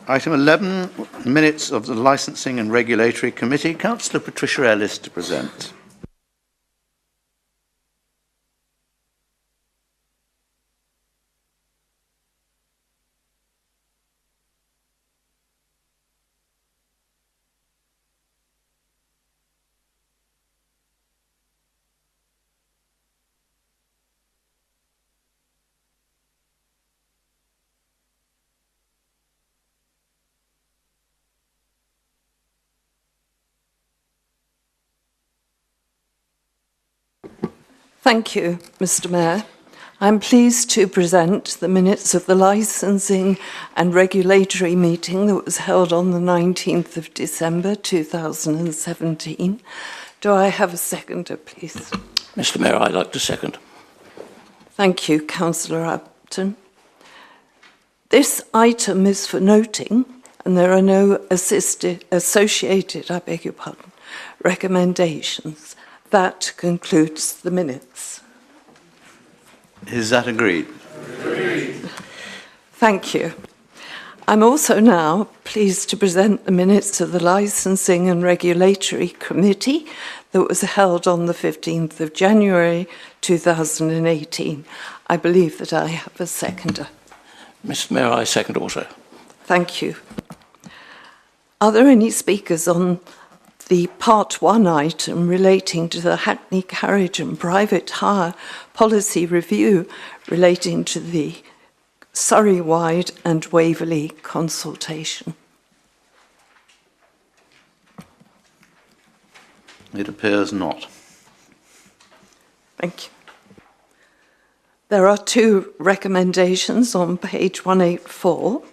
Item 11, minutes of the Licensing and Regulatory Committee. Councillor Patricia Ellis to present. Thank you, Mr Mayor. I'm pleased to present the minutes of the licensing and regulatory meeting that was held on the 19th of December 2017. Do I have a seconder, please? Mr Mayor, I'd like to second. Thank you, Councillor Upton. This item is for noting, and there are no associated, recommendations. That concludes the minutes. Is that agreed? Thank you. I'm also now pleased to present the minutes of the Licensing and Regulatory Committee that was held on the 15th of January 2018. I believe that I have a seconder. Mr. Mayor, I second also. Thank you. Are there any speakers on the Part 1 item relating to the Hackney Carriage and Private Hire Policy Review relating to the Surrey-wide and Waverey consultation? It appears not. Thank you. There are two recommendations on page 184.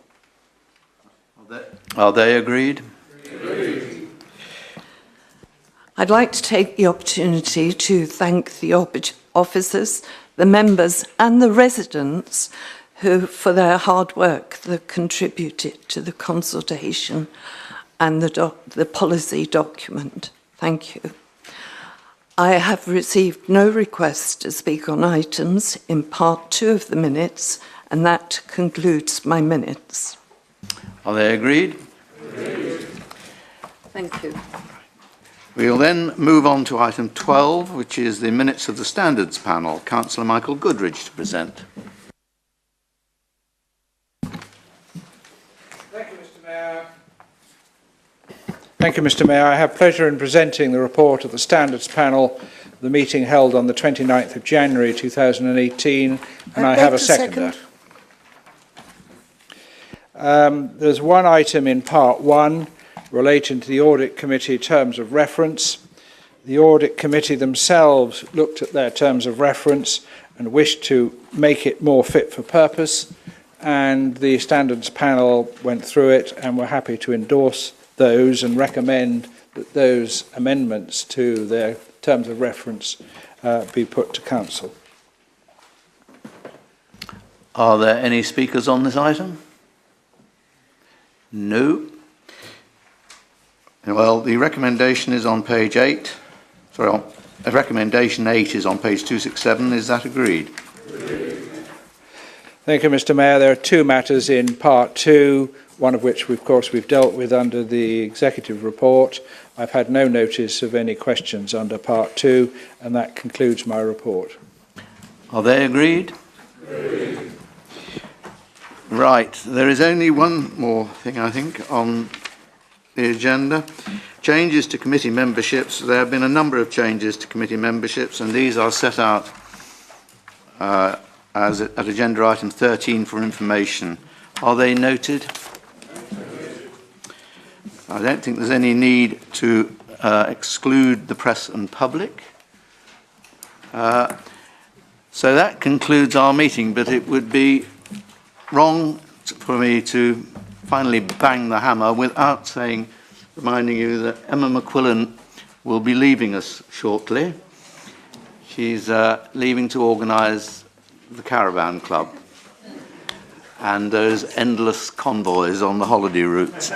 Are they agreed? Agreed. I'd like to take the opportunity to thank the officers, the members and the residents who, for their hard work that contributed to the consultation and the policy document. Thank you. I have received no request to speak on items in part 2 of the minutes, and that concludes my minutes. Are they agreed? Agreed. Thank you. We'll then move on to item 12, which is the minutes of the Standards Panel. Councillor Michael Goodridge to present. Thank you, Mr. Mayor. Thank you, Mr. Mayor. I have pleasure in presenting the report of the Standards Panel, the meeting held on the 29th of January 2018, and I have a seconder. There's one item in Part 1 relating to the Audit Committee terms of reference. The Audit Committee themselves looked at their terms of reference and wished to make it more fit for purpose, and the Standards Panel went through it and were happy to endorse those and recommend that those amendments to their terms of reference be put to Council. Are there any speakers on this item? No. Well, the recommendation is on page 8. Sorry, recommendation 8 is on page 267. Is that agreed? Thank you, Mr. Mayor. There are two matters in Part 2, one of which, of course, we've dealt with under the executive report. I've had no notice of any questions under Part 2, and that concludes my report. Are they agreed? Agreed. Right. There is only one more thing, I think, on the agenda. Changes to committee memberships. There have been a number of changes to committee memberships, and these are set out as at agenda item 13 for information. Are they noted? I don't think there's any need to exclude the press and public. So that concludes our meeting, but it would be wrong for me to finally bang the hammer without reminding you that Emma McQuillan will be leaving us shortly. She's leaving to organise the Caravan Club and those endless convoys on the holiday routes.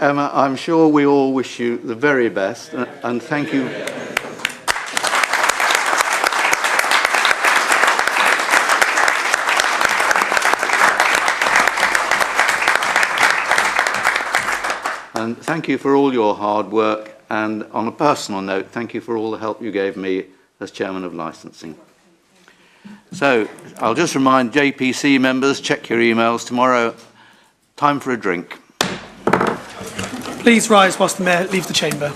Emma, I'm sure we all wish you the very best, and thank you. And thank you for all your hard work, and on a personal note, thank you for all the help you gave me as Chairman of Licensing. So, I'll just remind JPC members, check your emails tomorrow. Time for a drink. Please rise whilst the Mayor leaves the chamber.